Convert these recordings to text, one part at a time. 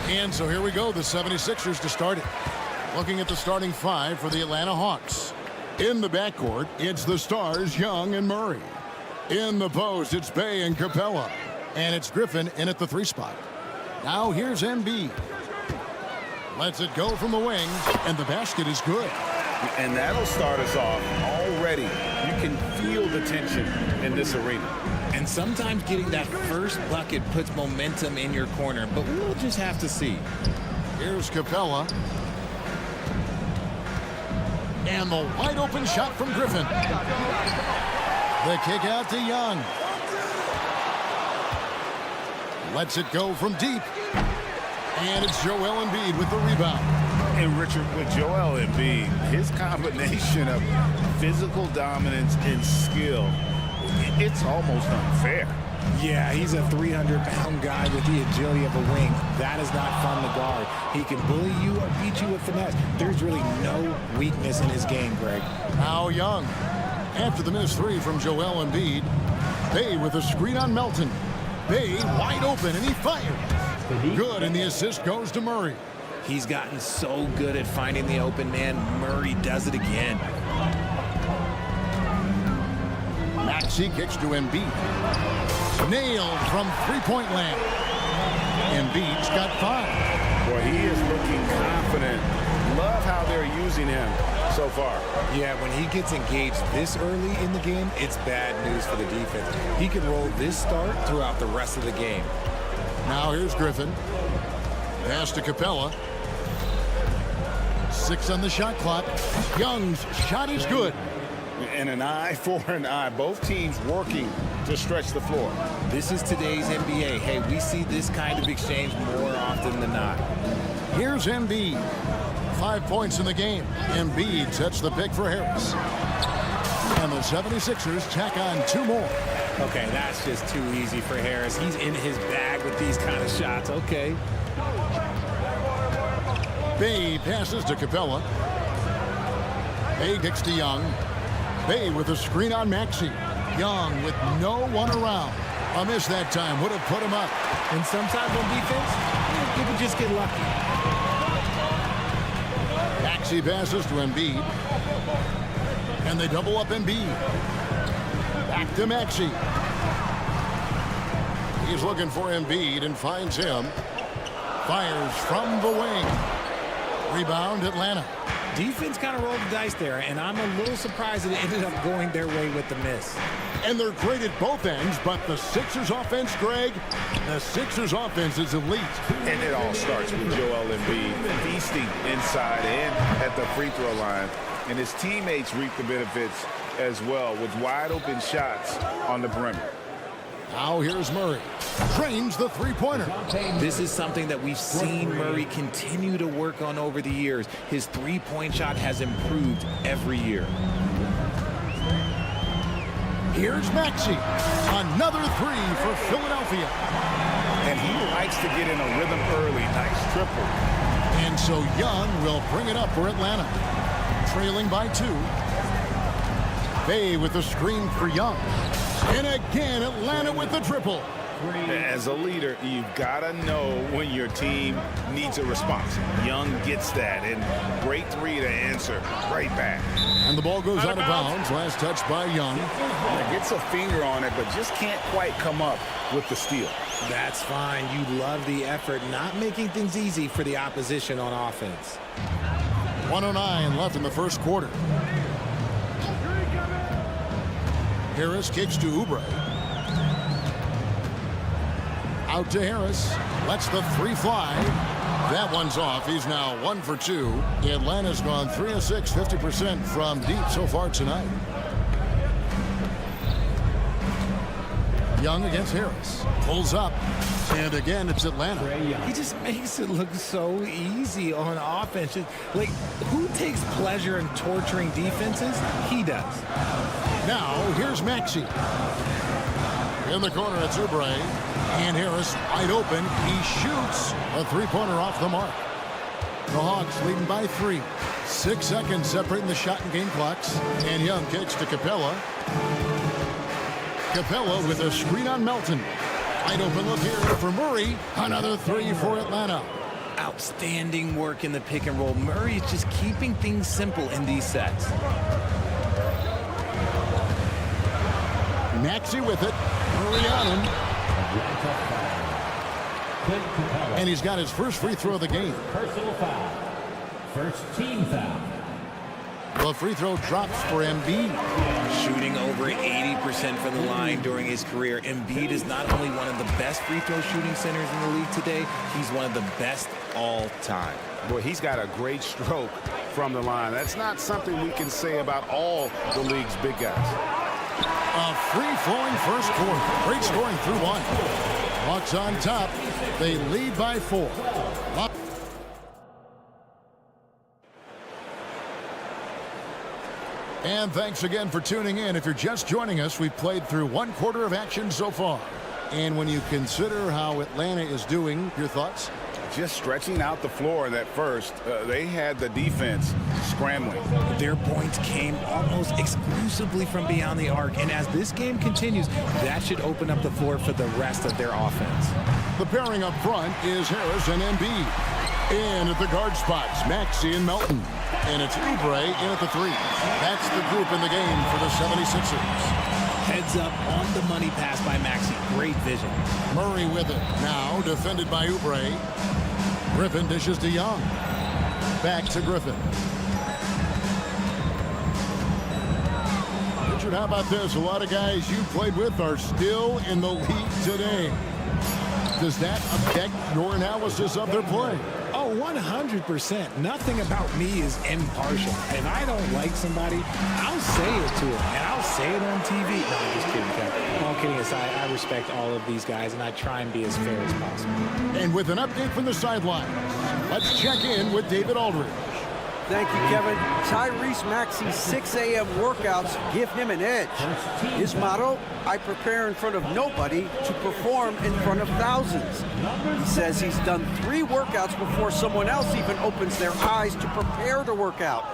And so here we go, the 76ers to start it. Looking at the starting five for the Atlanta Hawks. In the backcourt, it's the stars, Young and Murray. In the post, it's Bay and Capella. And it's Griffin in at the 3 spot. Now here's Embiid. Lets it go from the wing, and the basket is good. And that'll start us off already. You can feel the tension in this arena. And sometimes getting that first bucket puts momentum in your corner, but we'll just have to see. Here's Capella. And the wide open shot from Griffin. The kick out to Young. Lets it go from deep. And it's Joel Embiid with the rebound. And Richard, with Joel Embiid, his combination of physical dominance and skill, it's almost unfair. Yeah, he's a 300-pound guy with the agility of a wing. That is not fun to guard. He can bully you or beat you with finesse. There's really no weakness in his game, Greg. Now Young. After the missed 3 from Joel Embiid, Bay with a screen on Melton. Bay wide open, and he fired. Good, and the assist goes to Murray. He's gotten so good at finding the open man. Murray does it again. Maxey kicks to Embiid. Nailed from three-point land. Embiid's got 5. Boy, he is looking confident. Love how they're using him so far. Yeah, when he gets engaged this early in the game, it's bad news for the defense. He can roll this start throughout the rest of the game. Now here's Griffin. Pass to Capella. 6 on the shot clock. Young's shot is good. And an eye for an eye. Both teams working to stretch the floor. This is today's NBA. Hey, we see this kind of exchange more often than not. Here's Embiid. 5 points in the game. Embiid sets the pick for Harris. And the 76ers tack on 2 more. Okay, that's just too easy for Harris. He's in his bag with these kind of shots. Okay. Bay passes to Capella. Bay kicks to Young. Bay with a screen on Maxey. Young with no one around. A miss that time would have put him up. And sometimes on defense, you can just get lucky. Maxey passes to Embiid. And they double up Embiid. Back to Maxey. He's looking for Embiid and finds him. Fires from the wing. Rebound, Atlanta. Defense kind of rolled the dice there, and I'm a little surprised that it ended up going their way with the miss. And they're great at both ends, but the Sixers offense, Greg, the Sixers offense is elite. And it all starts with Joel Embiid feasting inside and at the free throw line. And his teammates reap the benefits as well with wide open shots on the perimeter. Now here's Murray. Trains the three-pointer. This is something that we've seen Murray continue to work on over the years. His three-point shot has improved every year. Here's Maxey. Another 3 for Philadelphia. And he likes to get in a rhythm early. Nice triple. And so Young will bring it up for Atlanta. Trailing by 2. Bay with the screen for Young. And again, Atlanta with the triple. As a leader, you've got to know when your team needs a response. Young gets that, and great 3 to answer right back. And the ball goes out of bounds. Last touch by Young. Gets a finger on it, but just can't quite come up with the steal. That's fine. You love the effort, not making things easy for the opposition on offense. 1:09 left in the first quarter. Harris kicks to Oubre. Out to Harris. Lets the 3 fly. That one's off. He's now 1 for 2. Atlanta's gone 3 of 6, 50% from deep so far tonight. Young against Harris. Pulls up. And again, it's Atlanta. He just makes it look so easy on offense. Like, who takes pleasure in torturing defenses? He does. Now, here's Maxey. In the corner, it's Oubre. And Harris wide open. He shoots a 3-pointer off the mark. The Hawks leading by 3. 6 seconds separating the shot and game clocks. And Young kicks to Capella. Capella with a screen on Melton. Wide open look here for Murray. Another 3 for Atlanta. Outstanding work in the pick and roll. Murray is just keeping things simple in these sets. Maxey with it. Murray on him. And he's got his first free throw of the game. Personal foul. First team foul. The free throw drops for Embiid. Shooting over 80% from the line during his career. Embiid is not only one of the best free throw shooting centers in the league today, he's one of the best all time. Boy, he's got a great stroke from the line. That's not something we can say about all the league's big guys. A free-flowing first quarter. Great scoring through one. Hawks on top. They lead by 4. And thanks again for tuning in. If you're just joining us, we've played through 1 quarter of action so far. And when you consider how Atlanta is doing, your thoughts? Just stretching out the floor that first. They had the defense scrambling. Their points came almost exclusively from beyond the arc. And as this game continues, that should open up the floor for the rest of their offense. The pairing up front is Harris and Embiid. In at the guard spots, Maxey and Melton. And it's Oubre in at the 3. That's the group in the game for the 76ers. Heads up on the money pass by Maxey. Great vision. Murray with it. Now defended by Oubre. Griffin dishes to Young. Back to Griffin. Richard, how about this? A lot of guys you played with are still in the league today. Does that affect your analysis of their play? Oh, 100%. Nothing about me is impartial. If I don't like somebody, I'll say it to them, and I'll say it on TV. No, I'm just kidding, Kevin. All kidding aside, I respect all of these guys, and I try and be as fair as possible. And with an update from the sideline, let's check in with David Aldridge. Thank you, Kevin. Tyrese Maxey's 6 a.m. workouts give him an edge. His motto, I prepare in front of nobody to perform in front of thousands. He says he's done 3 workouts before someone else even opens their eyes to prepare to work out.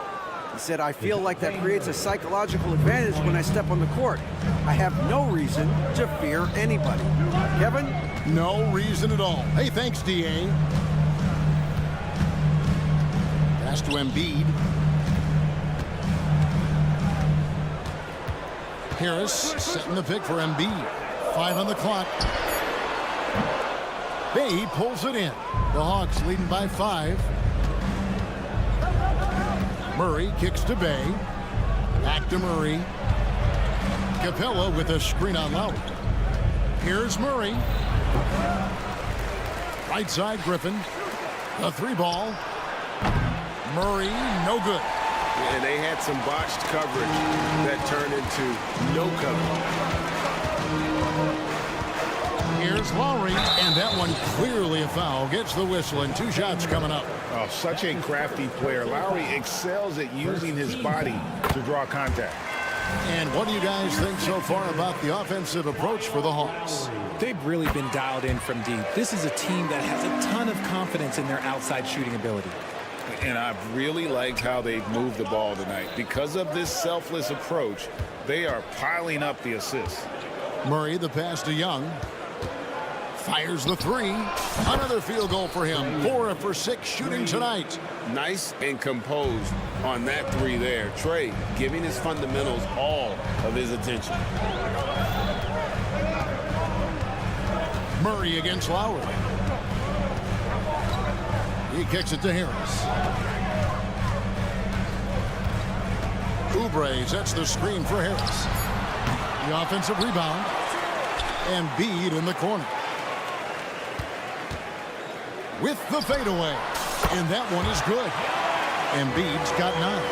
He said, I feel like that creates a psychological advantage when I step on the court. I have no reason to fear anybody. Kevin? No reason at all. Hey, thanks, D.A. Pass to Embiid. Harris setting the pick for Embiid. 5 on the clock. Bay pulls it in. The Hawks leading by 5. Murray kicks to Bay. Back to Murray. Capella with a screen on Lowry. Here's Murray. Right side, Griffin. A 3-ball. Murray, no good. And they had some botched coverage that turned into no coverage. Here's Lowry, and that one clearly a foul. Gets the whistle, and 2 shots coming up. Oh, such a crafty player. Lowry excels at using his body to draw contact. And what do you guys think so far about the offensive approach for the Hawks? They've really been dialed in from deep. This is a team that has a ton of confidence in their outside shooting ability. And I've really liked how they've moved the ball tonight. Because of this selfless approach, they are piling up the assists. Murray, the pass to Young. Fires the 3. Another field goal for him. 4 for 6 shooting tonight. Nice and composed on that 3 there. Trey giving his fundamentals all of his attention. Murray against Lowry. He kicks it to Harris. Oubre sets the screen for Harris. The offensive rebound. Embiid in the corner. With the fadeaway. And that one is good. Embiid's got 9.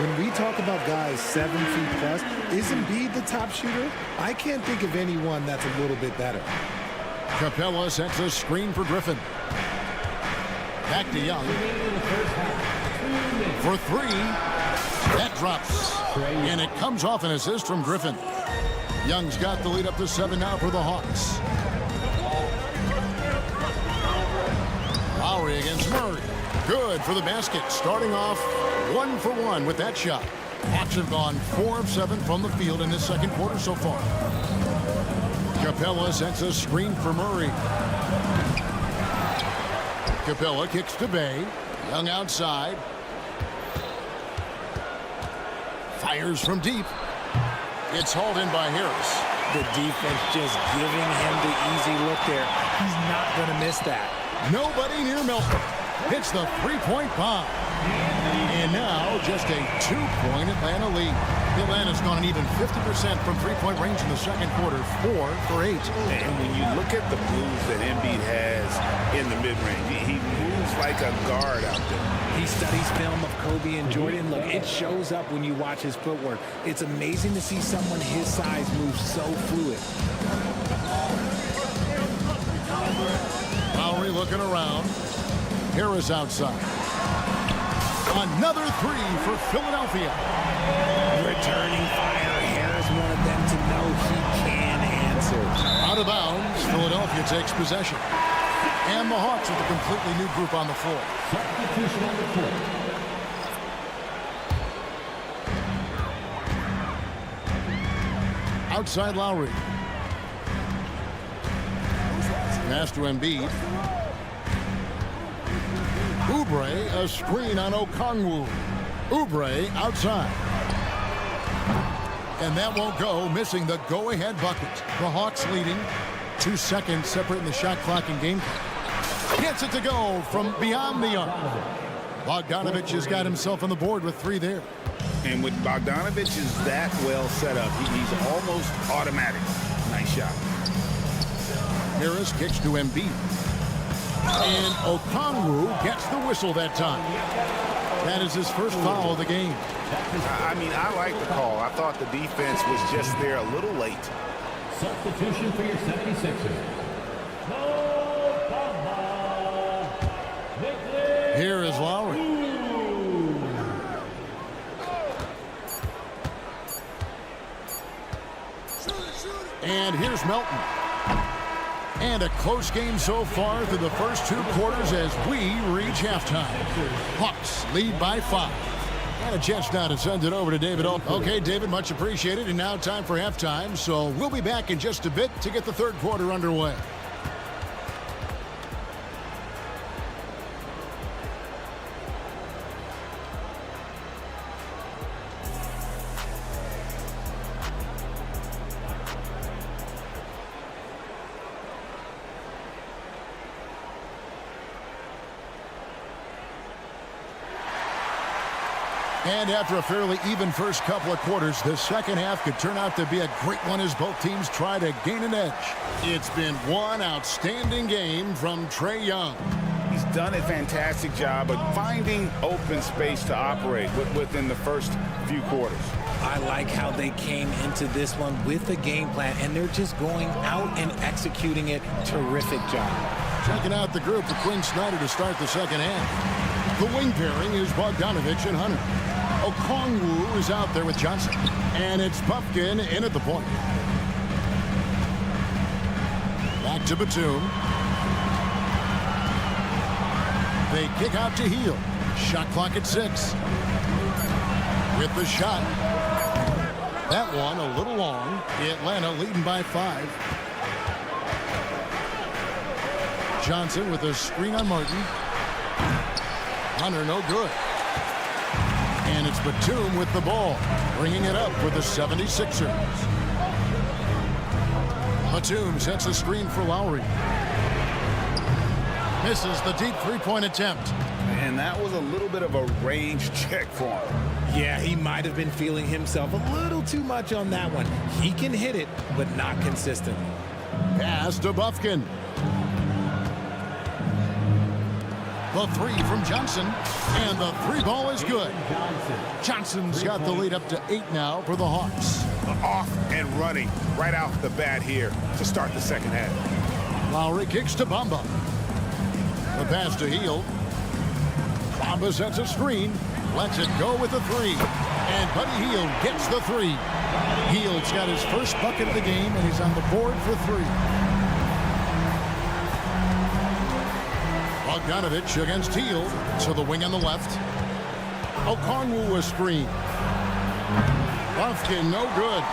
When we talk about guys 7 feet plus, is Embiid the top shooter? I can't think of anyone that's a little bit better. Capella sets a screen for Griffin. Back to Young. For 3. That drops. And it comes off an assist from Griffin. Young's got the lead up to 7 now for the Hawks. Lowry against Murray. Good for the basket. Starting off 1 for 1 with that shot. Hawks have gone 4 of 7 from the field in this second quarter so far. Capella sets a screen for Murray. Capella kicks to Bay. Young outside. Fires from deep. It's hauled in by Harris. The defense just giving him the easy look there. He's not going to miss that. Nobody near Melton. Hits the three-point bomb. And now just a 2-point Atlanta lead. Atlanta's gone an even 50% from three-point range in the second quarter. 4 for 8. And when you look at the moves that Embiid has in the mid-range, he moves like a guard out there. He studies film of Kobe and Jordan. Look, it shows up when you watch his footwork. It's amazing to see someone his size move so fluid. Lowry looking around. Harris outside. Another three for Philadelphia. Returning fire. Harris wanted them to know he can answer. Out of bounds, Philadelphia takes possession. And the Hawks with a completely new group on the floor. Substitution on the court. Outside Lowry. Pass to Embiid. Oubre, a screen on Okongwu. Oubre outside. And that won't go, missing the go-ahead bucket. The Hawks leading. 2 seconds separating the shot clock and game clock. Gets it to go from beyond the arc. Bogdanovich has got himself on the board with 3 there. And with Bogdanovich is that well set up, he's almost automatic. Nice shot. Harris kicks to Embiid. And Okongwu gets the whistle that time. That is his first foul of the game. I mean, I like the call. I thought the defense was just there a little late. Substitution for your 76ers. Here is Lowry. And here's Melton. And a close game so far through the first 2 quarters as we reach halftime. Hawks lead by 5. And a chance now to send it over to David. Okay, David, much appreciated. And now time for halftime. So we'll be back in just a bit to get the third quarter underway. And after a fairly even first couple of quarters, the second half could turn out to be a great one as both teams try to gain an edge. It's been one outstanding game from Trae Young. He's done a fantastic job of finding open space to operate within the first few quarters. I like how they came into this one with a game plan, and they're just going out and executing it. Terrific job. Checking out the group for Quinn Snyder to start the second half. The wing pairing is Bogdanovich and Hunter. Okongwu is out there with Johnson. And it's Buffkin in at the point. Back to Batum. They kick out to Hield. Shot clock at 6. With the shot. That one a little long. Atlanta leading by 5. Johnson with a screen on Martin. Hunter no good. And it's Batum with the ball, bringing it up with the 76ers. Batum sets a screen for Lowry. Misses the deep three-point attempt. And that was a little bit of a range check for him. Yeah, he might have been feeling himself a little too much on that one. He can hit it, but not consistently. Pass to Buffkin. The 3 from Johnson, and the 3 ball is good. Johnson's got the lead up to 8 now for the Hawks. Off and running right off the bat here to start the second half. Lowry kicks to Bamba. The pass to Hield. Bamba sets a screen, lets it go with the 3. And Buddy Hield gets the 3. Hield's got his first bucket of the game, and he's on the board for 3. Bogdanovich against Hield to the wing on the left. Okongwu a screen. Buffkin no good.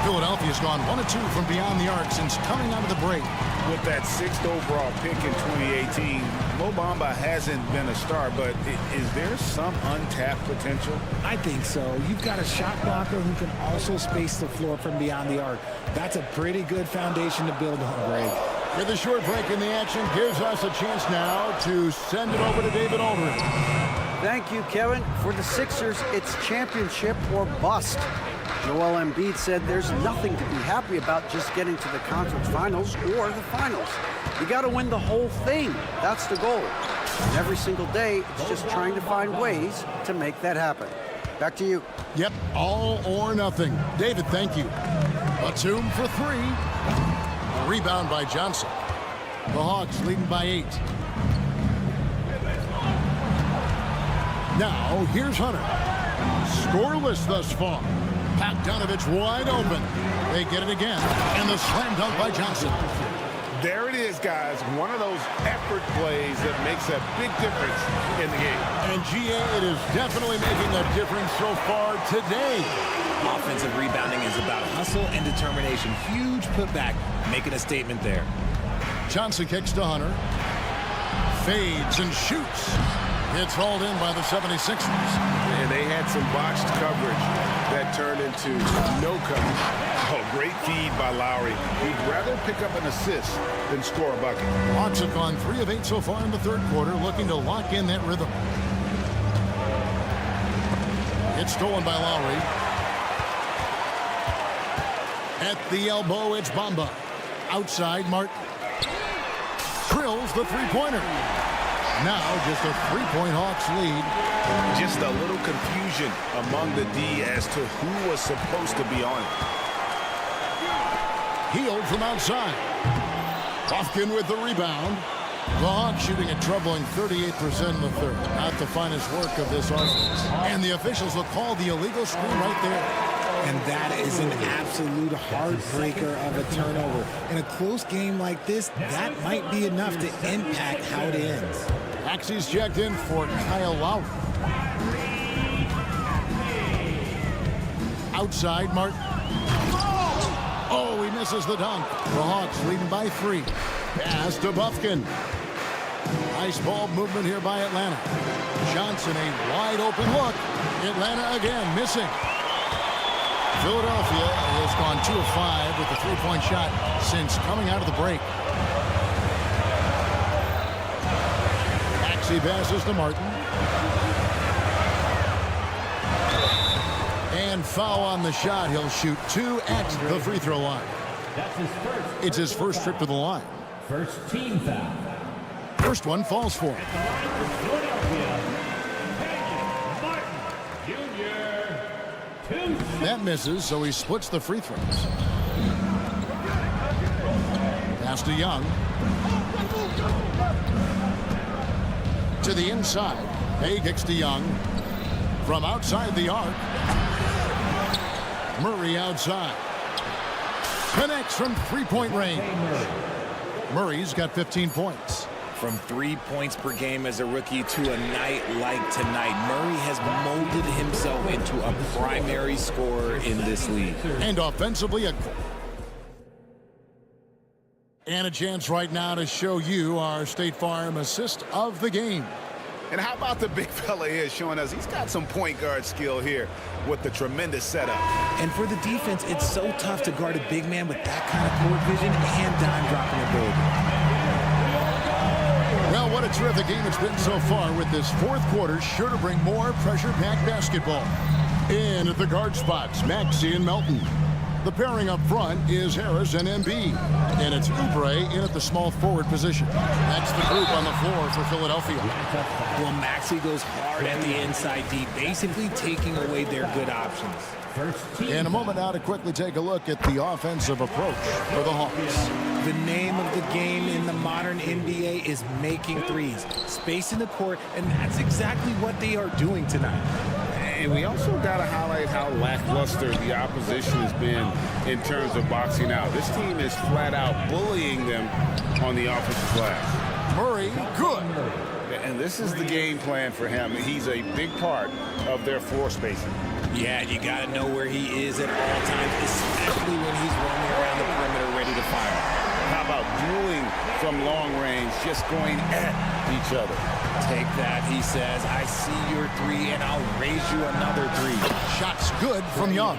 Philadelphia's gone 1 of 2 from beyond the arc since coming out of the break. With that 6th overall pick in 2018, Mo Bamba hasn't been a star, but is there some untapped potential? I think so. You've got a shot blocker who can also space the floor from beyond the arc. That's a pretty good foundation to build on, Greg. With a short break in the action, gives us a chance now to send it over to David Aldridge. Thank you, Kevin. For the Sixers, it's championship or bust. Joel Embiid said there's nothing to be happy about just getting to the conference finals or the finals. You got to win the whole thing. That's the goal. And every single day, it's just trying to find ways to make that happen. Back to you. Yep, all or nothing. David, thank you. Batum for 3. A rebound by Johnson. The Hawks leading by 8. Now, here's Hunter. Scoreless thus far. Bogdanovich wide open. They get it again. And the slam dunk by Johnson. There it is, guys. One of those effort plays that makes a big difference in the game. And GA, it is definitely making a difference so far today. Offensive rebounding is about hustle and determination. Huge putback, making a statement there. Johnson kicks to Hunter. Fades and shoots. It's hauled in by the 76ers. And they had some botched coverage that turned into no coverage. Oh, great feed by Lowry. He'd rather pick up an assist than score a bucket. Hawks have gone 3 of 8 so far in the third quarter, looking to lock in that rhythm. It's stolen by Lowry. At the elbow, it's Bamba. Outside, Martin. Drills the three-pointer. Now just a 3-point Hawks lead. Just a little confusion among the D as to who was supposed to be on it. Healed from outside. Bofkin with the rebound. The Hawks shooting a troubling 38% in the third. Not the finest work of this offense. And the officials will call the illegal screen right there. And that is an absolute heartbreaker of a turnover. In a close game like this, that might be enough to impact how it ends. Maxey's checked in for Kyle Lowry. Outside, Martin. Oh, he misses the dunk. The Hawks leading by 3. Pass to Bufkin. Nice ball movement here by Atlanta. Johnson, a wide open look. Atlanta again missing. Philadelphia has gone 2 of 5 with a 3-point shot since coming out of the break. Maxey passes to Martin. And foul on the shot. He'll shoot 2 at the free throw line. That's his first. It's his first trip to the line. First team foul. First one falls for him. That misses, so he splits the free throws. Pass to Young. To the inside. Hay kicks to Young. From outside the arc. Murray outside. Connects from 3-point range. Murray's got 15 points. From 3 points per game as a rookie to a night like tonight, Murray has molded himself into a primary scorer in this league. And offensively, and a chance right now to show you our State Farm assist of the game. And how about the big fella here showing us he's got some point guard skill here with the tremendous setup. And for the defense, it's so tough to guard a big man with that kind of court vision and dime dropping ability. Well, what a terrific game it's been so far, with this fourth quarter sure to bring more pressure-packed basketball. In at the guard spots, Maxey and Melton. The pairing up front is Harris and Embiid. And it's Oubre in at the small forward position. That's the group on the floor for Philadelphia. Well, Maxey goes hard at the inside D, basically taking away their good options. In a moment now to quickly take a look at the offensive approach for the Hawks. The name of the game in the modern NBA is making threes, spacing the court, and that's exactly what they are doing tonight. And we also got to highlight how lackluster the opposition has been in terms of boxing out. This team is flat out bullying them on the offensive glass. Murray, good. And this is the game plan for him. He's a big part of their floor spacing. Yeah, you got to know where he is at all times, especially from long range, just going at each other. Take that, he says. I see your three, and I'll raise you another three. Shots good from Young.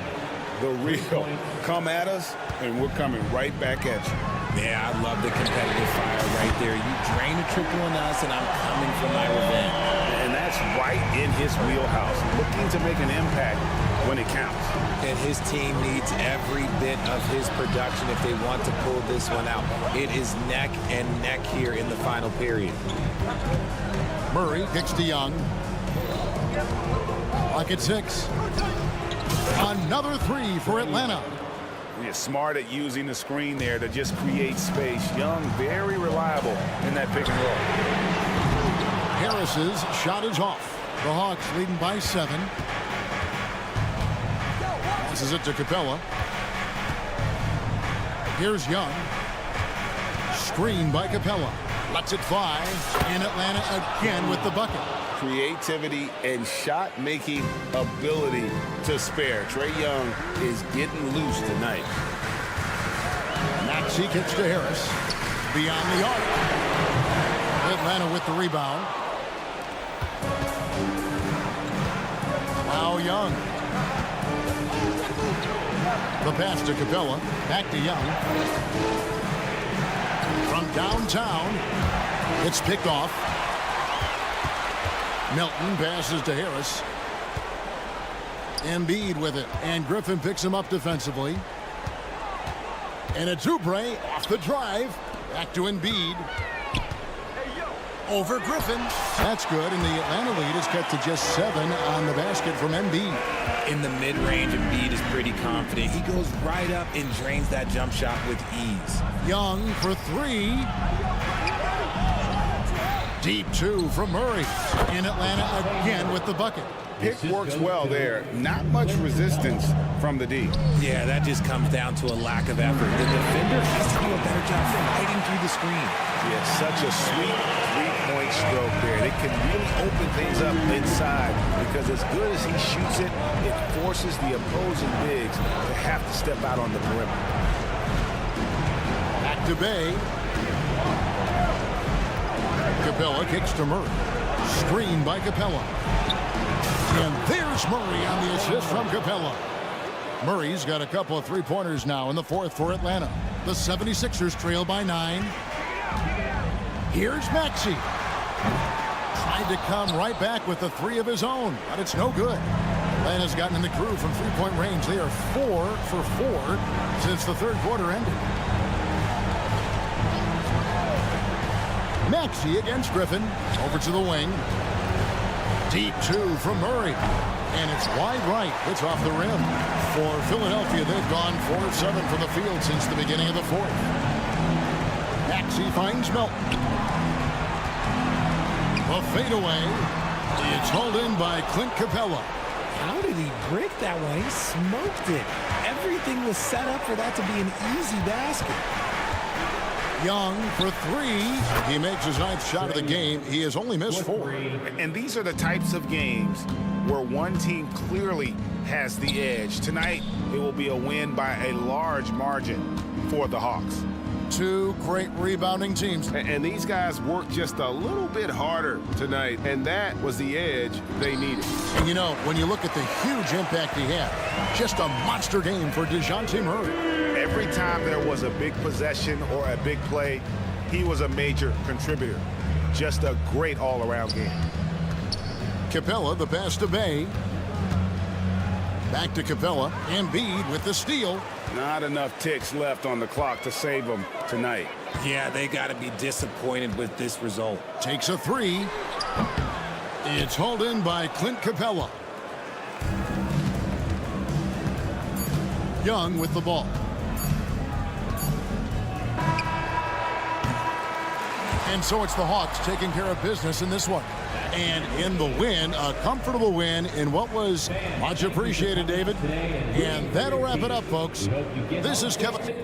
The real come at us, and we're coming right back at you. Yeah, I love the competitive fire right there. You drain a triple on us, and I'm coming for my revenge. And that's right in his wheelhouse, looking to make an impact when it counts. And his team needs every bit of his production if they want to pull this one out. It is neck and neck here in the final period. Murray kicks to Young. Clock at 6. Another three for Atlanta. He's smart at using the screen there to just create space. Young, very reliable in that pick and roll. Harris's shot is off. The Hawks leading by 7. Passes it to Capella. Here's Young. Screen by Capella. Lets it fly. And Atlanta again with the bucket. Creativity and shot-making ability to spare. Trae Young is getting loose tonight. Maxey kicks to Harris. Beyond the arc. Atlanta with the rebound. Now Young. The pass to Capella. Back to Young. From downtown. It's picked off. Milton passes to Harris. Embiid with it. And Griffin picks him up defensively. And a Oubre off the drive. Back to Embiid. Over Griffin. That's good. And the Atlanta lead is cut to just 7 on the basket from Embiid. In the mid-range, Embiid is pretty confident. He goes right up and drains that jump shot with ease. Young for 3. Deep 2 from Murray. And Atlanta again with the bucket. Pick works well there. Not much resistance from the D. Yeah, that just comes down to a lack of effort. The defender has to do a better job fighting through the screen. Yeah, such a sweet three-point stroke there. It can really open things up inside because as good as he shoots it, it forces the opposing bigs to have to step out on the perimeter. Back to Bay. Capella kicks to Murray. Screen by Capella. And there's Murray on the assist from Capella. Murray's got a couple of three-pointers now in the fourth for Atlanta. The 76ers trail by 9. Here's Maxey. Tried to come right back with the 3 of his own, but it's no good. Atlanta's gotten in the groove from three-point range. They are 4 for 4 since the third quarter ended. Maxey against Griffin. Over to the wing. Deep 2 from Murray. And it's wide right. It's off the rim. For Philadelphia, they've gone 4 of 7 from the field since the beginning of the fourth. Maxey finds Milton. A fadeaway. It's hauled in by Clint Capella. How did he break that one? He smoked it. Everything was set up for that to be an easy basket. Young for 3. He makes his 9th shot of the game. He has only missed 4. And these are the types of games where one team clearly has the edge. Tonight, it will be a win by a large margin for the Hawks. 2 great rebounding teams. And these guys worked just a little bit harder tonight, and that was the edge they needed. And you know, when you look at the huge impact he had, just a monster game for DeJounte Murray. Every time there was a big possession or a big play, he was a major contributor. Just a great all-around game. Capella, the pass to Bay. Back to Capella. Embiid with the steal. Not enough ticks left on the clock to save them tonight. Yeah, they got to be disappointed with this result. Takes a 3. It's hauled in by Clint Capella. Young with the ball. And so it's the Hawks taking care of business in this one. And in the win, a comfortable win in what was much appreciated, David. And that'll wrap it up, folks. This is Kevin.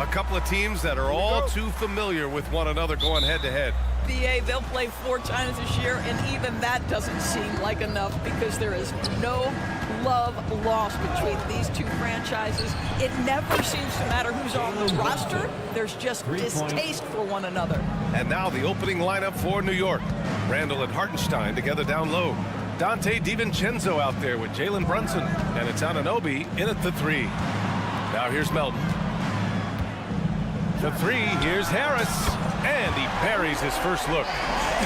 A couple of teams that are all too familiar with one another going head-to-head. BA, they'll play 4 times this year, and even that doesn't seem like enough because there is no love lost between these two franchises. It never seems to matter who's on the roster. There's just distaste for one another. And now the opening lineup for New York. Randall and Hartenstein together down low. Dante DiVincenzo out there with Jalen Brunson. And it's Anunoby in at the 3. Now here's Melton. The 3, here's Harris. And he buries his first look.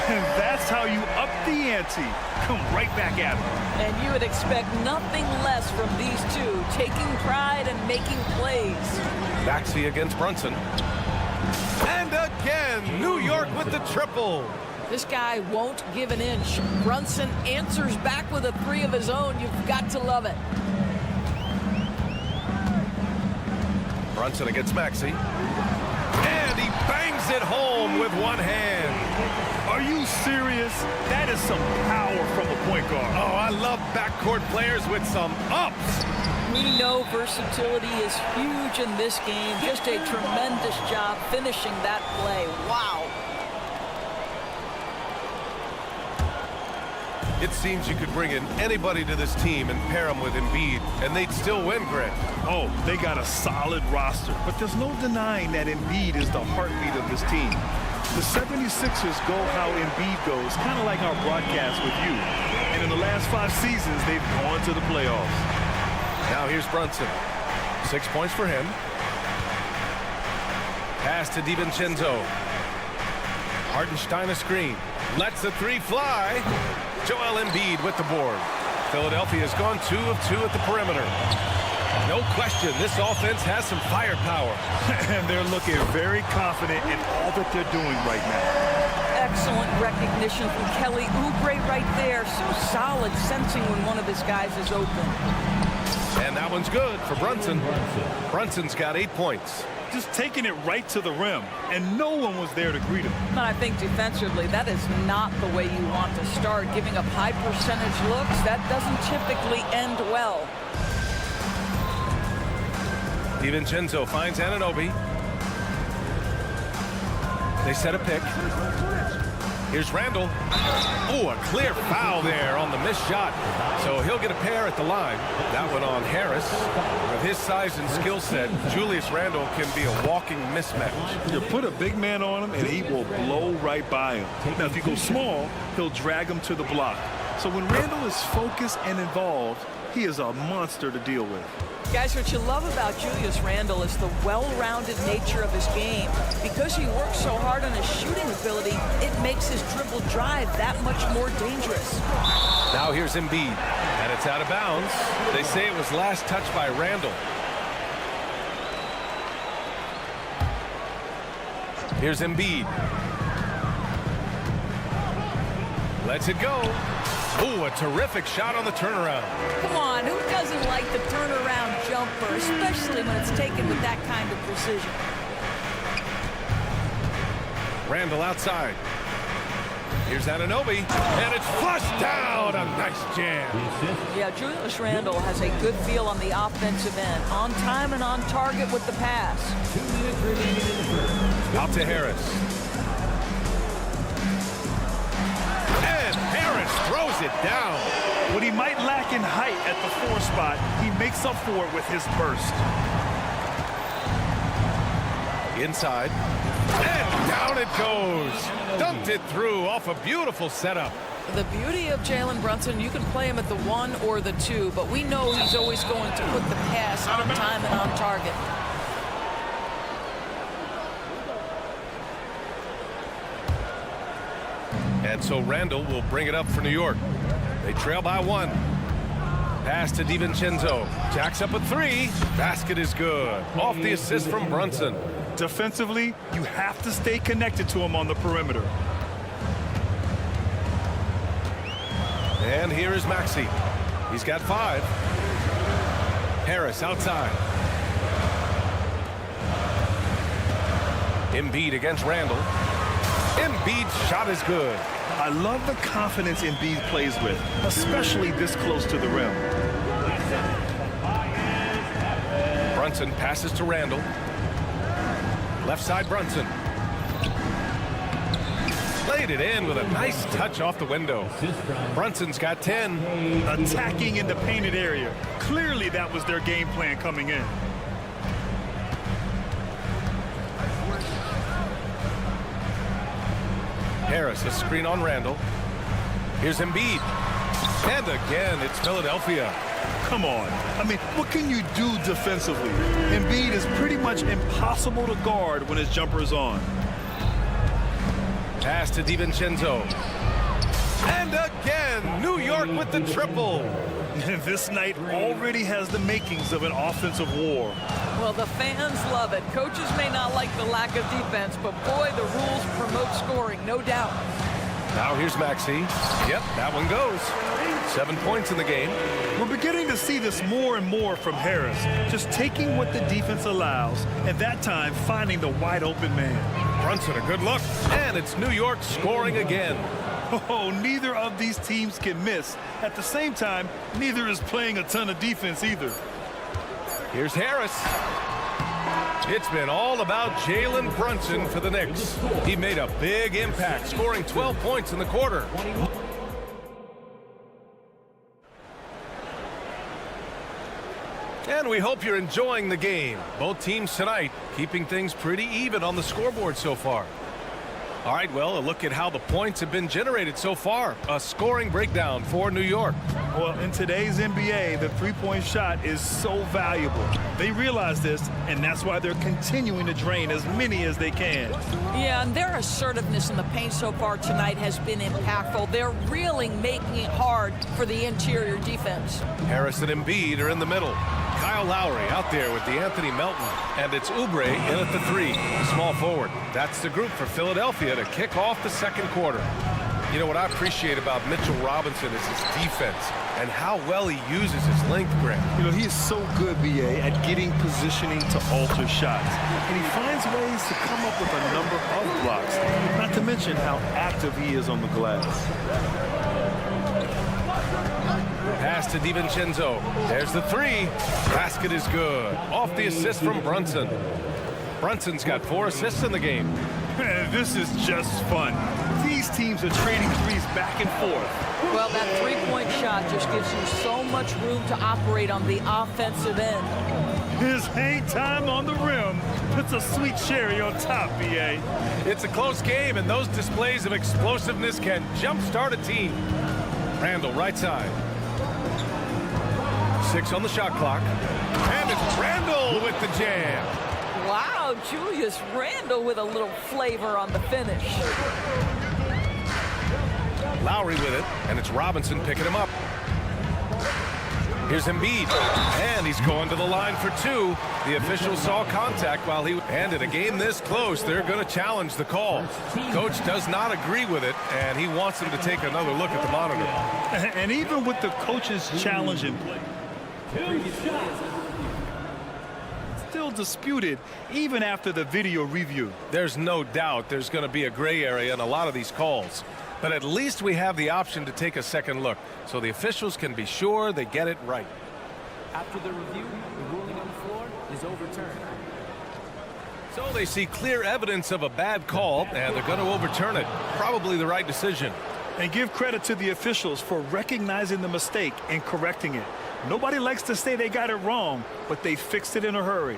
And that's how you up the ante. Come right back at him. And you would expect nothing less from these two, taking pride and making plays. Maxey against Brunson. And again, New York with the triple. This guy won't give an inch. Brunson answers back with a 3 of his own. You've got to love it. Brunson against Maxey. And he bangs it home with one hand. Are you serious? That is some power from a point guard. Oh, I love backcourt players with some ups. We know versatility is huge in this game. Just a tremendous job finishing that play. Wow. It seems you could bring in anybody to this team and pair them with Embiid, and they'd still win, Greg. Oh, they got a solid roster, but there's no denying that Embiid is the heartbeat of this team. The 76ers go how Embiid goes, kind of like our broadcast with you. And in the last 5 seasons, they've gone to the playoffs. Now here's Brunson. 6 points for him. Pass to DiVincenzo. Hartenstein a screen. Lets the 3 fly. Joel Embiid with the board. Philadelphia's gone 2 of 2 at the perimeter. No question, this offense has some firepower. And they're looking very confident in all that they're doing right now. Excellent recognition from Kelly Oubre right there. So solid, sensing when one of his guys is open. And that one's good for Brunson. Brunson's got 8 points. Just taking it right to the rim, and no one was there to greet him. But I think defensively, that is not the way you want to start. Giving up high percentage looks, that doesn't typically end well. DiVincenzo finds Anunoby. They set a pick. Here's Randall. Oh, a clear foul there on the missed shot. So he'll get a pair at the line. That one on Harris. With his size and skill set, Julius Randall can be a walking mismatch. You put a big man on him, and he will blow right by him. Now, if you go small, he'll drag him to the block. So when Randall is focused and involved, he is a monster to deal with. Guys, what you love about Julius Randle is the well-rounded nature of his game. Because he works so hard on his shooting ability, it makes his dribble drive that much more dangerous. Now here's Embiid, and it's out of bounds. They say it was last touched by Randall. Here's Embiid. Lets it go. Ooh, a terrific shot on the turnaround. Come on, who doesn't like the turnaround jumper, especially when it's taken with that kind of precision? Randall outside. Here's Anunoby, and it's flushed down. A nice jam. Yeah, Julius Randle has a good feel on the offensive end. On time and on target with the pass. 2 minutes remaining in the first. Out to Harris. Throws it down. What he might lack in height at the 4 spot, he makes up for it with his burst. Inside. And down it goes. Dunked it through off a beautiful setup. The beauty of Jalen Brunson, you can play him at the 1 or the 2, but we know he's always going to put the pass on time and on target. And so Randall will bring it up for New York. They trail by 1. Pass to DiVincenzo. Jacks up a 3. Basket is good. Off the assist from Brunson. Defensively, you have to stay connected to him on the perimeter. And here is Maxey. He's got 5. Harris outside. Embiid against Randall. Embiid's shot is good. I love the confidence Embiid plays with, especially this close to the rim. Brunson passes to Randall. Left side, Brunson. Laid it in with a nice touch off the window. Brunson's got 10. Attacking in the painted area. Clearly that was their game plan coming in. Harris, a screen on Randall. Here's Embiid. And again, it's Philadelphia. Come on. I mean, what can you do defensively? Embiid is pretty much impossible to guard when his jumper is on. Pass to DiVincenzo. And again, New York with the triple. This night already has the makings of an offensive war. Well, the fans love it. Coaches may not like the lack of defense, but boy, the rules promote scoring, no doubt. Now here's Maxey. Yep, that one goes. 7 points in the game. We're beginning to see this more and more from Harris. Just taking what the defense allows, and that time finding the wide open man. Brunson, a good look. And it's New York scoring again. Oh, neither of these teams can miss. At the same time, neither is playing a ton of defense either. Here's Harris. It's been all about Jalen Brunson for the Knicks. He made a big impact, scoring 12 points in the quarter. And we hope you're enjoying the game. Both teams tonight keeping things pretty even on the scoreboard so far. All right, well, a look at how the points have been generated so far. A scoring breakdown for New York. Well, in today's NBA, the three-point shot is so valuable. They realize this, and that's why they're continuing to drain as many as they can. Yeah, and their assertiveness in the paint so far tonight has been impactful. They're really making it hard for the interior defense. Harris and Embiid are in the middle. Kyle Lowry out there with DeAnthony Melton. And it's Oubre in at the 3, small forward. That's the group for Philadelphia to kick off the second quarter. You know what I appreciate about Mitchell Robinson is his defense and how well he uses his length, Grant. You know, he is so good, B.A., at getting positioning to alter shots. And he finds ways to come up with a number of blocks, not to mention how active he is on the glass. Pass to DiVincenzo. There's the 3. Basket is good. Off the assist from Brunson. Brunson's got 4 assists in the game. This is just fun. These teams are trading threes back and forth. Well, that three-point shot just gives you so much room to operate on the offensive end. His hang time on the rim puts a sweet cherry on top, B.A. It's a close game, and those displays of explosiveness can jumpstart a team. Randall, right side. 6 on the shot clock. And it's Randall with the jam. Wow, Julius Randle with a little flavor on the finish. Lowry with it, and it's Robinson picking him up. Here's Embiid, and he's going to the line for 2. The official saw contact while he... And in a game this close, they're going to challenge the call. Coach does not agree with it, and he wants him to take another look at the monitor. And even with the coach's challenge in play, still disputed even after the video review. There's no doubt there's going to be a gray area in a lot of these calls. But at least we have the option to take a second look, so the officials can be sure they get it right. After the review, the ruling on the floor is overturned. So they see clear evidence of a bad call, and they're going to overturn it. Probably the right decision. And give credit to the officials for recognizing the mistake and correcting it. Nobody likes to say they got it wrong, but they fixed it in a hurry.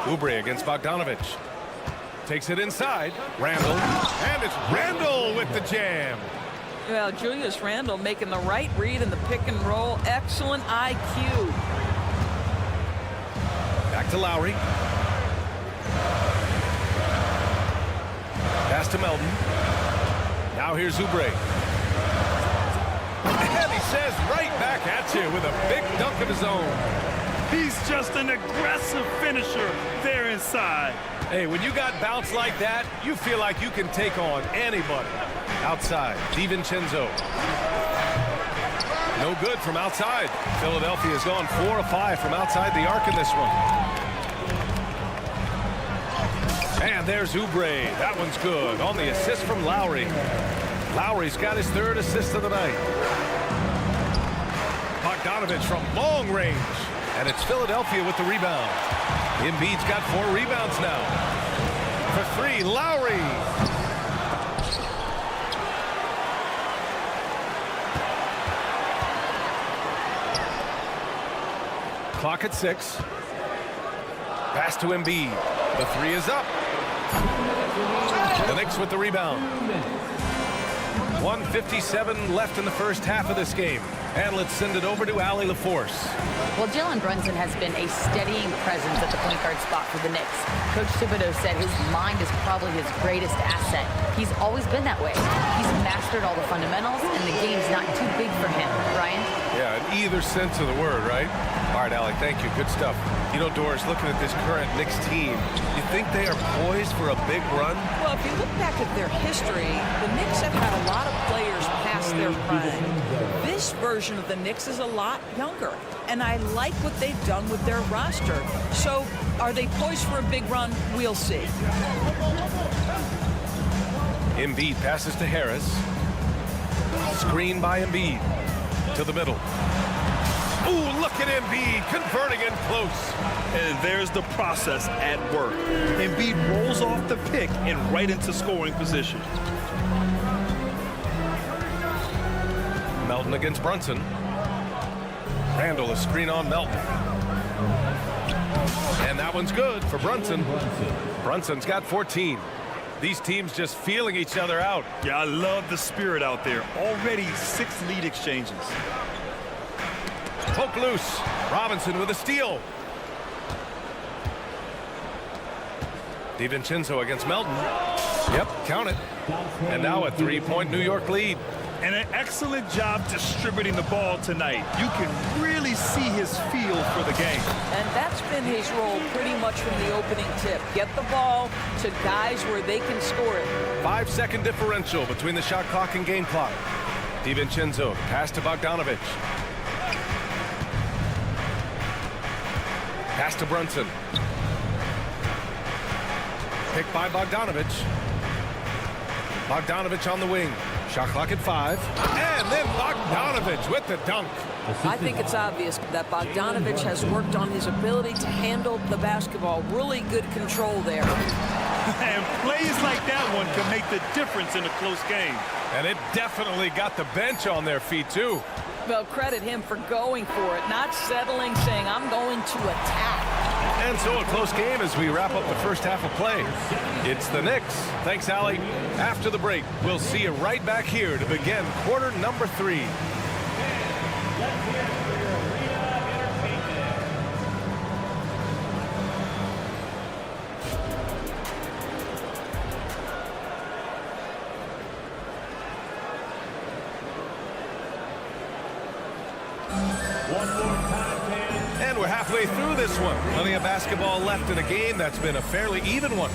Oubre against Bogdanovich. Takes it inside. Randall. And it's Randall with the jam. Well, Julius Randle making the right read in the pick and roll. Excellent IQ. Back to Lowry. Pass to Melton. Now here's Oubre. And he says right back at you with a big dunk of his own. He's just an aggressive finisher there inside. Hey, when you got bounce like that, you feel like you can take on anybody. Outside, DiVincenzo. No good from outside. Philadelphia has gone 4 of 5 from outside the arc in this one. And there's Oubre. That one's good on the assist from Lowry. Lowry's got his 3rd assist of the night. Bogdanovich from long range. And it's Philadelphia with the rebound. Embiid's got 4 rebounds now. For 3, Lowry. Clock at 6. Pass to Embiid. The 3 is up. The Knicks with the rebound. 1:57 left in the first half of this game. And let's send it over to Allie LaForce. Well, Jalen Brunson has been a steadying presence at the point guard spot for the Knicks. Coach Thibodeau said his mind is probably his greatest asset. He's always been that way. He's mastered all the fundamentals, and the game's not too big for him. Brian? Yeah, in either sense of the word, right? All right, Allie, thank you. Good stuff. You know, Doris, looking at this current Knicks team, you think they are poised for a big run? Well, if you look back at their history, the Knicks have had a lot of players past their prime. This version of the Knicks is a lot younger, and I like what they've done with their roster. So are they poised for a big run? We'll see. Embiid passes to Harris. Screen by Embiid to the middle. Ooh, look at Embiid converting in close. And there's the process at work. Embiid rolls off the pick and right into scoring position. Melton against Brunson. Randall, a screen on Melton. And that one's good for Brunson. Brunson's got 14. These teams just feeling each other out. Yeah, I love the spirit out there. Already 6 lead exchanges. Poke loose. Robinson with a steal. DiVincenzo against Melton. Yep, count it. And now a 3-point New York lead. And an excellent job distributing the ball tonight. You can really see his feel for the game. And that's been his role pretty much from the opening tip. Get the ball to guys where they can score it. 5-second differential between the shot clock and game clock. DiVincenzo, pass to Bogdanovich. Pass to Brunson. Picked by Bogdanovich. Bogdanovich on the wing. Shot clock at 5. And then Bogdanovich with the dunk. I think it's obvious that Bogdanovich has worked on his ability to handle the basketball. Really good control there. And plays like that one can make the difference in a close game. And it definitely got the bench on their feet, too. Well, credit him for going for it, not settling, saying, I'm going to attack. And so a close game as we wrap up the first half of play. It's the Knicks. Thanks, Allie. After the break, we'll see you right back here to begin quarter number 3. And we're halfway through this one. Plenty of basketball left in a game that's been a fairly even one.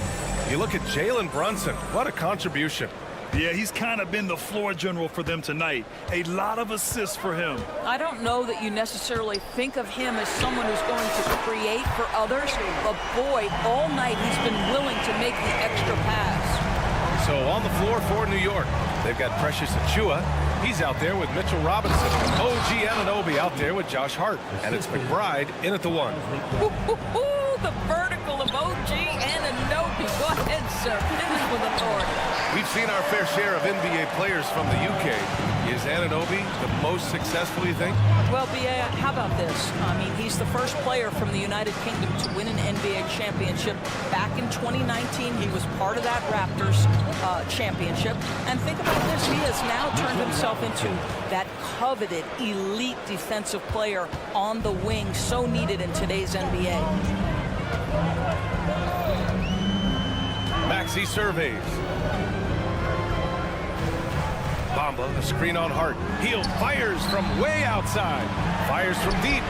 You look at Jalen Brunson. What a contribution. Yeah, he's kind of been the floor general for them tonight. A lot of assists for him. I don't know that you necessarily think of him as someone who's going to create for others, but boy, all night he's been willing to make the extra pass. So on the floor for New York, they've got Precious Achiuwa. He's out there with Mitchell Robinson. OG Anunoby out there with Josh Hart. And it's McBride in at the 1. The vertical of OG Anunoby. Go ahead, sir. Finish with authority. We've seen our fair share of NBA players from the UK. Is Anunoby the most successful, you think? Well, B.A., how about this? I mean, he's the first player from the United Kingdom to win an NBA championship. Back in 2019, he was part of that Raptors championship. And think about this. He has now turned himself into that coveted elite defensive player on the wing, so needed in today's NBA. Maxey surveys. Bamba, a screen on Hart. Heel fires from way outside. Fires from deep.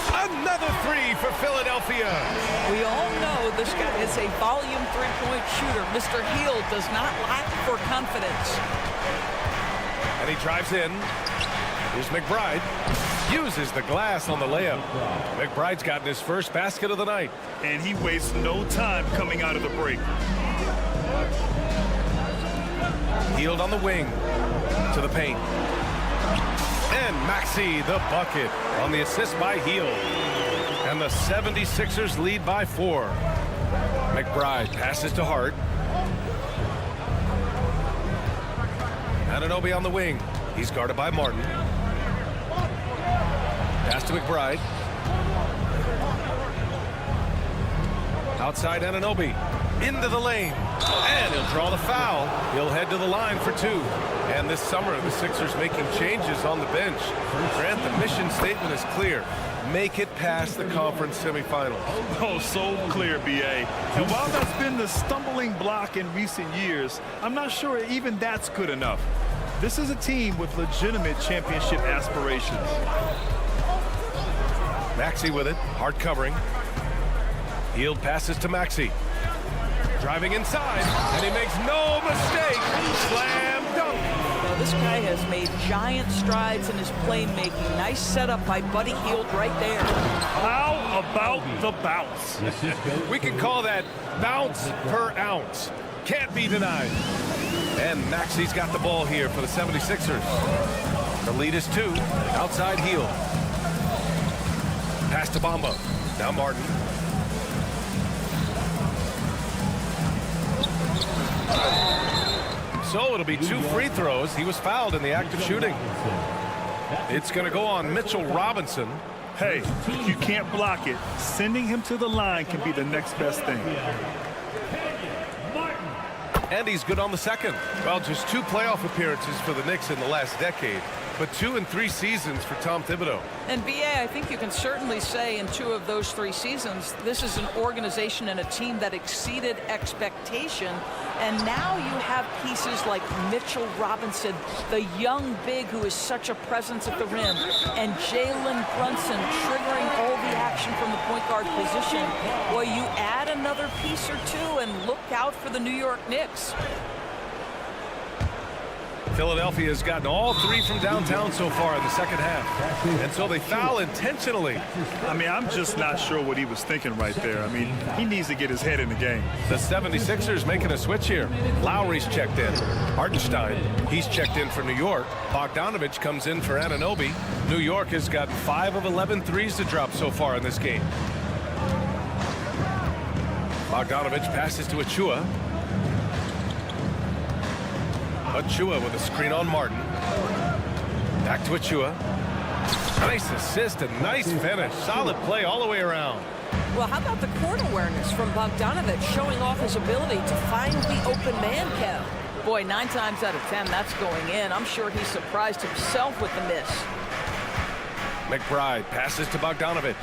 Another 3 for Philadelphia. We all know this guy is a volume three-point shooter. Mr. Heel does not lack for confidence. And he drives in. Here's McBride. Uses the glass on the layup. McBride's gotten his first basket of the night. And he wastes no time coming out of the break. Hield on the wing to the paint. And Maxey the bucket on the assist by Hield. And the 76ers lead by 4. McBride passes to Hart. Anunoby on the wing. He's guarded by Martin. Pass to McBride. Outside Anunoby. Into the lane. And he'll draw the foul. He'll head to the line for 2. And this summer, the Sixers making changes on the bench. Grant, the mission statement is clear. Make it past the conference semifinals. Oh, so clear, B.A. And while that's been the stumbling block in recent years, I'm not sure even that's good enough. This is a team with legitimate championship aspirations. Maxey with it. Hard covering. Hield passes to Maxey. Driving inside, and he makes no mistake. Slam dunk. Now, this guy has made giant strides in his playmaking. Nice setup by Buddy Hield right there. How about the bounce? We can call that bounce per ounce. Can't be denied. And Maxey's got the ball here for the 76ers. The lead is 2. Outside Hield. Pass to Bamba. Now Martin. So it'll be 2 free throws. He was fouled in the act of shooting. It's going to go on Mitchell Robinson. Hey, if you can't block it, sending him to the line can be the next best thing. And he's good on the second. Well, just 2 playoff appearances for the Knicks in the last decade, but 2 in 3 seasons for Tom Thibodeau. And B.A., I think you can certainly say in 2 of those 3 seasons, this is an organization and a team that exceeded expectation. And now you have pieces like Mitchell Robinson, the young big who is such a presence at the rim, and Jalen Brunson triggering all the action from the point guard position. Well, you add another piece or 2 and look out for the New York Knicks. Philadelphia has gotten all 3 from downtown so far in the second half. And so they foul intentionally. I mean, I'm just not sure what he was thinking right there. I mean, he needs to get his head in the game. The 76ers making a switch here. Lowry's checked in. Hartenstein, he's checked in for New York. Bogdanovich comes in for Anunoby. New York has gotten 5 of 11 threes to drop so far in this game. Bogdanovich passes to Achua. Achua with a screen on Martin. Back to Achua. Nice assist and nice finish. Solid play all the way around. Well, how about the court awareness from Bogdanovich showing off his ability to find the open man, Kev? Boy, 9 times out of 10, that's going in. I'm sure he surprised himself with the miss. McBride passes to Bogdanovich.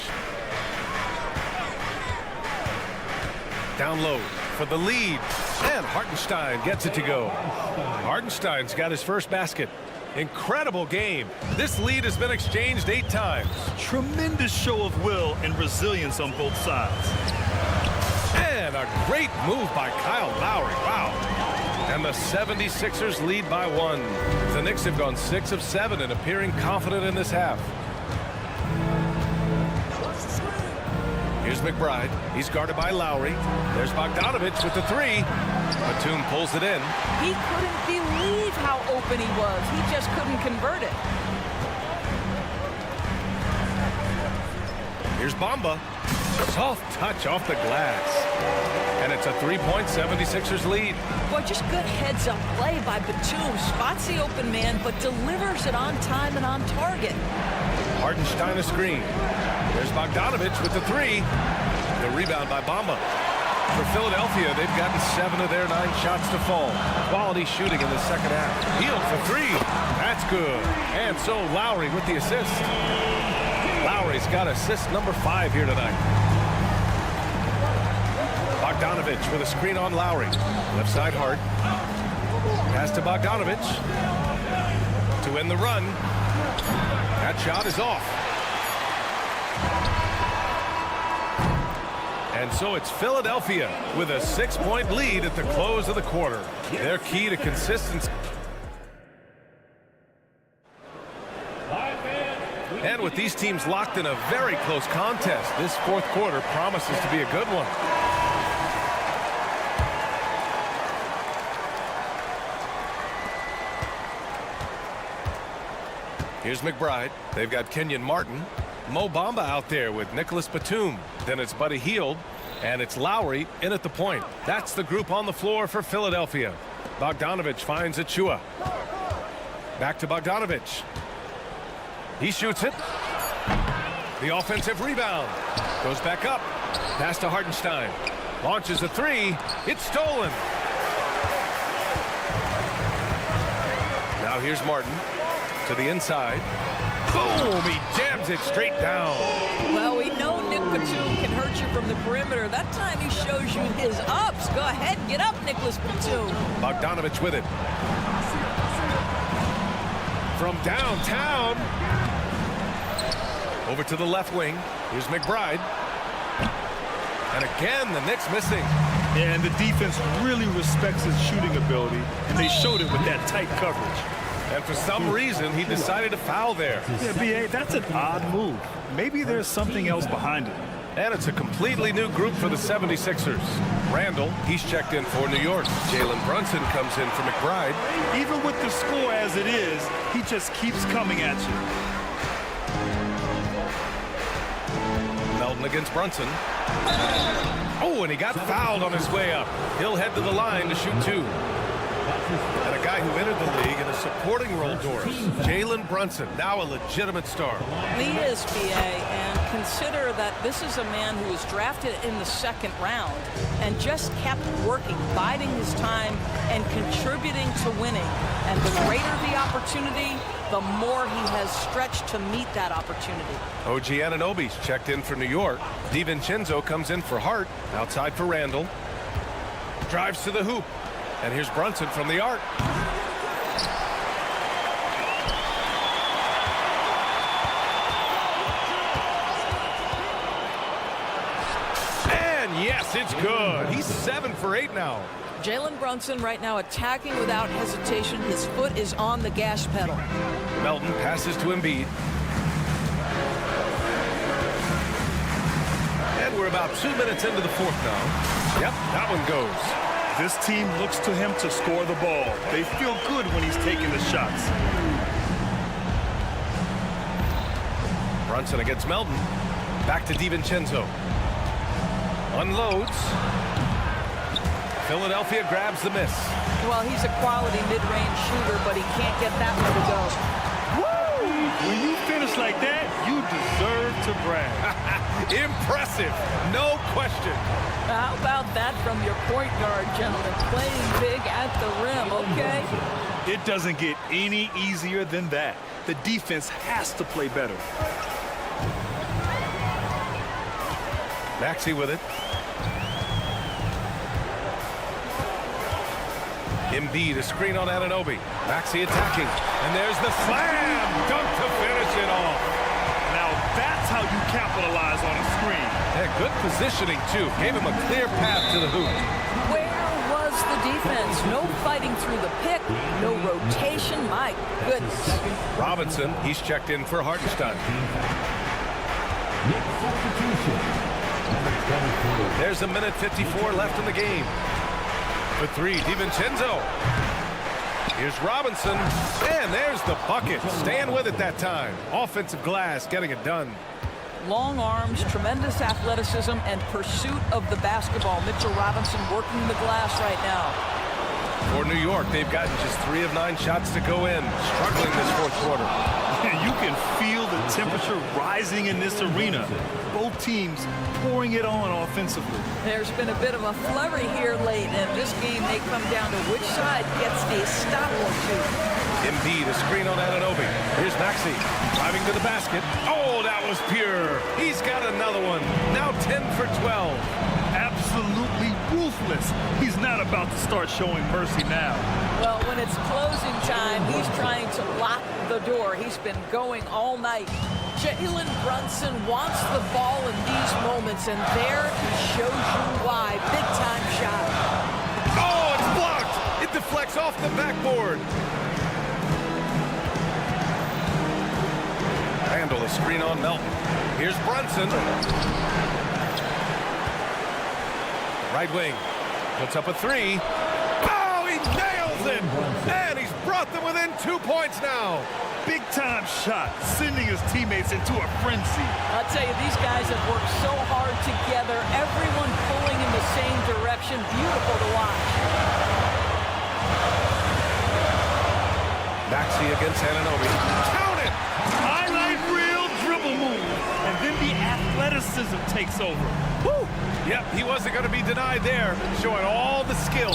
Down low for the lead. And Hartenstein gets it to go. Hartenstein's got his first basket. Incredible game. This lead has been exchanged 8 times. Tremendous show of will and resilience on both sides. And a great move by Kyle Lowry. Wow. And the 76ers lead by 1. The Knicks have gone 6 of 7 and appearing confident in this half. Here's McBride. He's guarded by Lowry. There's Bogdanovich with the 3. Batum pulls it in. He couldn't believe how open he was. He just couldn't convert it. Here's Bamba. Soft touch off the glass. And it's a 3-point 76ers lead. Boy, just good heads-up play by Batum. Spots the open man, but delivers it on time and on target. Hartenstein a screen. There's Bogdanovich with the 3. The rebound by Bamba. For Philadelphia, they've gotten 7 of their 9 shots to fall. Quality shooting in the second half. Hield for 3. That's good. And so Lowry with the assist. Lowry's got assist number 5 here tonight. Bogdanovich with a screen on Lowry. Left side Hart. Pass to Bogdanovich. To end the run. That shot is off. And so it's Philadelphia with a 6-point lead at the close of the quarter. Their key to consistency. And with these teams locked in a very close contest, this 4th quarter promises to be a good one. Here's McBride. They've got Kenyon Martin. Mo Bamba out there with Nicholas Batum. Then it's Buddy Hield. And it's Lowry in at the point. That's the group on the floor for Philadelphia. Bogdanovich finds Achua. Back to Bogdanovich. He shoots it. The offensive rebound. Goes back up. Pass to Hartenstein. Launches a three. It's stolen. Now here's Martin to the inside. Boom! He jams it straight down. Well, we know Nick Batum can hurt you from the perimeter. That time he shows you his ups. Go ahead, get up, Nicholas Batum. Bogdanovich with it. From downtown. Over to the left wing. Here's McBride. And again, the Knicks missing. Yeah, and the defense really respects his shooting ability, and they showed it with that tight coverage. And for some reason, he decided to foul there. Yeah, B.A., that's an odd move. Maybe there's something else behind it. And it's a completely new group for the 76ers. Randall, he's checked in for New York. Jalen Brunson comes in for McBride. Even with the score as it is, he just keeps coming at you. Melton against Brunson. Oh, and he got fouled on his way up. He'll head to the line to shoot two. And a guy who entered the league in a supporting role, Doris. Jalen Brunson, now a legitimate star. He is, BA, and consider that this is a man who was drafted in the second round and just kept working, biding his time, and contributing to winning. And the greater the opportunity, the more he has stretched to meet that opportunity. OG Anunoby's checked in for New York. DiVincenzo comes in for Hart, outside for Randall. Drives to the hoop. And here's Brunson from the arc. And yes, it's good. He's 7 for 8 now. Jalen Brunson right now attacking without hesitation. His foot is on the gas pedal. Melton passes to Embiid. And we're about 2 minutes into the fourth now. Yep, that one goes. This team looks to him to score the ball. They feel good when he's taking the shots. Brunson against Melton. Back to DiVincenzo. Unloads. Philadelphia grabs the miss. Well, he's a quality mid-range shooter, but he can't get that one to go. Woo! When you finish like that, you deserve to brag. Impressive, no question. How about that from your point guard, gentlemen? Playing big at the rim, okay? It doesn't get any easier than that. The defense has to play better. Maxey with it. Embiid, a screen on Anunoby. Maxey attacking. And there's the slam dunk to finish it off. Now that's how you capitalize on a screen. Yeah, good positioning, too. Gave him a clear path to the hoop. Where was the defense? No fighting through the pick, no rotation. My goodness. Robinson, he's checked in for Hartenstein. There's a minute 54 left in the game. For three, DiVincenzo. Here's Robinson, and there's the bucket. Staying with it that time. Offensive glass, getting it done. Long arms, tremendous athleticism, and pursuit of the basketball. Mitchell Robinson working the glass right now. For New York, they've gotten just 3 of 9 shots to go in. Struggling this fourth quarter. You can feel the temperature rising in this arena. Both teams pouring it on offensively. There's been a bit of a flurry here late, and this game may come down to which side gets a stop or two. Embiid, a screen on Anunoby. Here's Maxey, driving to the basket. Oh, that was pure. He's got another one. Now 10 for 12. Absolutely ruthless. He's not about to start showing mercy now. Well, when it's closing time, he's trying to lock the door. He's been going all night. Jalen Brunson wants the ball in these moments, and there he shows you why. Big-time shot. Oh, it's blocked. It deflects off the backboard. Randall, a screen on Melton. Here's Brunson. Right wing. Puts up a 3. Oh, he nails it. And he's brought got them within 2 points now. Big-time shot, sending his teammates into a frenzy. I'll tell you, these guys have worked so hard together, everyone pulling in the same direction. Beautiful to watch. Maxey against Anunoby. Count it! Highlight reel dribble move. And then the athleticism takes over. Woo! Yep, he wasn't going to be denied there, showing all the skill.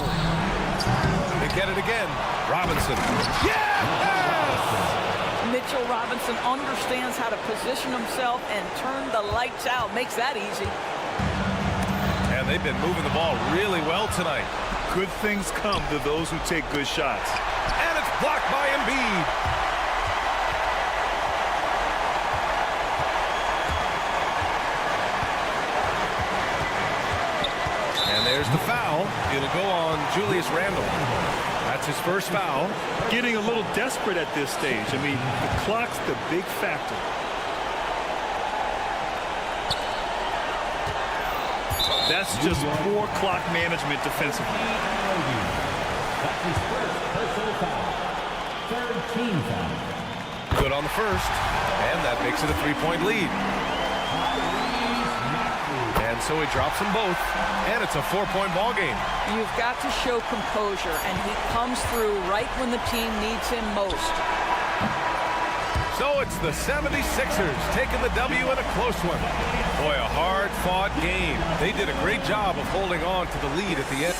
They get it again. Robinson. Yes! Mitchell Robinson understands how to position himself and turn the lights out. Makes that easy. And they've been moving the ball really well tonight. Good things come to those who take good shots. And it's blocked by Embiid. And there's the foul. It'll go on Julius Randle. That's his first foul. Getting a little desperate at this stage. I mean, the clock's the big factor. That's just poor clock management defensively. Good on the first, and that makes it a 3-point lead. And so he drops them both, and it's a 4-point ball game. You've got to show composure, and he comes through right when the team needs him most. So it's the 76ers taking the W in a close one. Boy, a hard-fought game. They did a great job of holding on to the lead at the end.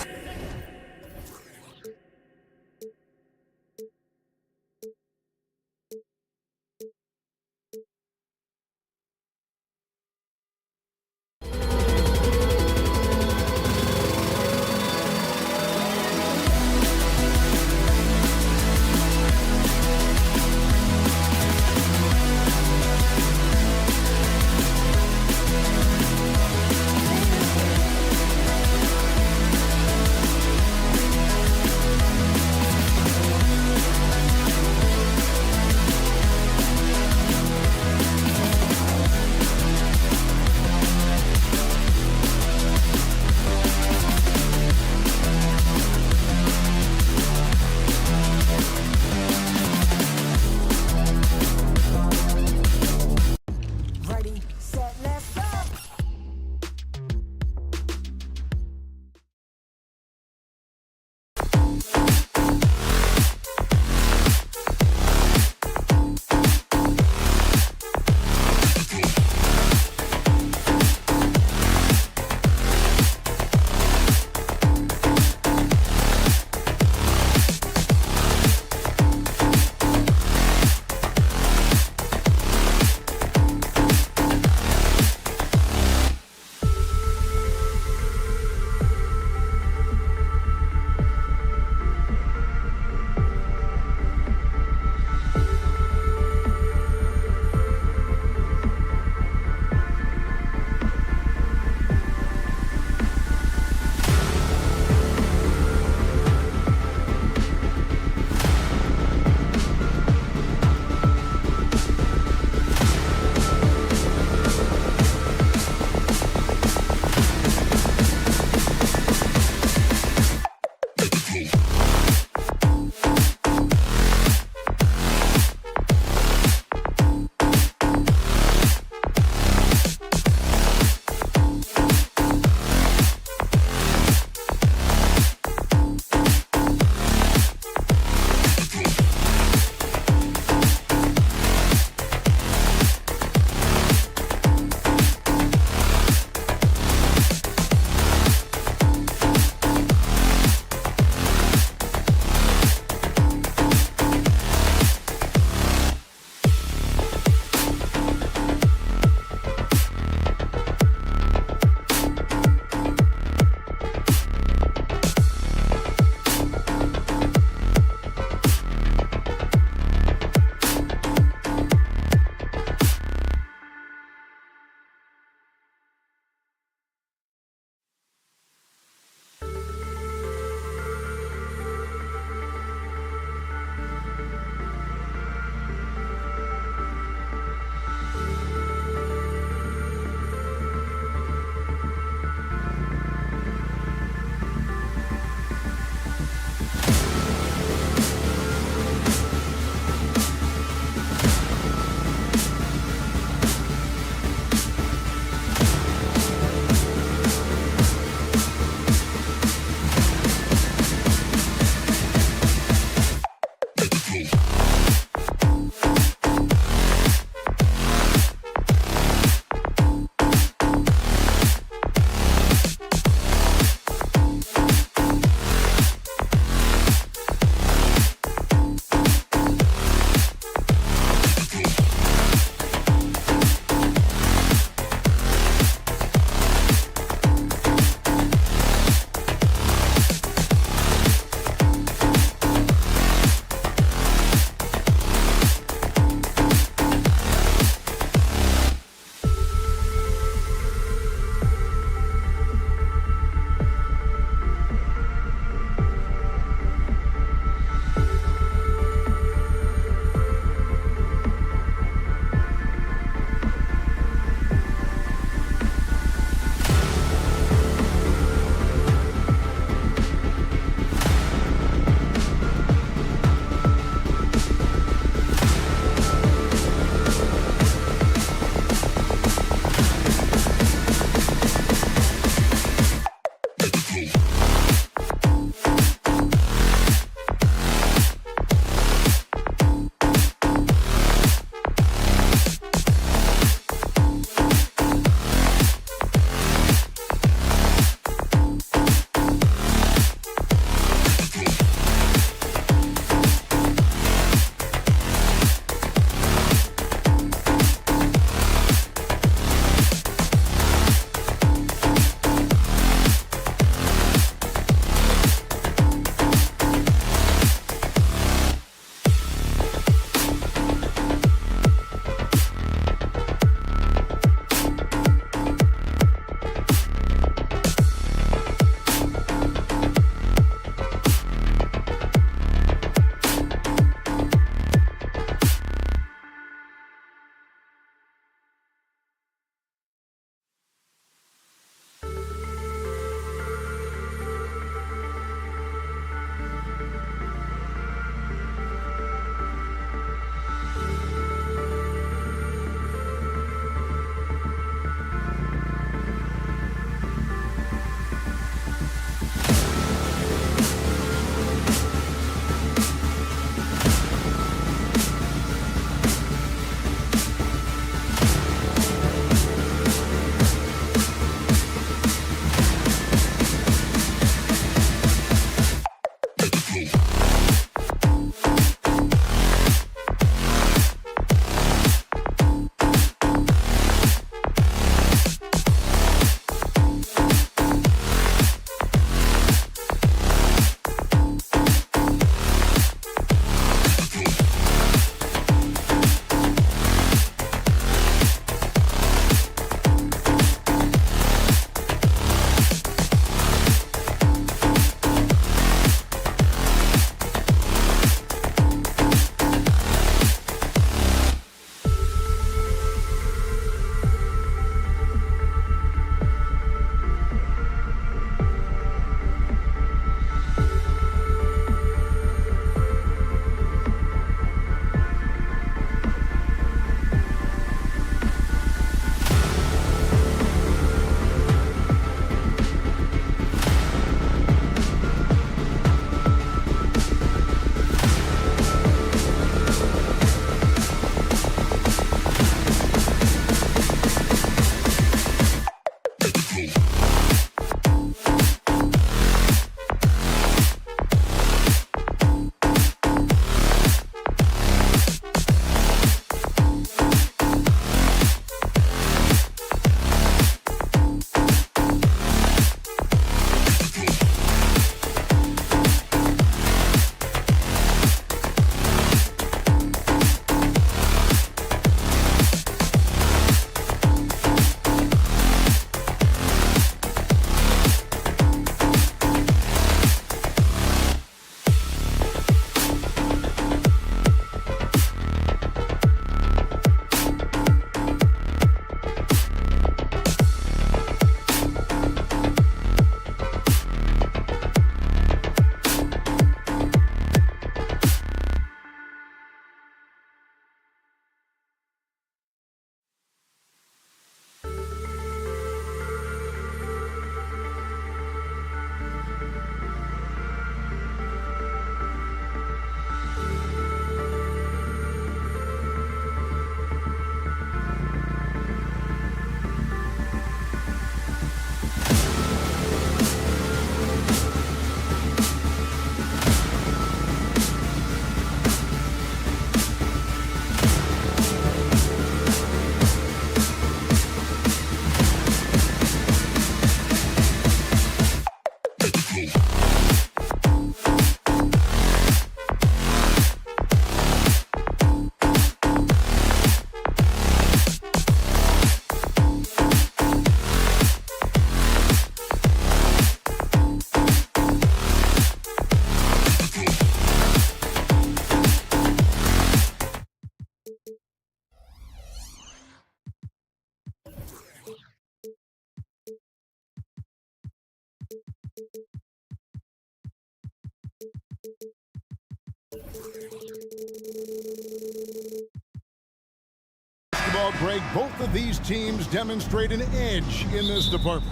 Well, Greg, both of these teams demonstrate an edge in this department.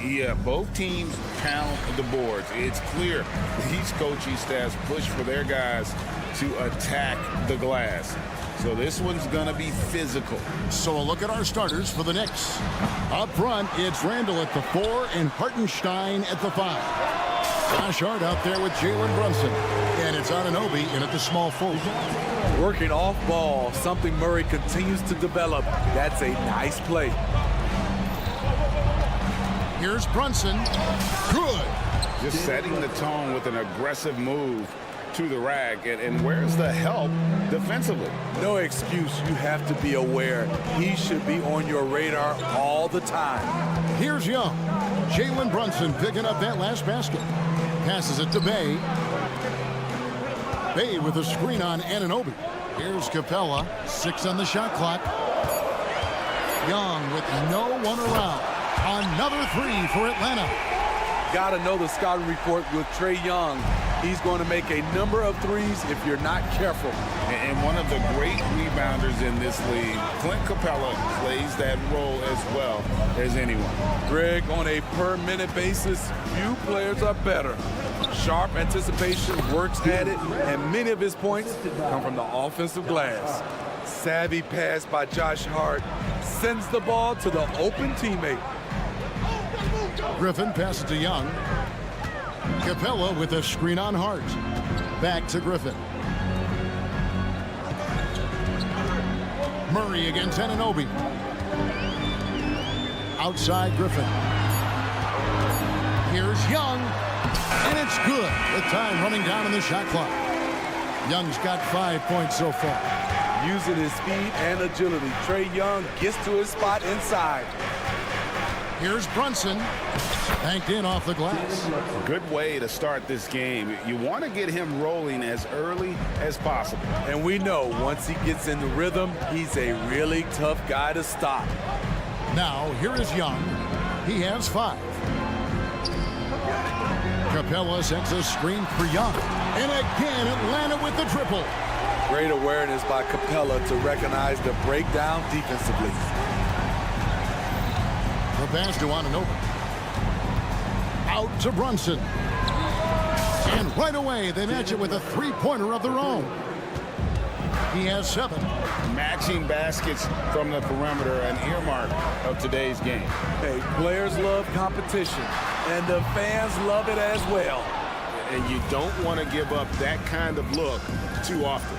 Yeah, both teams pound the boards. It's clear these coaching staffs push for their guys to attack the glass. So this one's going to be physical. So a look at our starters for the Knicks. Up front, it's Randall at the 4 and Hartenstein at the 5. Josh Hart out there with Jalen Brunson. And it's Anunoby in at the small forward. Working off ball, something Murray continues to develop. That's a nice play. Here's Brunson. Good. Just setting the tone with an aggressive move to the rack. And where's the help defensively? No excuse. You have to be aware. He should be on your radar all the time. Here's Young. Jalen Brunson picking up that last basket. Passes it to Bay. Bay with a screen on Anunoby. Here's Capella. 6 on the shot clock. Young with no one around. Another 3 for Atlanta. Gotta know the scouting report with Trae Young. He's going to make a number of threes if you're not careful. And one of the great rebounders in this league, Clint Capella, plays that role as well as anyone. Greg, on a per-minute basis, few players are better. Sharp anticipation, works at it, and many of his points come from the offensive glass. Savvy pass by Josh Hart sends the ball to the open teammate. Griffin passes to Young. Capella with a screen on Hart. Back to Griffin. Murray against Anunoby. Outside Griffin. Here's Young. And it's good. The time running down on the shot clock. Young's got 5 points so far. Using his speed and agility, Trae Young gets to his spot inside. Here's Brunson. Banked in off the glass. Good way to start this game. You want to get him rolling as early as possible. And we know once he gets in the rhythm, he's a really tough guy to stop. Now, here is Young. He has 5. Capella sends a screen for Young. And again, Atlanta with the triple. Great awareness by Capella to recognize the breakdown defensively. The pass to Anunoby. Out to Brunson. And right away, they match it with a three-pointer of their own. He has 7. Matching baskets from the perimeter, an earmark of today's game. Hey, players love competition, and the fans love it as well. And you don't want to give up that kind of look too often.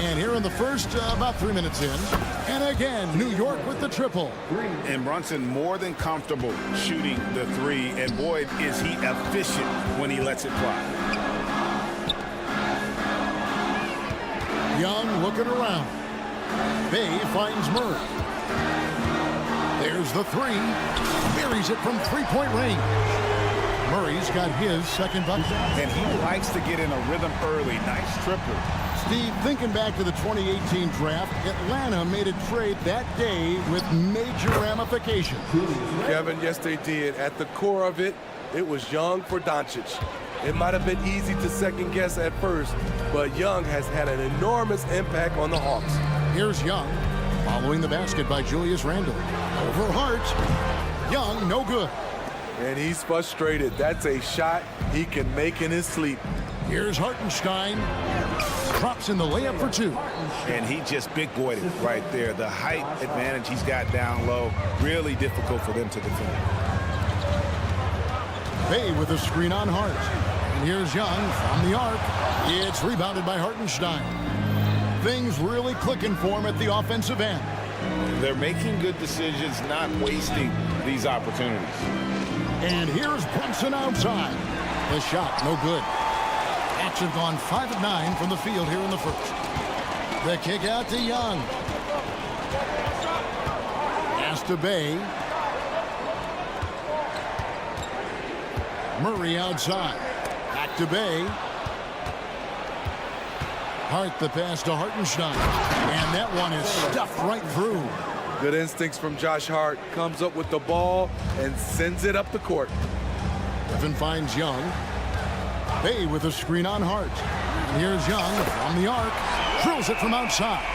And here in the first, about 3 minutes in. And again, New York with the triple. And Brunson more than comfortable shooting the 3. And boy, is he efficient when he lets it fly. Young looking around. Bay finds Murray. There's the 3. Buries it from three-point range. Murray's got his second bucket. And he likes to get in a rhythm early. Nice triple. Steve, thinking back to the 2018 draft, Atlanta made a trade that day with major ramifications. Kevin, yes, they did. At the core of it, it was Young for Doncic. It might have been easy to second guess at first, but Young has had an enormous impact on the Hawks. Here's Young, following the basket by Julius Randle. Over Hart. Young, no good. And he's frustrated. That's a shot he can make in his sleep. Here's Hartenstein. Drops in the layup for 2. And he just big-boyed it right there. The height advantage he's got down low, really difficult for them to defend. Bay with a screen on Hart. And here's Young from the arc. It's rebounded by Hartenstein. Things really clicking for him at the offensive end. They're making good decisions, not wasting these opportunities. And here's Brunson outside. The shot, no good. Hawks have gone 5 of 9 from the field here in the first. The kick out to Young. Pass to Bay. Murray outside. Back to Bay. Hart the pass to Hartenstein. And that one is stuffed right through. Good instincts from Josh Hart. Comes up with the ball and sends it up the court. Griffin finds Young. Bay with a screen on Hart. Here's Young from the arc. Drills it from outside.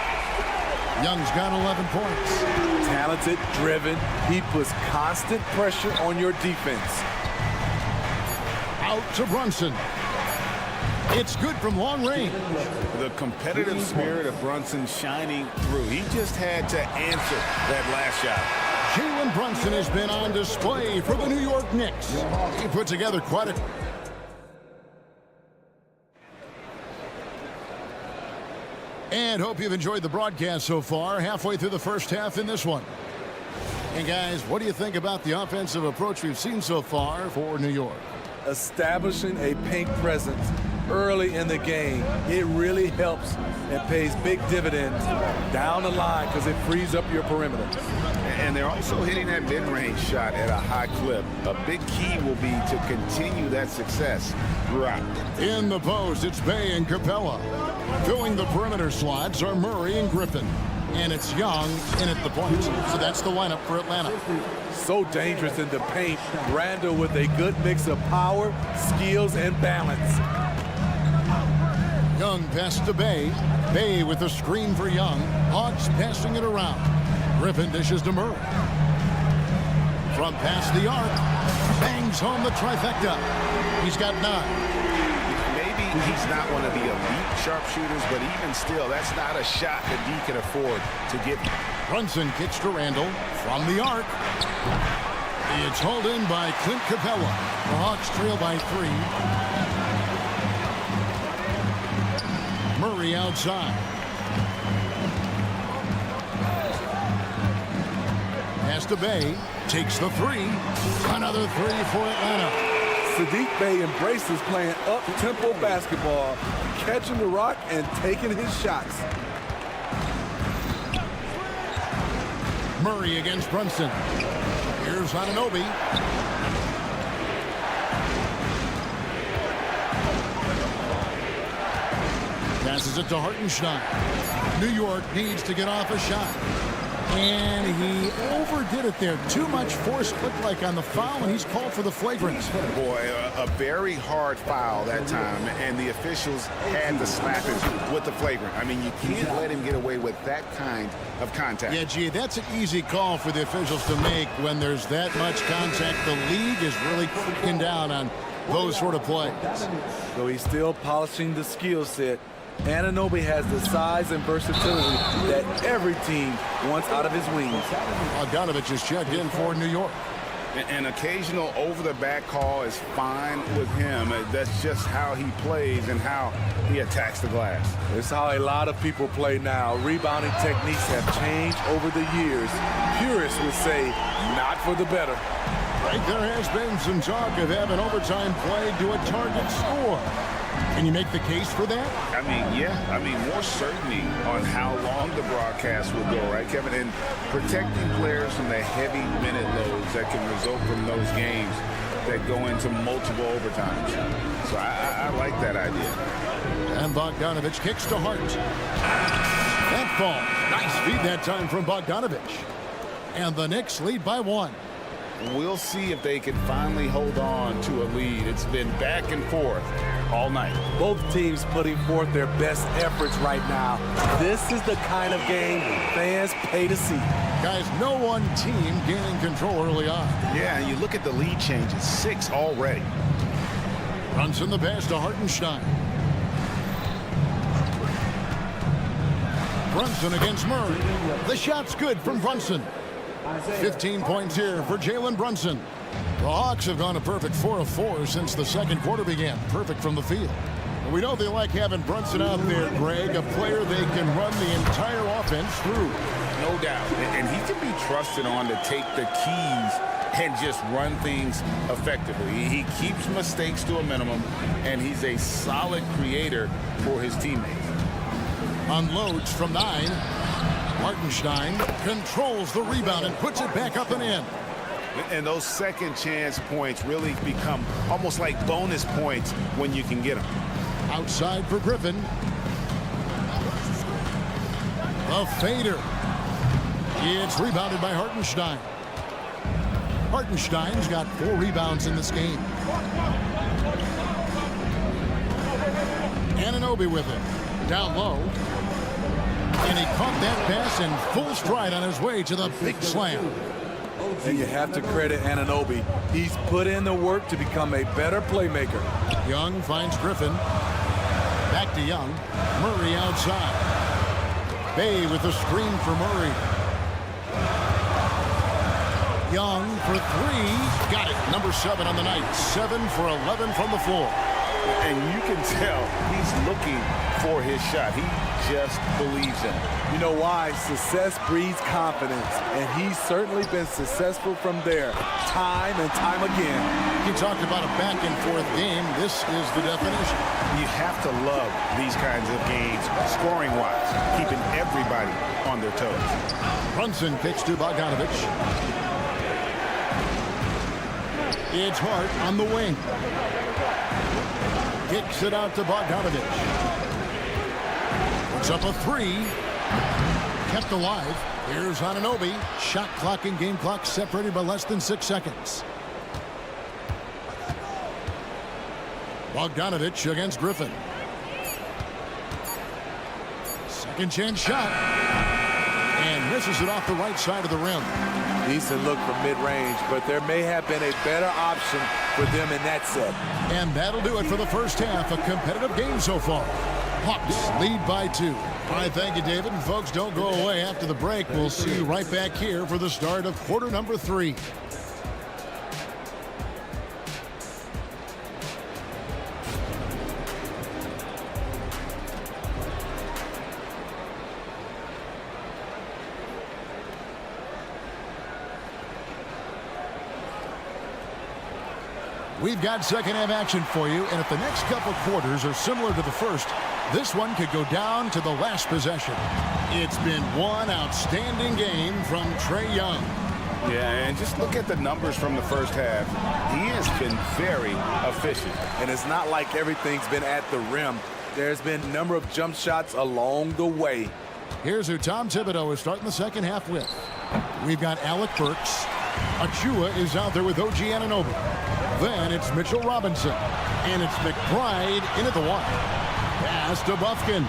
Young's got 11 points. Talented, driven. He puts constant pressure on your defense. Out to Brunson. It's good from long range. The competitive spirit of Brunson shining through. He just had to answer that last shot. Jalen Brunson has been on display for the New York Knicks. He put together quite a... And hope you've enjoyed the broadcast so far. Halfway through the first half in this one. And guys, what do you think about the offensive approach we've seen so far for New York? Establishing a paint presence early in the game, it really helps and pays big dividends down the line because it frees up your perimeter. And they're also hitting that mid-range shot at a high clip. A big key will be to continue that success throughout. In the post, it's Bay and Capella. Filling the perimeter slots are Murray and Griffin. And it's Young in at the point. So that's the lineup for Atlanta. So dangerous in the paint. Randall with a good mix of power, skills, and balance. Young pass to Bay. Bay with a screen for Young. Hawks passing it around. Griffin dishes to Murray. From past the arc. Bangs home the trifecta. He's got 9. He's not one of the elite sharpshooters, but even still, that's not a shot that D can afford to give. Brunson kicks to Randall from the arc. It's hauled in by Clint Capella. The Hawks trail by 3. Murray outside. Pass to Bay. Takes the 3. Another 3 for Atlanta. Saddiq Bey embraces playing up-tempo basketball, catching the rock and taking his shots. Murray against Brunson. Here's Anunoby. Passes it to Hartenstein. New York needs to get off a shot. And he overdid it there. Too much force looked like on the foul, and he's called for the flagrant. Boy, a very hard foul that time, and the officials had to slap him with the flagrant. I mean, you can't let him get away with that kind of contact. Yeah, gee, that's an easy call for the officials to make when there's that much contact. The league is really cracking down on those sort of plays. So he's still polishing the skill set. Anunoby has the size and versatility that every team wants out of his wings. Bogdanovich is checked in for New York. An occasional over-the-back call is fine with him. That's just how he plays and how he attacks the glass. It's how a lot of people play now. Rebounding techniques have changed over the years. Purists would say, not for the better. Right, there has been some talk of having overtime play to a target score. Can you make the case for that? I mean, yeah. I mean, more certainty on how long the broadcast will go, right, Kevin? And protecting players from the heavy minute loads that can result from those games that go into multiple overtimes. So I like that idea. And Bogdanovich kicks to Hart. That ball. Nice feed that time from Bogdanovich. And the Knicks lead by 1. We'll see if they can finally hold on to a lead. It's been back and forth all night. Both teams putting forth their best efforts right now. This is the kind of game fans pay to see. Guys, no one team gaining control early on. Yeah, and you look at the lead changes, 6 already. Brunson the pass to Hartenstein. Brunson against Murray. The shot's good from Brunson. 15 points here for Jalen Brunson. The Hawks have gone a perfect 4 of 4 since the second quarter began. Perfect from the field. And we know they like having Brunson out there, Greg, a player they can run the entire offense through. No doubt. And he can be trusted on to take the keys and just run things effectively. He keeps mistakes to a minimum, and he's a solid creator for his teammates. Unloads from 9. Hartenstein controls the rebound and puts it back up and in. And those second chance points really become almost like bonus points when you can get them. Outside for Griffin. A fader. It's rebounded by Hartenstein. Hartenstein's got 4 rebounds in this game. Anunoby with it. Down low. And he caught that pass in full stride on his way to the big slam. And you have to credit Anunoby. He's put in the work to become a better playmaker. Young finds Griffin. Back to Young. Murray outside. Bay with the screen for Murray. Young for three. Got it. Number 7 on the night. 7 for 11 from the floor. And you can tell he's looking for his shot. He just believes in it. You know why? Success breeds confidence, and he's certainly been successful from there, time and time again. You talked about a back-and-forth game. This is the definition. You have to love these kinds of games, scoring-wise, keeping everybody on their toes. Brunson kicks to Bogdanovich. It's Hart on the wing. Kicks it out to Bogdanovich. Puts up a 3. Kept alive. Here's Anunoby. Shot clock and game clock separated by less than 6 seconds. Bogdanovich against Griffin. Second chance shot. And misses it off the right side of the rim. Decent look from mid-range, but there may have been a better option for them in that set. And that'll do it for the first half. A competitive game so far. Hawks lead by 2. All right, thank you, David. And folks, don't go away after the break. We'll see you right back here for the start of quarter number 3. We've got second half action for you, and if the next couple quarters are similar to the first, this one could go down to the last possession. It's been one outstanding game from Trae Young. Yeah, and just look at the numbers from the first half. He has been very efficient. And it's not like everything's been at the rim. There's been a number of jump shots along the way. Here's who Tom Thibodeau is starting the second half with. We've got Alec Burks. Achua is out there with OG Anunoby. Then it's Mitchell Robinson. And it's McBride in at the one. Pass to Bufkin.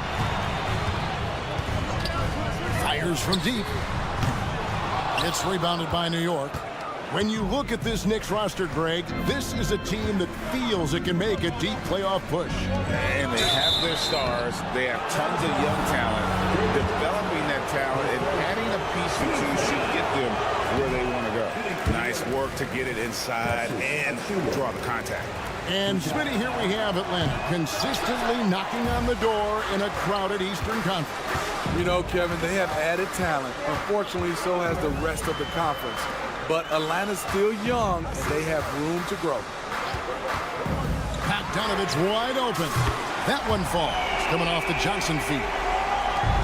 Fires from deep. It's rebounded by New York. When you look at this Knicks roster, Greg, this is a team that feels it can make a deep playoff push. And they have their stars. They have tons of young talent. Developing that talent and adding a piece or two should get them where they want to go. Nice work to get it inside and draw the contact. And Smitty, here we have Atlanta consistently knocking on the door in a crowded Eastern Conference. You know, Kevin, they have added talent. Unfortunately, so has the rest of the conference. But Atlanta's still young, and they have room to grow. Bogdanovich wide open. That one falls, coming off the Johnson feet.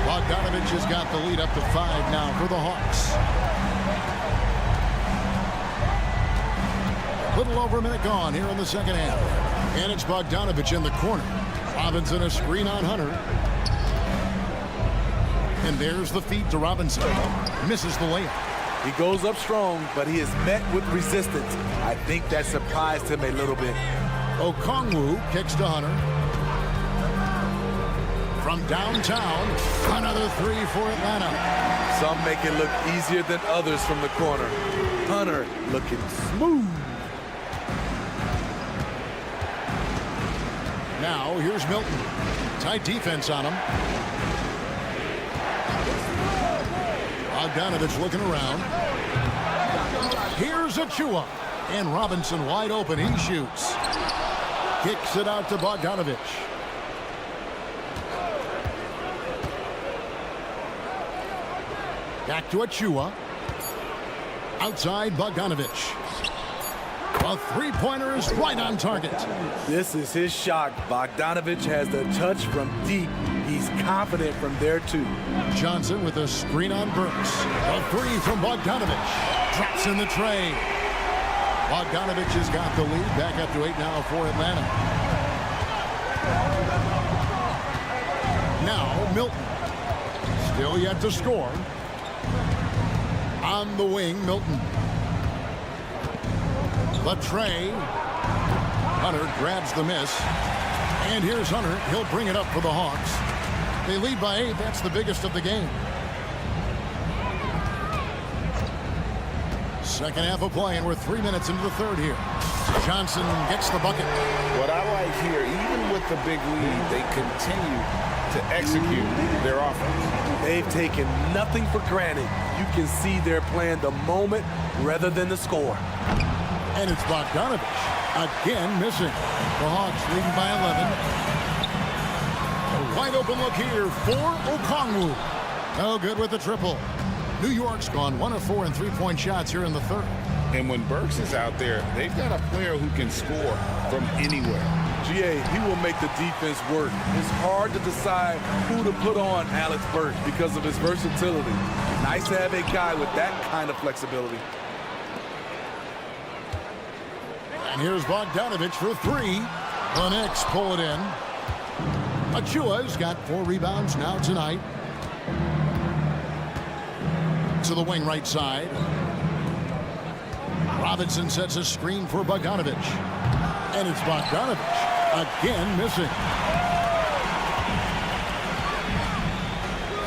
Bogdanovich has got the lead up to 5 now for the Hawks. A little over a minute gone here in the second half. And it's Bogdanovich in the corner. Robinson a screen on Hunter. And there's the feed to Robinson. Misses the layup. He goes up strong, but he is met with resistance. I think that surprised him a little bit. Okongwu kicks to Hunter. From downtown, another 3 for Atlanta. Some make it look easier than others from the corner. Hunter looking smooth. Now, here's Milton. Tight defense on him. Bogdanovich looking around. Here's Achua. And Robinson wide open. He shoots. Kicks it out to Bogdanovich. Back to Achua. Outside Bogdanovich. A three-pointer is right on target. This is his shot. Bogdanovich has the touch from deep. He's confident from there, too. Johnson with a screen on Burks. A 3 from Bogdanovich. Drops in the tray. Bogdanovich has got the lead. Back up to 8 now for Atlanta. Now Milton. Still yet to score. On the wing, Milton. The tray. Hunter grabs the miss. And here's Hunter. He'll bring it up for the Hawks. They lead by 8. That's the biggest of the game. Second half of play, and we're 3 minutes into the third here. Johnson gets the bucket. What I like here, even with the big lead, they continue to execute their offense. They've taken nothing for granted. You can see they're playing the moment rather than the score. And it's Bogdanovich again missing. The Hawks leading by 11. A wide open look here for Okongwu. No good with the triple. New York's gone 1 of 4 in three-point shots here in the third. And when Burks is out there, they've got a player who can score from anywhere. GA, he will make the defense work. It's hard to decide who to put on Alex Burks because of his versatility. Nice to have a guy with that kind of flexibility. And here's Bogdanovich for 3. The Knicks pull it in. Achua's got 4 rebounds now tonight. To the wing right side. Robinson sets a screen for Bogdanovich. And it's Bogdanovich again missing.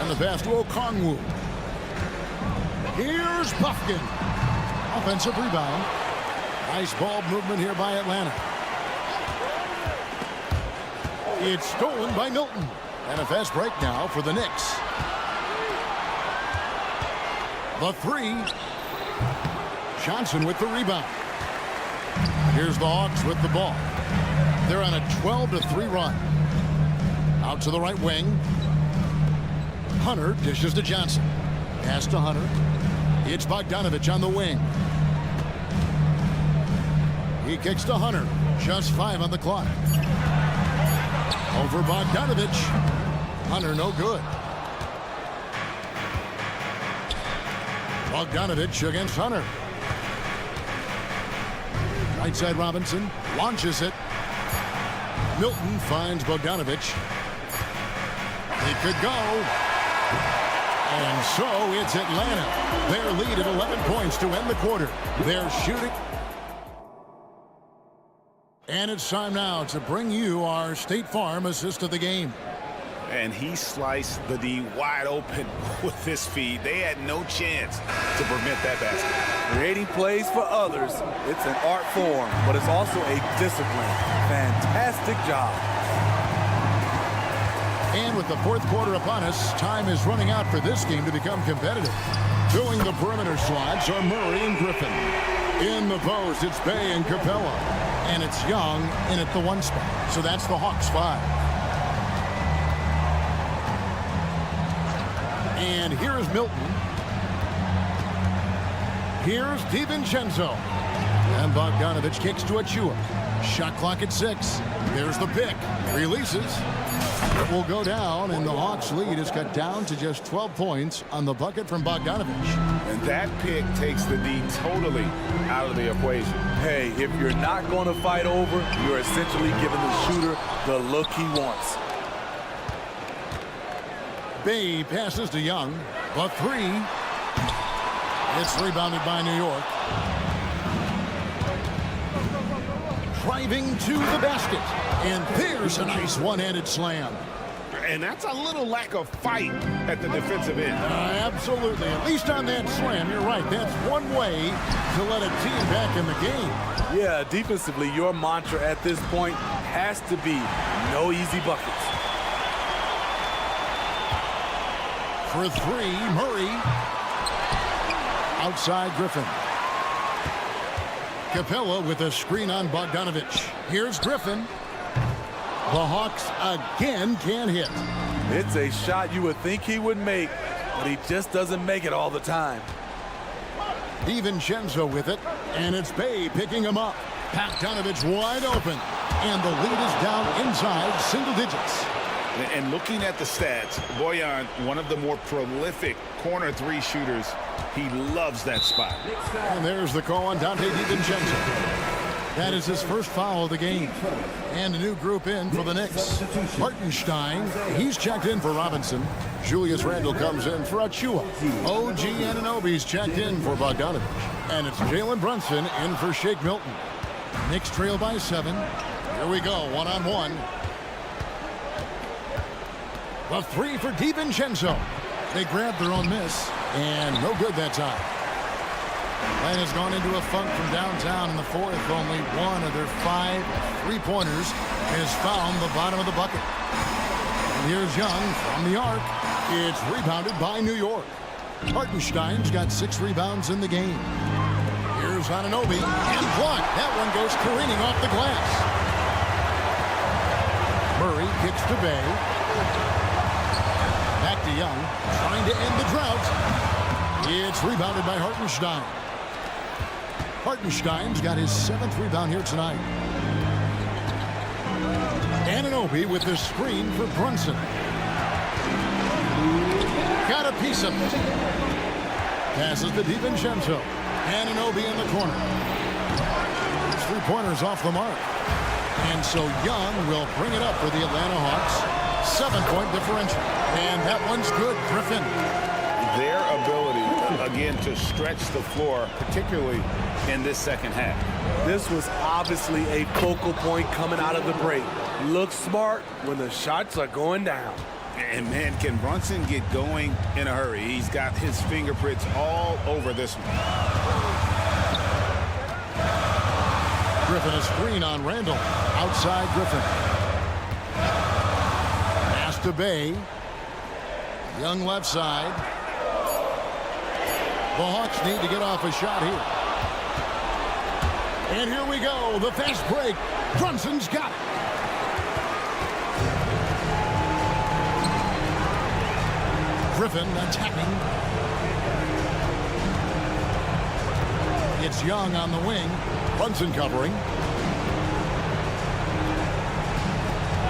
And the pass to Okongwu. Here's Buffkin. Offensive rebound. Nice ball movement here by Atlanta. It's stolen by Milton. And a fast break now for the Knicks. The 3. Johnson with the rebound. Here's the Hawks with the ball. They're on a 12-3 run. Out to the right wing. Hunter dishes to Johnson. Pass to Hunter. It's Bogdanovich on the wing. He kicks to Hunter. Just 5 on the clock. Over Bogdanovich. Hunter no good. Bogdanovich against Hunter. Right side Robinson launches it. Milton finds Bogdanovich. He could go. And so it's Atlanta. Their lead at 11 points to end the quarter. They're shooting. And it's time now to bring you our State Farm assist of the game. And he sliced the D wide open with his feet. They had no chance to prevent that basket. Creating plays for others, it's an art form, but it's also a discipline. Fantastic job. And with the fourth quarter upon us, time is running out for this game to become competitive. Filling the perimeter slots are Murray and Griffin. In the post, it's Bay and Capella. And it's Young in at the 1 spot. So that's the Hawks 5. And here's Milton. Here's DiVincenzo. And Bogdanovich kicks to Achua. Shot clock at 6. There's the pick. Releases. It will go down, and the Hawks' lead is cut down to just 12 points on the bucket from Bogdanovich. And that pick takes the D totally out of the equation. Hey, if you're not going to fight over, you're essentially giving the shooter the look he wants. Bay passes to Young. The 3. It's rebounded by New York. Driving to the basket. And there's a nice one-handed slam. And that's a little lack of fight at the defensive end. Absolutely. At least on that slam, you're right. That's one way to let a team back in the game. Yeah, defensively, your mantra at this point has to be no easy buckets. For 3, Murray. Outside Griffin. Capella with a screen on Bogdanovich. Here's Griffin. The Hawks again can't hit. It's a shot you would think he would make, but he just doesn't make it all the time. DiVincenzo with it, and it's Bay picking him up. Bogdanovich wide open, and the lead is down inside single digits. And looking at the stats, Bojan, one of the more prolific corner 3 shooters, he loves that spot. And there's the call on Dante DiVincenzo. That is his first foul of the game. And a new group in for the Knicks. Martinstein, he's checked in for Robinson. Julius Randle comes in for Achua. OG Anunoby's checked in for Bogdanovich. And it's Jalen Brunson in for Shake Milton. Knicks trail by 7. Here we go, 1-on-1. The three for DiVincenzo. They grabbed their own miss, and no good that time. Atlanta has gone into a funk from downtown in the fourth. Only one of their 5 3-pointers has found the bottom of the bucket. And here's Young from the arc. It's rebounded by New York. Hartenstein's got 6 rebounds in the game. Here's Anunoby and blocked. That one goes careening off the glass. Murray kicks to Bay. Back to Young, trying to end the drought. It's rebounded by Hartenstein. Hartenstein's got his 7th rebound here tonight. Anunoby with the screen for Brunson. Got a piece of it. Passes to DiVincenzo. Anunoby in the corner. His 3-pointers off the mark. And so Young will bring it up for the Atlanta Hawks. 7-point differential. And that one's good, Griffin. Their ability, again, to stretch the floor, particularly in this second half. This was obviously a focal point coming out of the break. Look smart when the shots are going down. And, man, can Brunson get going in a hurry? He's got his fingerprints all over this one. Griffin a screen on Randall. Outside Griffin. Pass to Bay. Young left side. The Hawks need to get off a shot here. And here we go. The fast break. Brunson's got it. Griffin attacking. It's Young on the wing. Brunson covering.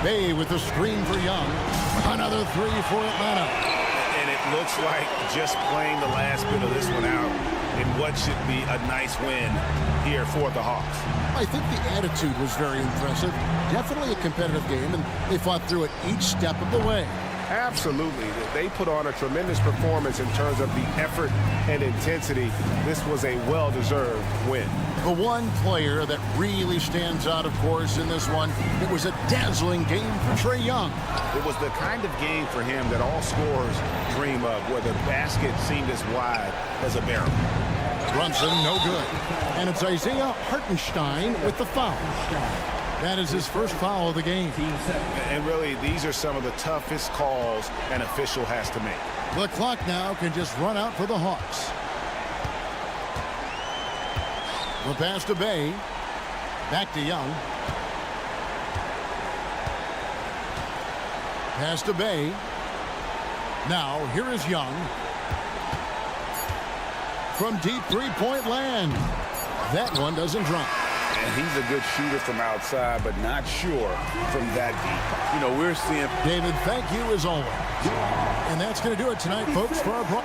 Bay with the screen for Young. Another 3 for Atlanta. And it looks like just playing the last bit of this one out in what should be a nice win here for the Hawks. I think the attitude was very impressive. Definitely a competitive game, and they fought through it each step of the way. Absolutely. They put on a tremendous performance in terms of the effort and intensity. This was a well-deserved win. The one player that really stands out, of course, in this one, it was a dazzling game for Trae Young. It was the kind of game for him that all scorers dream of, where the basket seemed as wide as a barrel. Brunson, no good. And it's Isaiah Hartenstein with the foul. That is his first foul of the game. And really, these are some of the toughest calls an official has to make. The clock now can just run out for the Hawks. The pass to Bay. Back to Young. Pass to Bay. Now, here is Young. From deep 3-point land. That one doesn't drop. And he's a good shooter from outside, but not sure from that deep. You know, we're seeing... David, thank you as always. And that's going to do it tonight, folks, for our...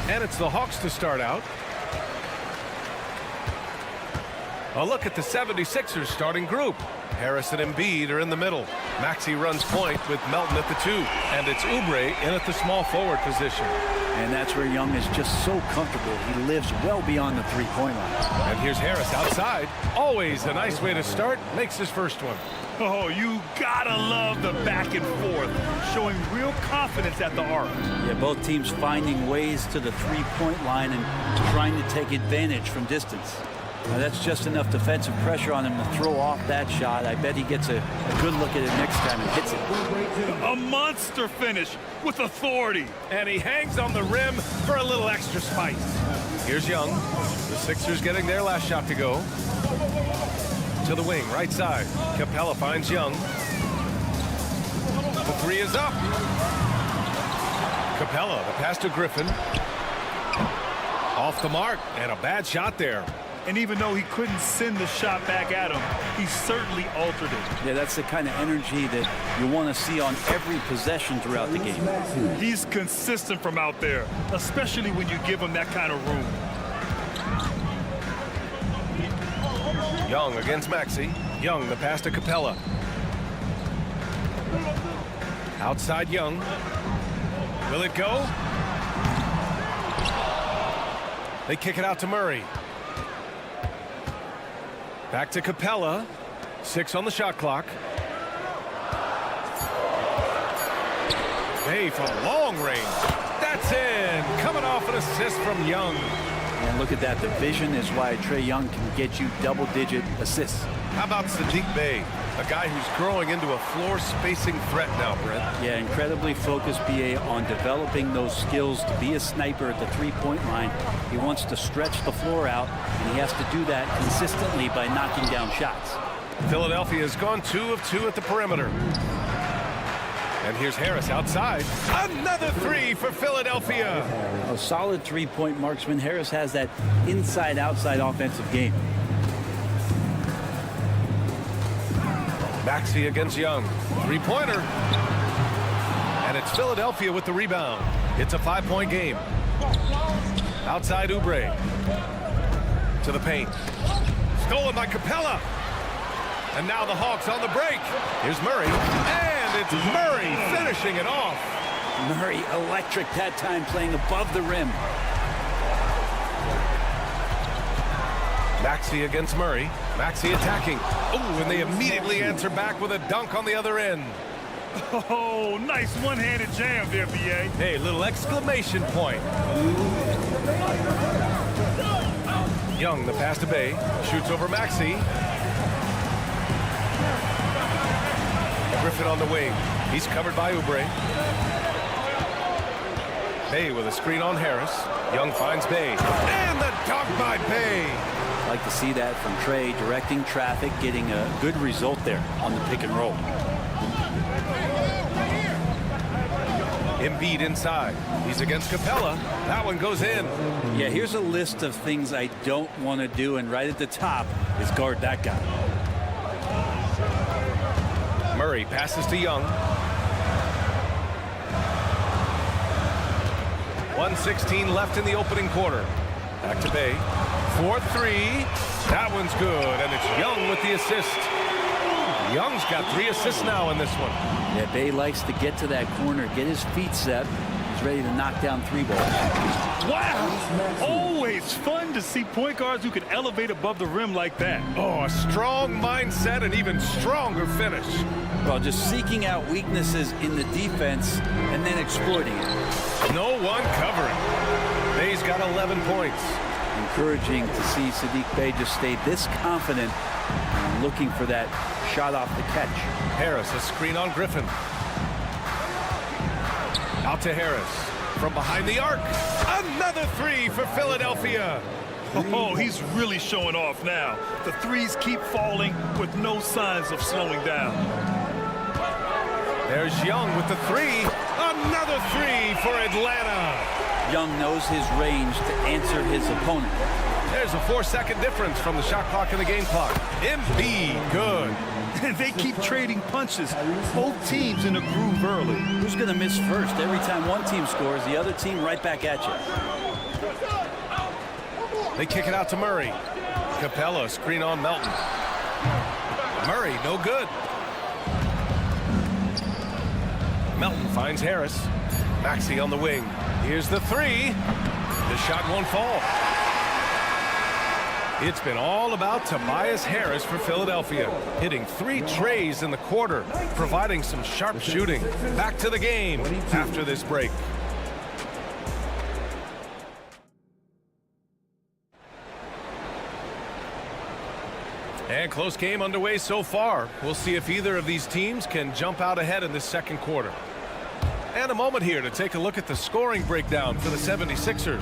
And it's the Hawks to start out. A look at the 76ers starting group. Harris and Embiid are in the middle. Maxey runs point with Melton at the 2. And it's Oubre in at the small forward position. And that's where Young is just so comfortable. He lives well beyond the three-point line. And here's Harris outside. Always a nice way to start. Makes his first one. Oh, you gotta love the back and forth, showing real confidence at the arc. Yeah, both teams finding ways to the three-point line and trying to take advantage from distance. Now, that's just enough defensive pressure on him to throw off that shot. I bet he gets a good look at it next time and hits it. A monster finish with authority. And he hangs on the rim for a little extra spice. Here's Young. The Sixers getting their last shot to go. To the wing, right side. Capella finds Young. The three is up. Capella, the pass to Griffin. Off the mark, and a bad shot there. And even though he couldn't send the shot back at him, he certainly altered it. Yeah, that's the kind of energy that you want to see on every possession throughout the game. He's consistent from out there, especially when you give him that kind of room. Young against Maxey. Young, the pass to Capella. Outside Young. Will it go? They kick it out to Murray. Back to Capella. 6 on the shot clock. Hey, from long range. That's in. Coming off an assist from Young. And look at that. The vision is why Trae Young can get you double-digit assists. How about Sadiq Bey, a guy who's growing into a floor-spacing threat now, Brent? Yeah, incredibly focused, BA, on developing those skills to be a sniper at the three-point line. He wants to stretch the floor out, and he has to do that consistently by knocking down shots. Philadelphia has gone 2 of 2 at the perimeter. And here's Harris outside. Another 3 for Philadelphia. A solid three-point marksman. Harris has that inside-outside offensive game. Maxey against Young. Three-pointer. And it's Philadelphia with the rebound. It's a 5-point game. Outside Oubre. To the paint. Stolen by Capella. And now the Hawks on the break. Here's Murray. And it's Murray finishing it off. Murray electric that time, playing above the rim. Maxey against Murray. Maxey attacking. Oh, and they immediately answer back with a dunk on the other end. Oh, nice one-handed jam there, B.A. Hey, little exclamation point. Young, the pass to Bay. Shoots over Maxey. Griffin on the wing. He's covered by Oubre. Bay with a screen on Harris. Young finds Bay. And the dunk by Bay. Like to see that from Trey, directing traffic, getting a good result there on the pick and roll. Embiid inside. He's against Capella. That one goes in. Yeah, here's a list of things I don't want to do, and right at the top is guard that guy. Murray passes to Young. 1:16 left in the opening quarter. Back to Bay. 4-3. That one's good, and it's Young with the assist. Young's got 3 assists now in this one. Yeah, Bay likes to get to that corner, get his feet set. He's ready to knock down 3 balls. Wow! Always fun to see point guards who can elevate above the rim like that. Oh, a strong mindset and even stronger finish. Well, just seeking out weaknesses in the defense and then exploiting it. No one covering. Bay's got 11 points. Encouraging to see Saddiq Bey just stay this confident and looking for that shot off the catch. Harris, a screen on Griffin. Out to Harris. From behind the arc. Another 3 for Philadelphia. Oh, he's really showing off now. The threes keep falling with no signs of slowing down. There's Young with the 3. Another 3 for Atlanta. Young knows his range to answer his opponent. There's a 4-second difference from the shot clock and the game clock. Embiid, good. And they keep trading punches. Both teams in a groove early. Who's going to miss first? Every time one team scores, the other team right back at you. They kick it out to Murray. Capella, screen on Melton. Murray, no good. Melton finds Harris. Maxey on the wing. Here's the 3. The shot won't fall. It's been all about Tobias Harris for Philadelphia, hitting 3 trays in the quarter, providing some sharp shooting. Back to the game after this break. And close game underway so far. We'll see if either of these teams can jump out ahead in this second quarter. And a moment here to take a look at the scoring breakdown for the 76ers.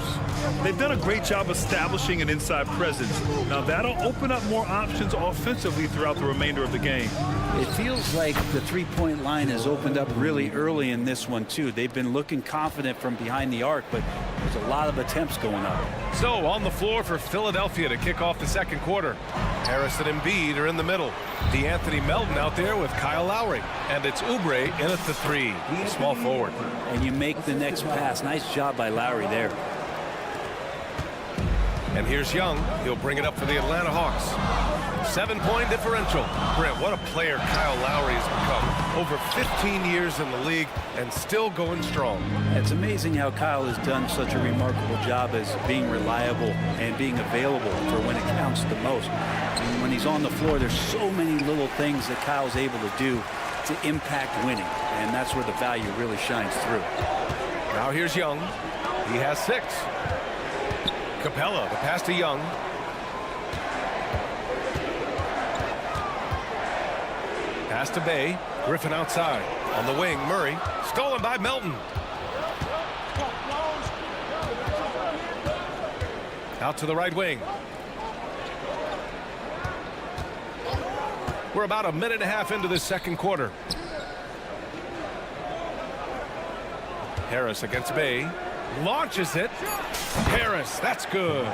They've done a great job establishing an inside presence. Now that'll open up more options offensively throughout the remainder of the game. It feels like the three-point line has opened up really early in this one, too. They've been looking confident from behind the arc, but there's a lot of attempts going up. So on the floor for Philadelphia to kick off the second quarter. Harris and Embiid are in the middle. D'Anthony Melton out there with Kyle Lowry. And it's Oubre in at the 3. Small forward. And you make the next pass. Nice job by Lowry there. And here's Young. He'll bring it up for the Atlanta Hawks. 7-point differential. Brent, what a player Kyle Lowry has become. Over 15 years in the league and still going strong. It's amazing how Kyle has done such a remarkable job as being reliable and being available for when it counts the most. And when he's on the floor, there's so many little things that Kyle's able to do to impact winning. And that's where the value really shines through. Now here's Young. He has 6. Capella, the pass to Young. Pass to Bay. Griffin outside. On the wing, Murray. Stolen by Melton. Out to the right wing. We're about a minute and a half into this second quarter. Harris against Bay. Launches it. Harris, that's good.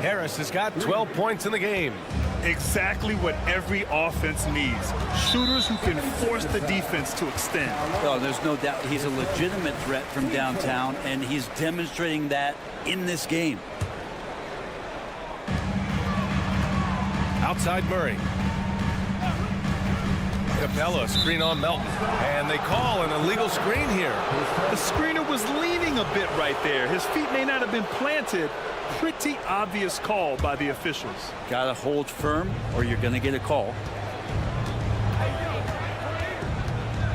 Harris has got 12 points in the game. Exactly what every offense needs. Shooters who can force the defense to extend. Well, there's no doubt he's a legitimate threat from downtown, and he's demonstrating that in this game. Outside Murray. Capella, screen on Melton. And they call an illegal screen here. The screener was leaning a bit right there. His feet may not have been planted. Pretty obvious call by the officials. Got to hold firm or you're going to get a call.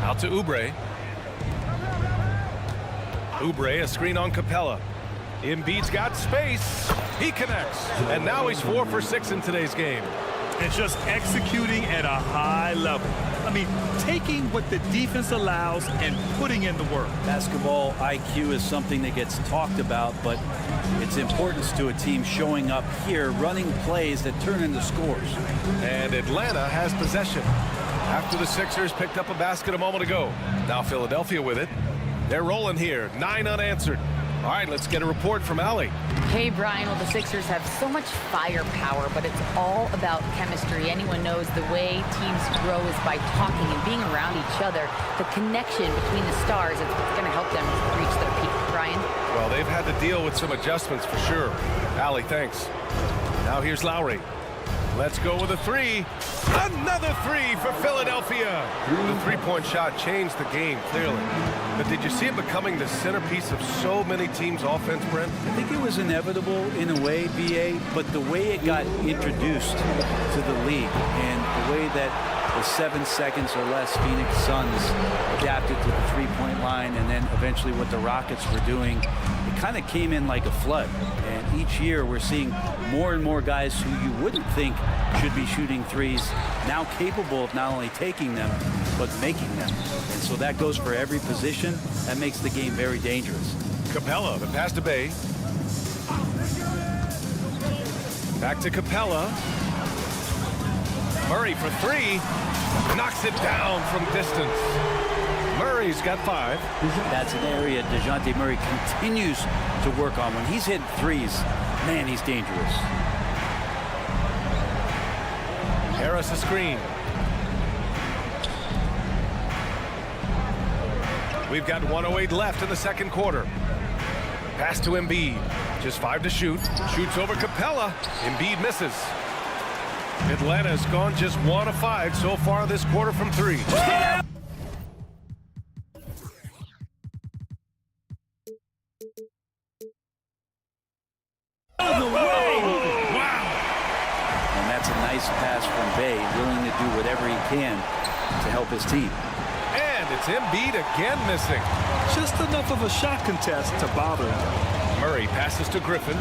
Out to Oubre. Oubre, a screen on Capella. Embiid's got space. He connects. And now he's 4 for 6 in today's game. And just executing at a high level. I mean, taking what the defense allows and putting in the work. Basketball IQ is something that gets talked about, but its importance to a team showing up here, running plays that turn into scores. And Atlanta has possession after the Sixers picked up a basket a moment ago. Now Philadelphia with it. They're rolling here, 9 unanswered. All right, let's get a report from Allie. Hey, Brian. Well, the Sixers have so much firepower, but it's all about chemistry. Anyone knows the way teams grow is by talking and being around each other. The connection between the stars is what's going to help them reach their peak. Brian? Well, they've had to deal with some adjustments for sure. Allie, thanks. Now here's Lowry. Let's go with a 3. Another 3 for Philadelphia. The three-point shot changed the game, clearly. But did you see it becoming the centerpiece of so many teams' offense, Brent? I think it was inevitable in a way, BA, but the way it got introduced to the league and the way that the 7 seconds or less Phoenix Suns adapted to the three-point line and then eventually what the Rockets were doing, it kind of came in like a flood. And each year we're seeing more and more guys who you wouldn't think should be shooting threes now capable of not only taking them but making them. And so that goes for every position. That makes the game very dangerous. Capella, the pass to Bay. Back to Capella. Murray for 3. Knocks it down from distance. Murray's got 5. That's an area DeJounte Murray continues to work on. When he's hitting threes, man, he's dangerous. Harris a screen. We've got 1:08 left in the second quarter. Pass to Embiid. Just 5 to shoot. Shoots over Capella. Embiid misses. Atlanta's gone just 1 of 5 so far this quarter from 3. And that's a nice pass from Bay, willing to do whatever he can to help his team. And it's Embiid again missing. Just enough of a shot contest to bother him. Murray passes to Griffin.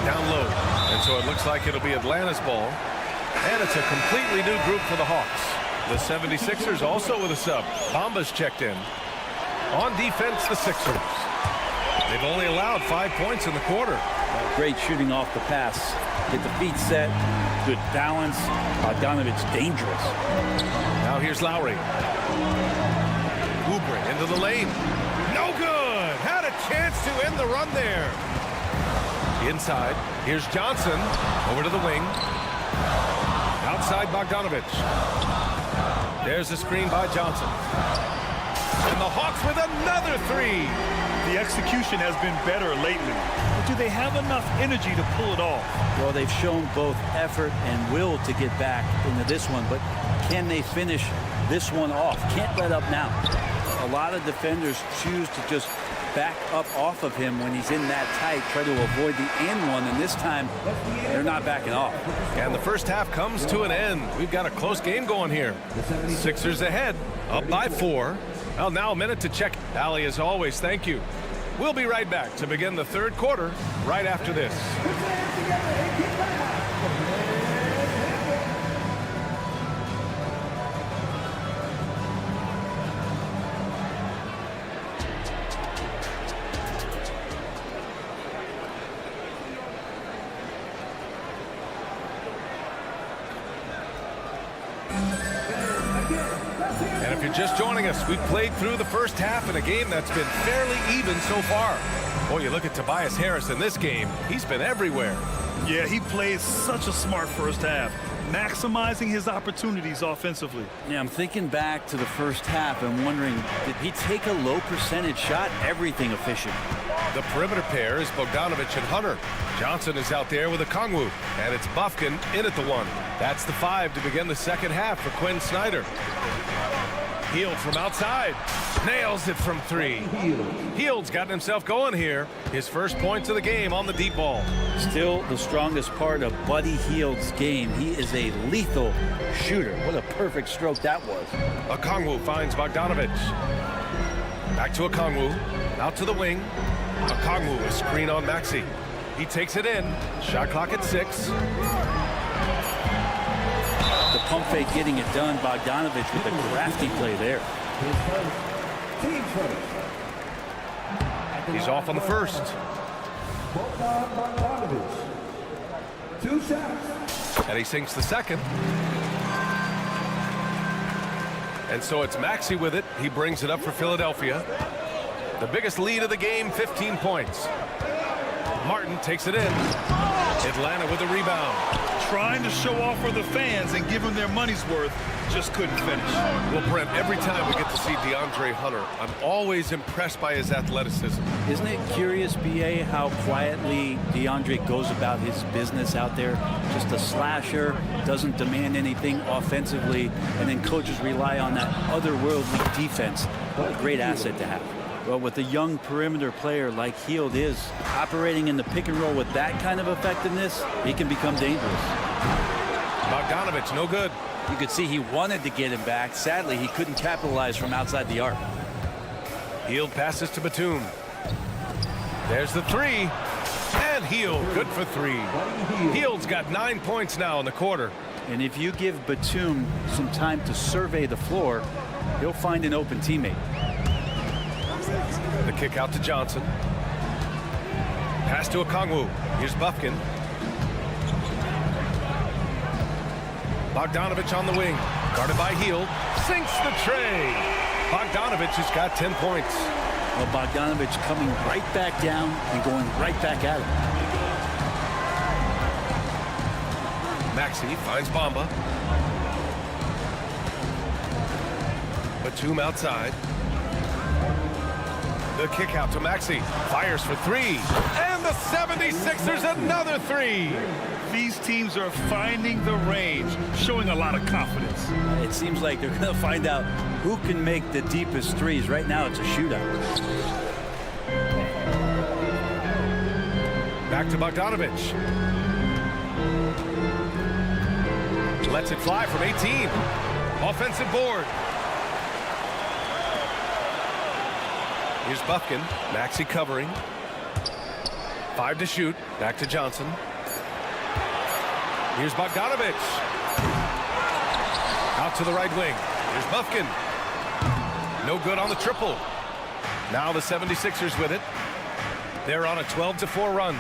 Down low. And so it looks like it'll be Atlanta's ball. And it's a completely new group for the Hawks. The 76ers also with a sub. Bamba's checked in. On defense, the Sixers. They've only allowed 5 points in the quarter. Great shooting off the pass. Get the feet set. Good balance. Bogdanovich dangerous. Now here's Lowry. Oubre into the lane. No good. Had a chance to end the run there. Inside. Here's Johnson. Over to the wing. Outside Bogdanovich. There's the screen by Johnson. And the Hawks with another 3. The execution has been better lately. But do they have enough energy to pull it off? Well, they've shown both effort and will to get back into this one, but can they finish this one off? Can't let up now. A lot of defenders choose to just back up off of him when he's in that tight, try to avoid the and one, and this time they're not backing off. And the first half comes to an end. We've got a close game going here. Sixers ahead, up by 4. Well, now a minute to check. Allie, as always, thank you. We'll be right back to begin the third quarter right after this. And if you're just joining us, we've played through the first half in a game that's been fairly even so far. Boy, you look at Tobias Harris in this game, he's been everywhere. Yeah, he played such a smart first half, maximizing his opportunities offensively. Yeah, I'm thinking back to the first half and wondering, did he take a low percentage shot? Everything efficient. The perimeter pair is Bogdanovich and Hunter. Johnson is out there with a Kongwu, and it's Bufkin in at the 1. That's the 5 to begin the second half for Quinn Snyder. Hield from outside. Nails it from 3. Hield's gotten himself going here. His first points of the game on the deep ball. Still the strongest part of Buddy Hield's game. He is a lethal shooter. What a perfect stroke that was. Okongwu finds Bogdanovich. Back to Okongwu. Out to the wing. Okongwu, a screen on Maxey. He takes it in. Shot clock at 6. The pump fake getting it done. Bogdanovich with a crafty play there. He's off on the first. 2 shots. And he sinks the second. And so it's Maxey with it. He brings it up for Philadelphia. The biggest lead of the game, 15 points. Martin takes it in. Atlanta with a rebound. Trying to show off for the fans and give them their money's worth, just couldn't finish. Well, Brent, every time we get to see DeAndre Hunter, I'm always impressed by his athleticism. Isn't it curious, B.A., how quietly DeAndre goes about his business out there? Just a slasher, doesn't demand anything offensively, and then coaches rely on that otherworldly defense. What a great asset to have. Well, with a young perimeter player like Hield is, operating in the pick and roll with that kind of effectiveness, he can become dangerous. Bogdanovich, no good. You could see he wanted to get him back. Sadly, he couldn't capitalize from outside the arc. Hield passes to Batum. There's the 3. And Hield, good for 3. Hield's got 9 points now in the quarter. And if you give Batum some time to survey the floor, he'll find an open teammate. The kick out to Johnson. Pass to Okongwu. Here's Bufkin. Bogdanovich on the wing. Guarded by Hield. Sinks the tray. Bogdanovich has got 10 points. Well, Bogdanovich coming right back down and going right back at him. Maxey finds Bamba. Batum outside. The kick out to Maxey. Fires for 3. And the 76ers another 3. These teams are finding the range, showing a lot of confidence. It seems like they're going to find out who can make the deepest threes. Right now, it's a shootout. Back to Bogdanovich. Lets it fly from 18. Offensive board. Here's Bufkin. Maxey covering. 5 to shoot. Back to Johnson. Here's Bogdanovich. Out to the right wing. Here's Bufkin. No good on the triple. Now the 76ers with it. They're on a 12-4 run.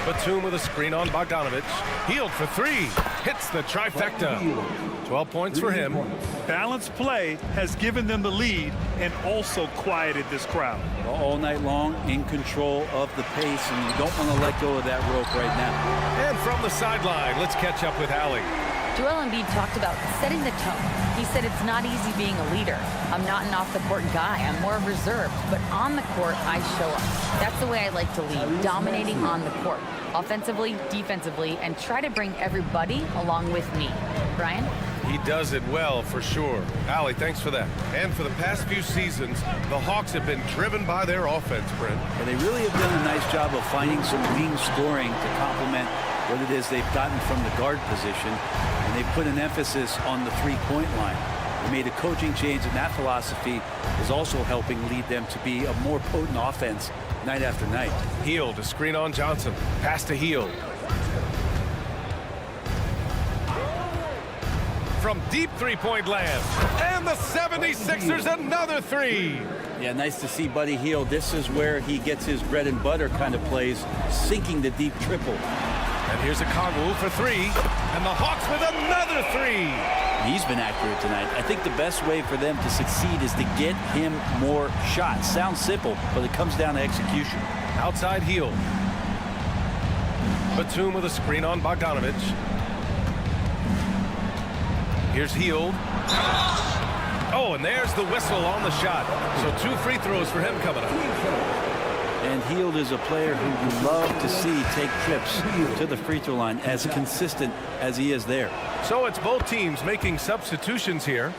Batum with a screen on Bogdanovich. Hield for 3. Hits the trifecta. 12 points for him. Balanced play has given them the lead and also quieted this crowd. All night long, in control of the pace, and you don't want to let go of that rope right now. And from the sideline, let's catch up with Allie. Joel Embiid talked about setting the tone. He said it's not easy being a leader. I'm not an off-the-court guy. I'm more reserved. But on the court, I show up. That's the way I like to lead, dominating on the court. Offensively, defensively, and try to bring everybody along with me. Brian? He does it well, for sure. Allie, thanks for that. And for the past few seasons, the Hawks have been driven by their offense, Brent. And they really have done a nice job of finding some lean scoring to complement what it is they've gotten from the guard position. And they put an emphasis on the three-point line. They made a coaching change, and that philosophy is also helping lead them to be a more potent offense night after night. Hield, a screen on Johnson. Pass to Hield. From deep three-point land. And the 76ers another 3. Yeah, nice to see Buddy Hield. This is where he gets his bread and butter kind of plays, sinking the deep triple. And here's a Kongwu for 3. And the Hawks with another 3. He's been accurate tonight. I think the best way for them to succeed is to get him more shots. Sounds simple, but it comes down to execution. Outside Hield. Batum with a screen on Bogdanovich. Here's Hield. Oh, and there's the whistle on the shot. So 2 free throws for him coming up. And Hield is a player who you love to see take trips to the free throw line, as consistent as he is there. So it's both teams making substitutions here.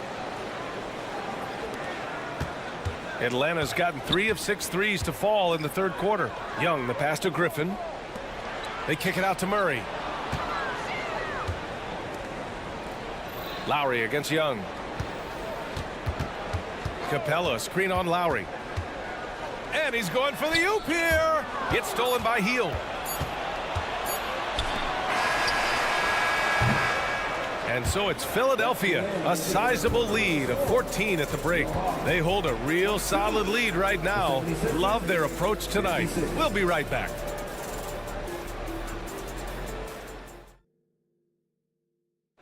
Atlanta's gotten 3 of 6 threes to fall in the third quarter. Young, the pass to Griffin. They kick it out to Murray. Lowry against Young. Capella, screen on Lowry. And he's going for the oop here. It's stolen by Hield. And so it's Philadelphia, a sizable lead of 14 at the break. They hold a real solid lead right now. Love their approach tonight. We'll be right back.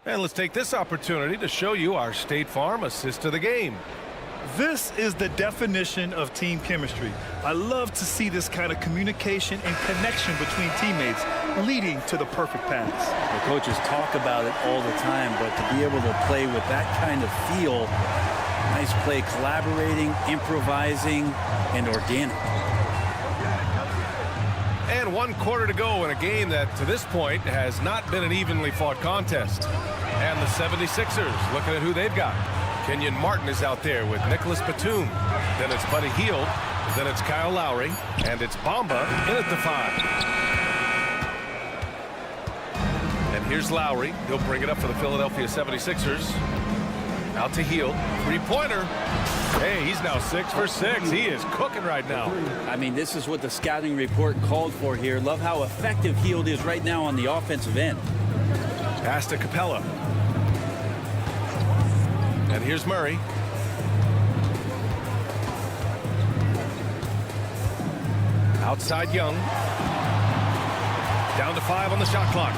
And let's take this opportunity to show you our State Farm assist to the game. This is the definition of team chemistry. I love to see this kind of communication and connection between teammates leading to the perfect pass. The coaches talk about it all the time, but to be able to play with that kind of feel, nice play, collaborating, improvising, and organic. And 1 quarter to go in a game that to this point has not been an evenly fought contest. And the 76ers looking at who they've got. Kenyon Martin is out there with Nicholas Batum. Then it's Buddy Hield. Then it's Kyle Lowry. And it's Bamba in at the 5. And here's Lowry. He'll bring it up for the Philadelphia 76ers. Out to Hield. 3-pointer. Hey, he's now 6 for 6. He is cooking right now. I mean, this is what the scouting report called for here. Love how effective Hield is right now on the offensive end. Pass to Capella. And here's Murray. Outside Young. Down to 5 on the shot clock.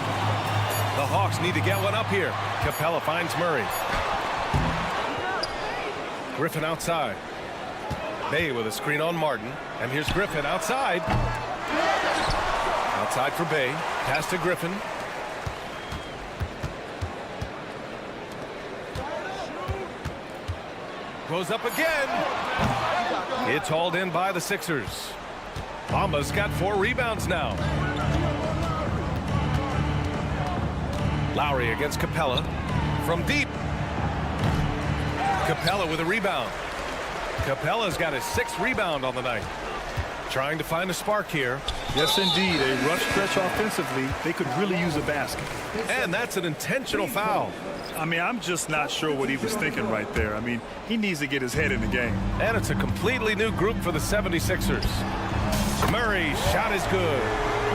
The Hawks need to get one up here. Capella finds Murray. Griffin outside. Bay with a screen on Martin. And here's Griffin outside. Outside for Bay. Pass to Griffin. Goes up again. It's hauled in by the Sixers. Bamba's got 4 rebounds now. Lowry against Capella. From deep. Capella with a rebound. Capella's got his 6th rebound on the night. Trying to find a spark here. Yes, indeed. A rough stretch offensively. They could really use a basket. And that's an intentional foul. I mean, I'm just not sure what he was thinking right there. I mean, he needs to get his head in the game. And it's a completely new group for the 76ers. Murray's shot is good.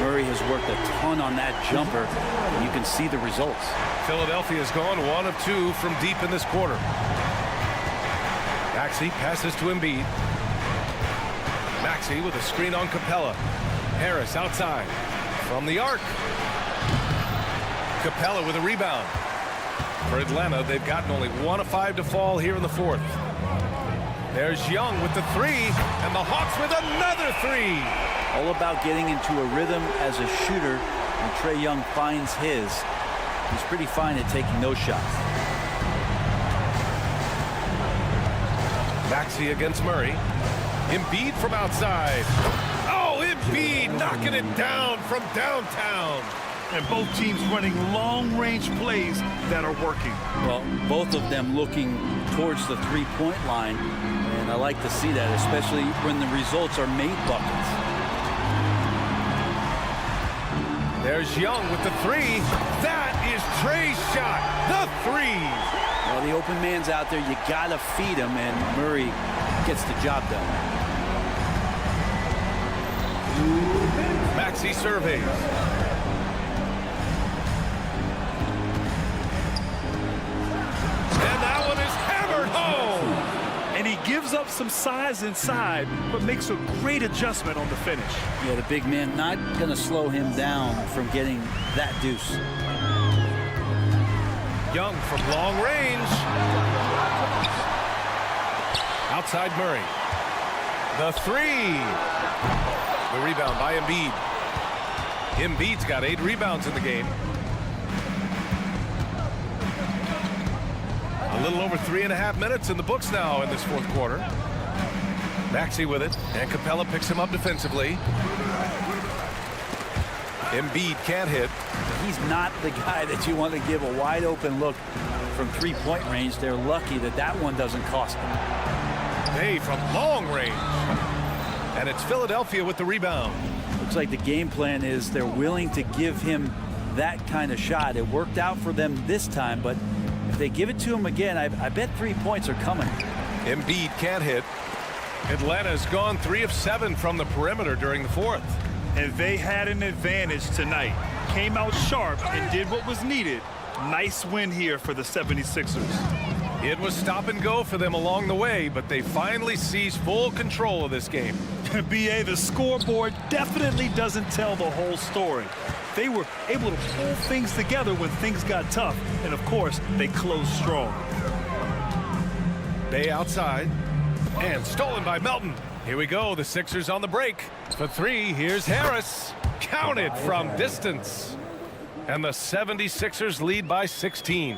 Murray has worked a ton on that jumper, and you can see the results. Philadelphia's gone 1 of 2 from deep in this quarter. Maxey passes to Embiid. Maxey with a screen on Capella. Harris outside. From the arc. Capella with a rebound. For Atlanta, they've gotten only 1 of 5 to fall here in the 4th. There's Young with the 3, and the Hawks with another 3. All about getting into a rhythm as a shooter, and Trae Young finds his. He's pretty fine at taking those shots. Maxey against Murray. Embiid from outside. Oh, Embiid knocking it down from downtown. And both teams running long-range plays that are working. Well, both of them looking towards the three-point line, and I like to see that, especially when the results are made buckets. There's Young with the 3. That is Trae's shot. The 3. Well, the open man's out there. You got to feed him, and Murray gets the job done. Maxey surveys. And that one is hammered home. And he gives up some size inside, but makes a great adjustment on the finish. Yeah, the big man not going to slow him down from getting that deuce. Young from long range. Outside Murray. The 3. The rebound by Embiid. Embiid's got 8 rebounds in the game. A little over 3.5 minutes in the books now in this fourth quarter. Maxey with it, and Capella picks him up defensively. Embiid can't hit. He's not the guy that you want to give a wide open look from three-point range. They're lucky that that one doesn't cost them. Hey, from long range. And it's Philadelphia with the rebound. Looks like the game plan is they're willing to give him that kind of shot. It worked out for them this time, but if they give it to him again, I bet 3 points are coming. Embiid can't hit. Atlanta's gone 3 of 7 from the perimeter during the fourth. And they had an advantage tonight. Came out sharp and did what was needed. Nice win here for the 76ers. It was stop and go for them along the way, but they finally seized full control of this game. BA, the scoreboard definitely doesn't tell the whole story. They were able to pull things together when things got tough, and of course, they closed strong. Bay outside, and stolen by Melton. Here we go, the Sixers on the break. For 3, here's Harris. Counted from distance. And the 76ers lead by 16.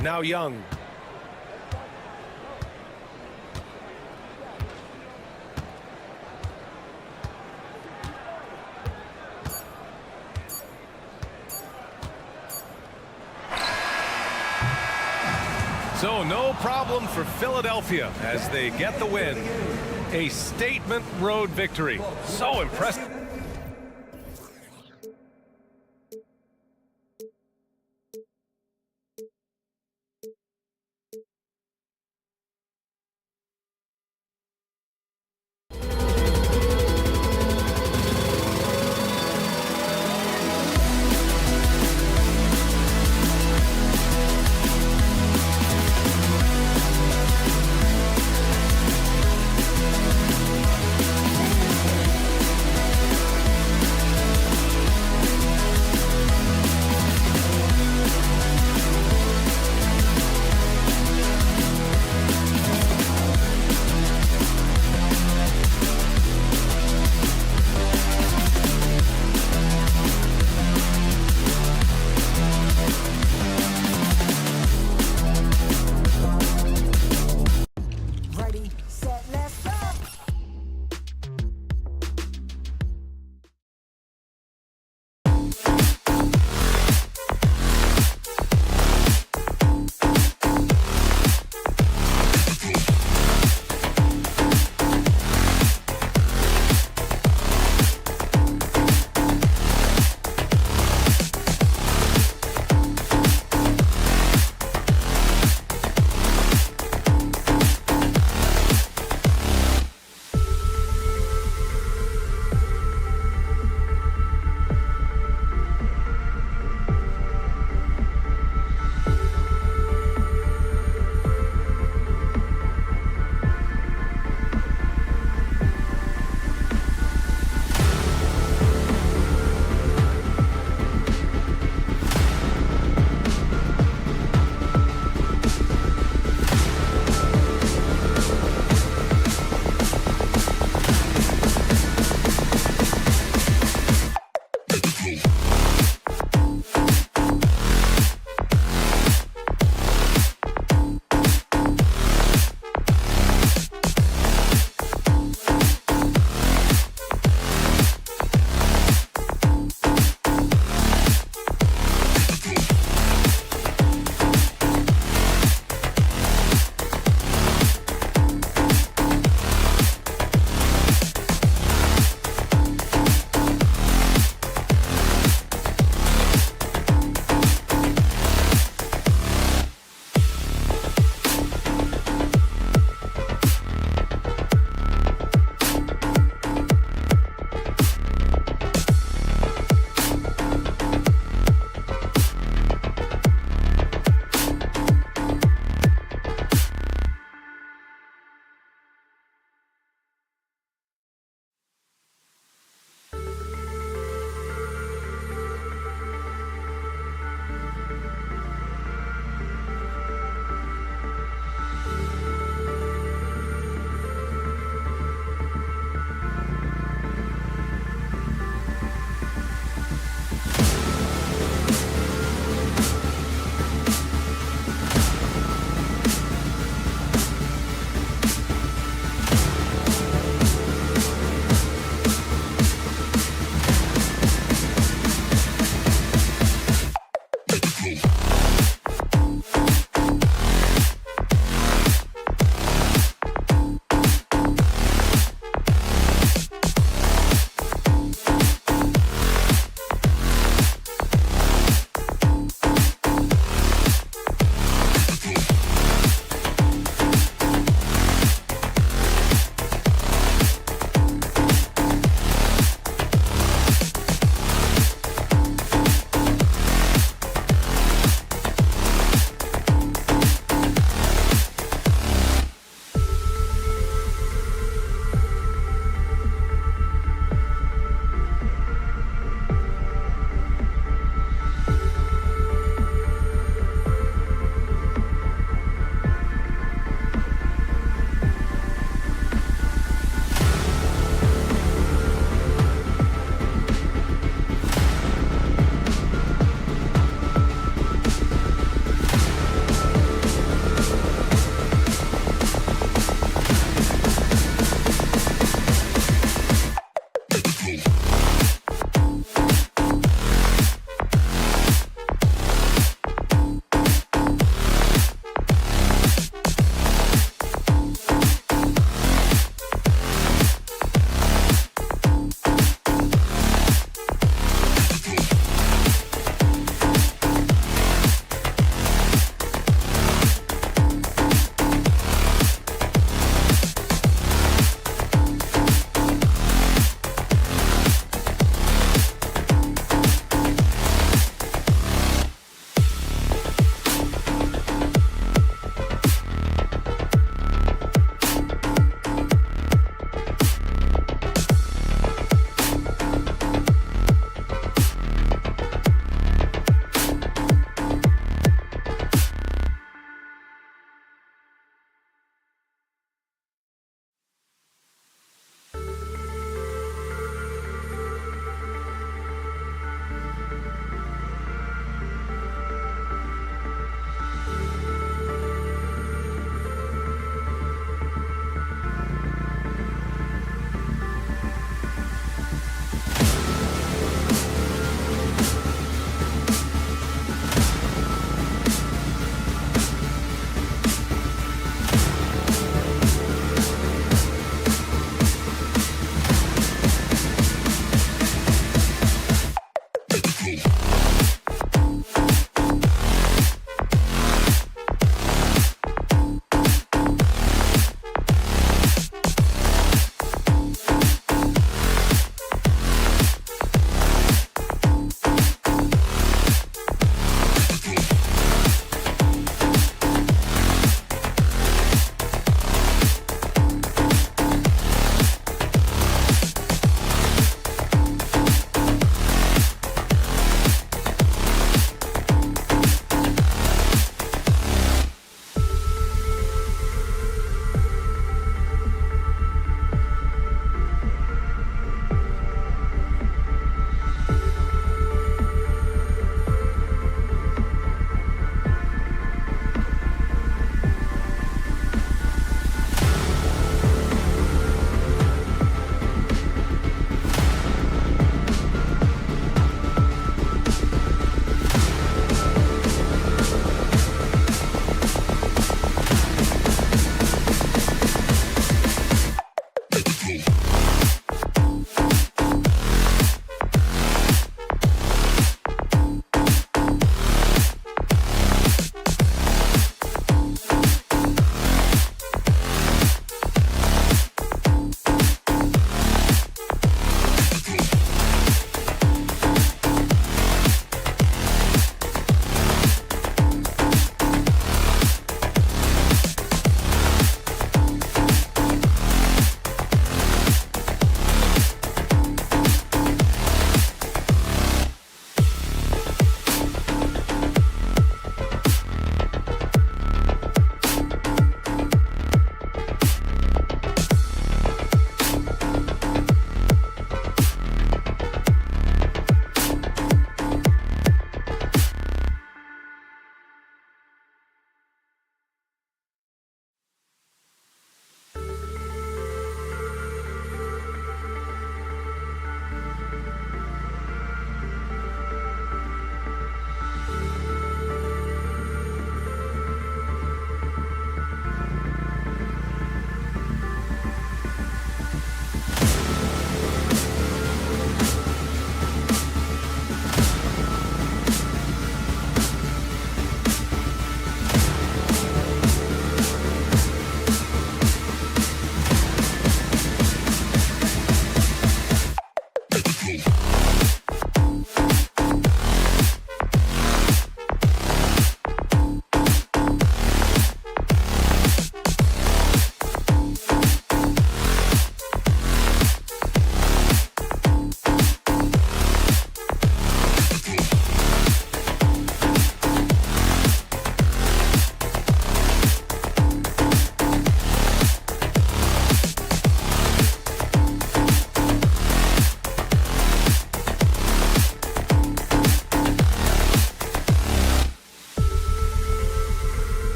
Now Young. So no problem for Philadelphia as they get the win. A statement road victory. So impressive.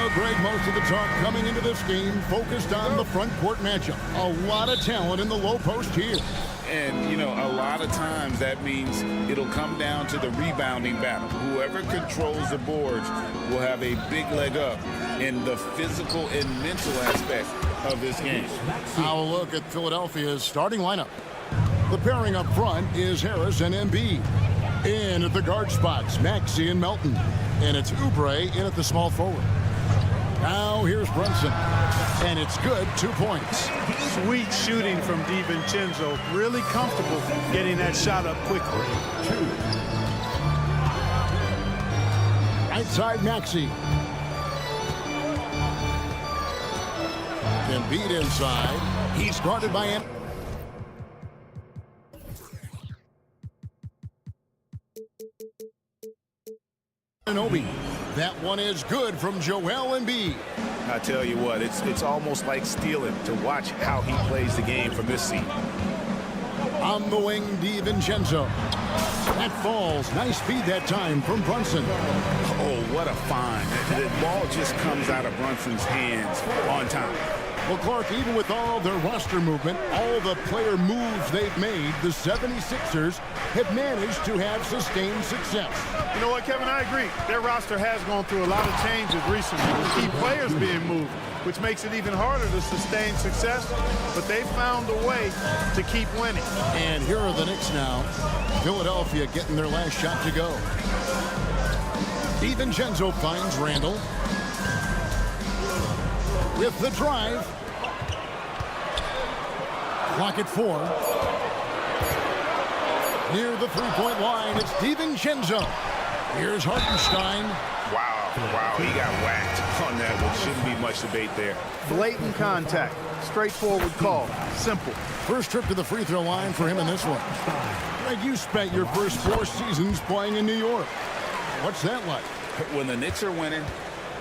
Well, Greg, most of the talk coming into this game focused on the front court matchup. A lot of talent in the low post here. And, you know, a lot of times that means it'll come down to the rebounding battle. Whoever controls the boards will have a big leg up in the physical and mental aspect of this game. Now a look at Philadelphia's starting lineup. The pairing up front is Harris and Embiid. In at the guard spots, Maxey and Melton. And it's Oubre in at the small forward. Now here's Brunson. And it's good, 2 points. Sweet shooting from DiVincenzo. Really comfortable getting that shot up quickly. Right side, Maxey. Embiid inside. He's guarded by Embiid. Obi. That one is good from Joel Embiid. I tell you what, it's almost like stealing to watch how he plays the game from this seat. On the wing, DiVincenzo. That falls. Nice feed that time from Brunson. Oh, what a find. The ball just comes out of Brunson's hands on time. Well, Clark, even with all their roster movement, all the player moves they've made, the 76ers have managed to have sustained success. You know what, Kevin? I agree. Their roster has gone through a lot of changes recently with key players being moved, which makes it even harder to sustain success. But they found a way to keep winning. And here are the Knicks now. Philadelphia getting their last shot to go. DiVincenzo finds Randall. With the drive. Clock at 4. Near the three-point line, it's DiVincenzo. Here's Hartenstein. Wow, he got whacked on that one. Shouldn't be much debate there. Blatant contact. Straightforward call. Simple. First trip to the free throw line for him in this one. Greg, you spent your first 4 seasons playing in New York. What's that like? When the Knicks are winning,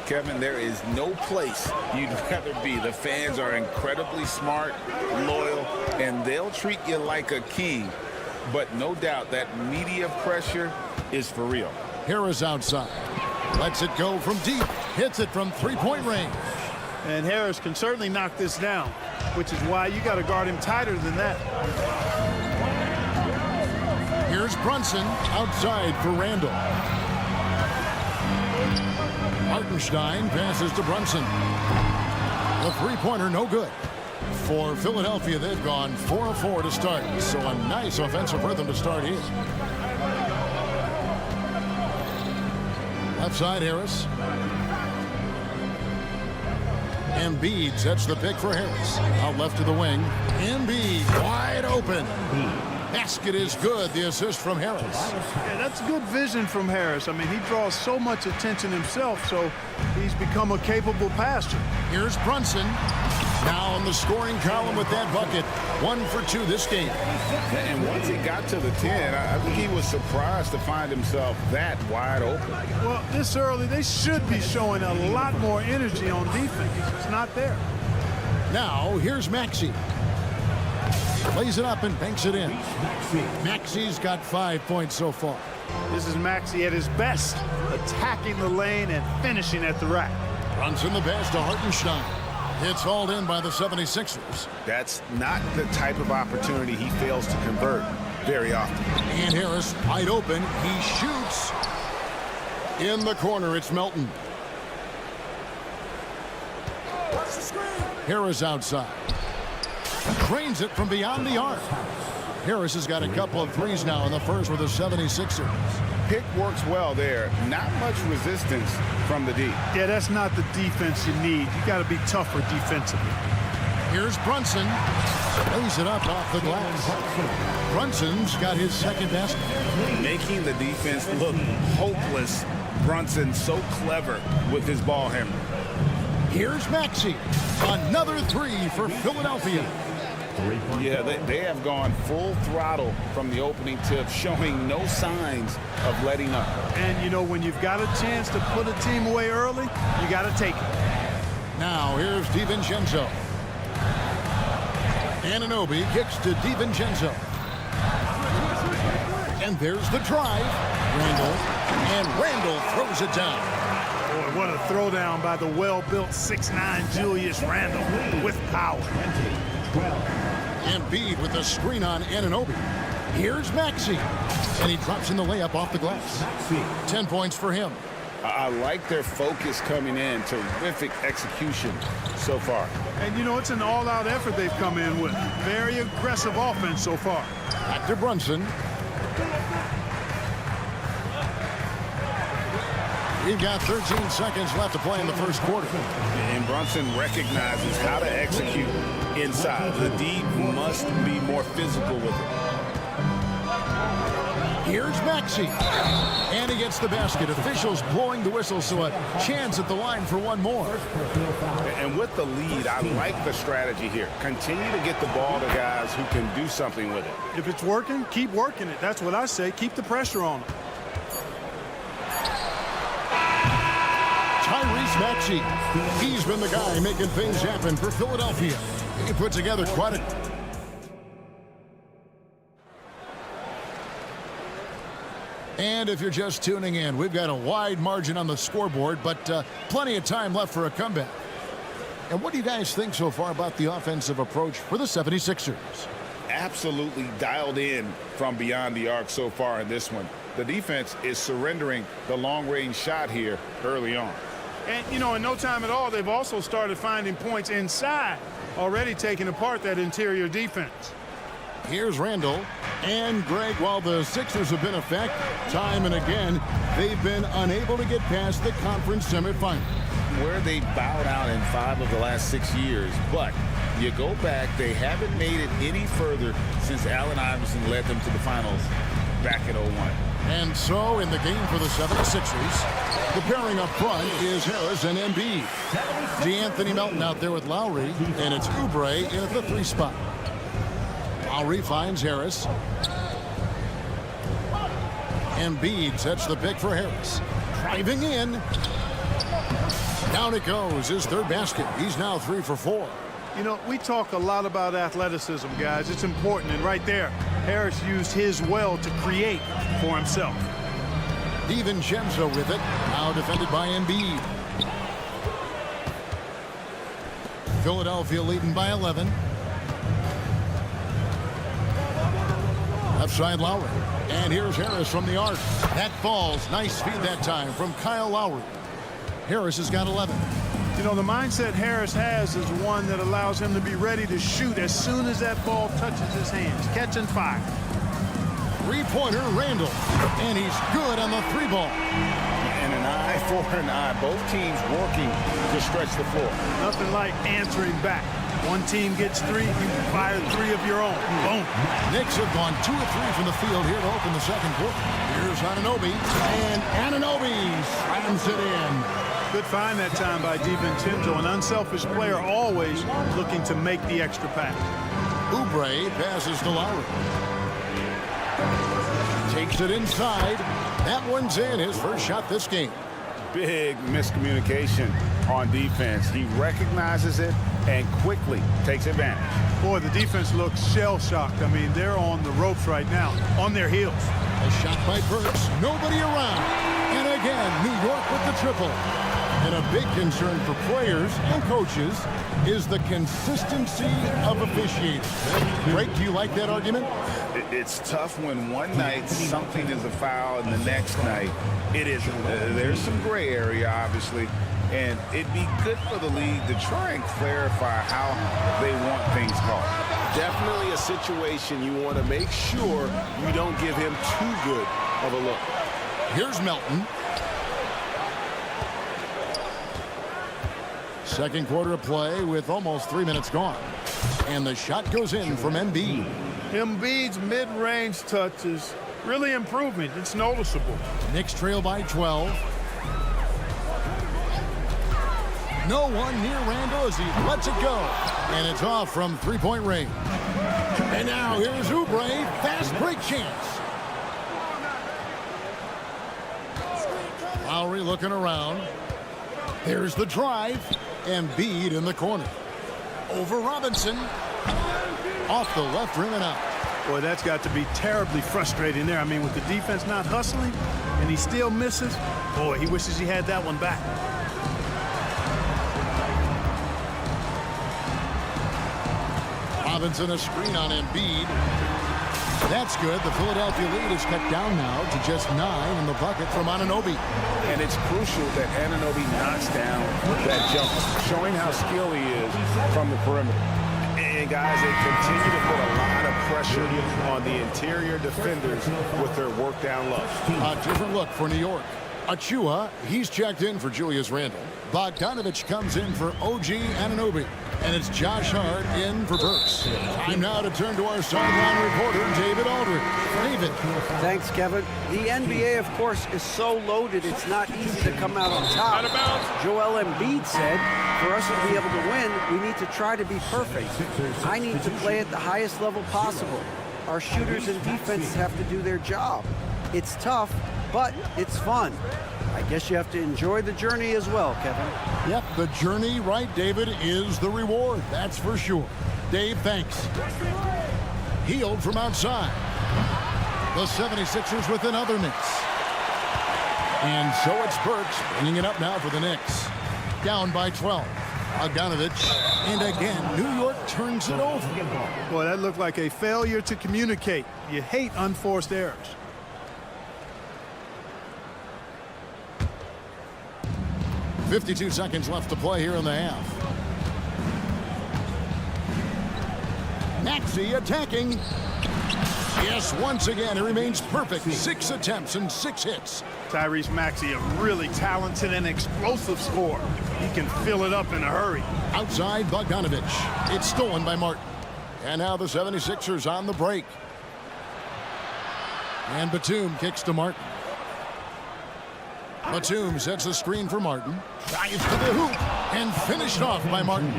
Kevin, there is no place you'd rather be. The fans are incredibly smart, loyal, and they'll treat you like a king. But no doubt that media pressure is for real. Harris outside. Lets it go from deep. Hits it from three-point range. And Harris can certainly knock this down, which is why you got to guard him tighter than that. Here's Brunson outside for Randall. Hartenstein passes to Brunson. The three-pointer no good. For Philadelphia, they've gone 4 of 4 to start. So a nice offensive rhythm to start here. Left side, Harris. Embiid sets the pick for Harris. Out left to the wing. Embiid wide open. Basket is good. The assist from Harris. Yeah, that's good vision from Harris. I mean, he draws so much attention himself, so he's become a capable passer. Here's Brunson. Now in the scoring column with that bucket. 1 for 2 this game. And once he got to the 10, I think he was surprised to find himself that wide open. Well, this early, they should be showing a lot more energy on defense. It's not there. Now, here's Maxey. Plays it up and banks it in. Maxey's got 5 points so far. This is Maxey at his best, attacking the lane and finishing at the rack. Runs in the pass to Hartenstein. It's hauled in by the 76ers. That's not the type of opportunity he fails to convert very often. And Harris wide open. He shoots. In the corner, it's Melton. Harris outside. Drains it from beyond the arc. Harris has got a couple of threes now in the first with the 76ers. Pick works well there. Not much resistance from the D. Yeah, that's not the defense you need. You got to be tougher defensively. Here's Brunson. Lays it up off the glass. Brunson's got his second basket. Making the defense look hopeless. Brunson so clever with his ball handling. Here's Maxey. Another 3 for Philadelphia. Yeah, they have gone full throttle from the opening tip, showing no signs of letting up. And, you know, when you've got a chance to put a team away early, you got to take it. Now, here's DiVincenzo. Anunoby kicks to DiVincenzo. And there's the drive. Randall. And Randall throws it down. Boy, What a throwdown by the well-built 6'9" Julius Randle with power. Embiid with the screen on Anunoby. Here's Maxey, and he drops in the layup off the glass. 10 points for him. I like their focus coming in. Terrific execution so far. And, you know, it's an all-out effort they've come in with. Very aggressive offense so far. Back to Brunson. We've got 13 seconds left to play in the first quarter. And Brunson recognizes how to execute inside. The D must be more physical with it. Here's Maxey. And he gets the basket. Officials blowing the whistle, so a chance at the line for one more. And with the lead, I like the strategy here. Continue to get the ball to guys who can do something with it. If it's working, keep working it. That's what I say. Keep the pressure on them. Tyrese Maxey. He's been the guy making things happen for Philadelphia. He put together quite a... And if you're just tuning in, we've got a wide margin on the scoreboard, but plenty of time left for a comeback. And what do you guys think so far about the offensive approach for the 76ers? Absolutely dialed in from beyond the arc so far in this one. The defense is surrendering the long-range shot here early on. And, you know, in no time at all, they've also started finding points inside, already taking apart that interior defense. Here's Randall and Greg. While the Sixers have been effective time and again, they've been unable to get past the conference semifinal. Where they bowed out in 5 of the last 6 years, but you go back, they haven't made it any further since Allen Iverson led them to the finals back in 01. And so in the game for the 76ers, the pairing up front is Harris and Embiid. DeAnthony Melton out there with Lowry, and it's Oubre in at the 3 spot. Lowry finds Harris. Embiid sets the pick for Harris. Driving in. Down it goes, his 3rd basket. He's now 3 for 4. You know, we talk a lot about athleticism, guys. It's important, and right there, Harris used his well to create for himself. DiVincenzo with it, now defended by Embiid. Philadelphia leading by 11. Left side Lowry. And here's Harris from the arc. That falls. Nice feed that time from Kyle Lowry. Harris has got 11. You know, the mindset Harris has is one that allows him to be ready to shoot as soon as that ball touches his hands. Catch and fire. 3-pointer Randall. And he's good on the 3-ball. And an eye for an eye. Both teams working to stretch the floor. Nothing like answering back. One team gets 3, you fire 3 of your own. Boom. Knicks have gone 2 of 3 from the field here to open the second quarter. Here's Anunoby. And Anunoby slams it in. Good find that time by DiVincenzo, an unselfish player always looking to make the extra pass. Oubre passes to Lowry. Takes it inside. That one's in, his first shot this game. Big miscommunication on defense. He recognizes it and quickly takes advantage. Boy, the defense looks shell-shocked. I mean, they're on the ropes right now, on their heels. A shot by Burks. Nobody around. And again, New York with the triple. And a big concern for players and coaches is the consistency of officiating. Greg, do you like that argument? It's tough when one night something is a foul and the next night it isn't. There's some gray area, obviously, and it'd be good for the league to try and clarify how they want things called. Definitely a situation you want to make sure you don't give him too good of a look. Here's Melton. Second quarter of play with almost 3 minutes gone. And the shot goes in from Embiid. Embiid's mid-range touch is really improving. It's noticeable. Knicks trail by 12. No one near Randall as he lets it go. And it's off from 3-point range. And now here's Oubre. Fast break chance. Lowry looking around. There's the drive. Embiid in the corner. Over Robinson. Off the left rim and out. Boy, that's got to be terribly frustrating there. I mean, with the defense not hustling, and he still misses, boy, he wishes he had that one back. Robinson a screen on Embiid. That's good. The Philadelphia lead is cut down now to just 9 in the bucket from Anunoby. And it's crucial that Anunoby knocks down that jumper, showing how skilled he is from the perimeter. And guys, they continue to put a lot of pressure on the interior defenders with their work down low. A different look for New York. Achua, he's checked in for Julius Randle. Bogdanovich comes in for OG Anunoby. And it's Josh Hart in for Burks. Time now to turn to our sideline reporter, David Aldridge. David. Thanks, Kevin. The NBA, of course, is so loaded it's not easy to come out on top. Out of bounds. Joel Embiid said, for us to be able to win, we need to try to be perfect. I need to play at the highest level possible. Our shooters and defenses have to do their job. It's tough, but it's fun. I guess you have to enjoy the journey as well, Kevin. Yep, the journey, right, David, is the reward. That's for sure. Dave, thanks. Healed from outside. The 76ers with another miss. And so it's Burks bringing it up now for the Knicks. Down by 12. Bogdanovich, and again, New York turns it over. Boy, that looked like a failure to communicate. You hate unforced errors. .52 seconds left to play here in the half. Maxey attacking. Yes, once again, it remains perfect. 6 attempts and 6 hits. Tyrese Maxey, a really talented and explosive scorer. He can fill it up in a hurry. Outside Bogdanovich. It's stolen by Martin. And now the 76ers on the break. And Batum kicks to Martin. Batum sets a screen for Martin. Drives to the hoop and finished off by Martin.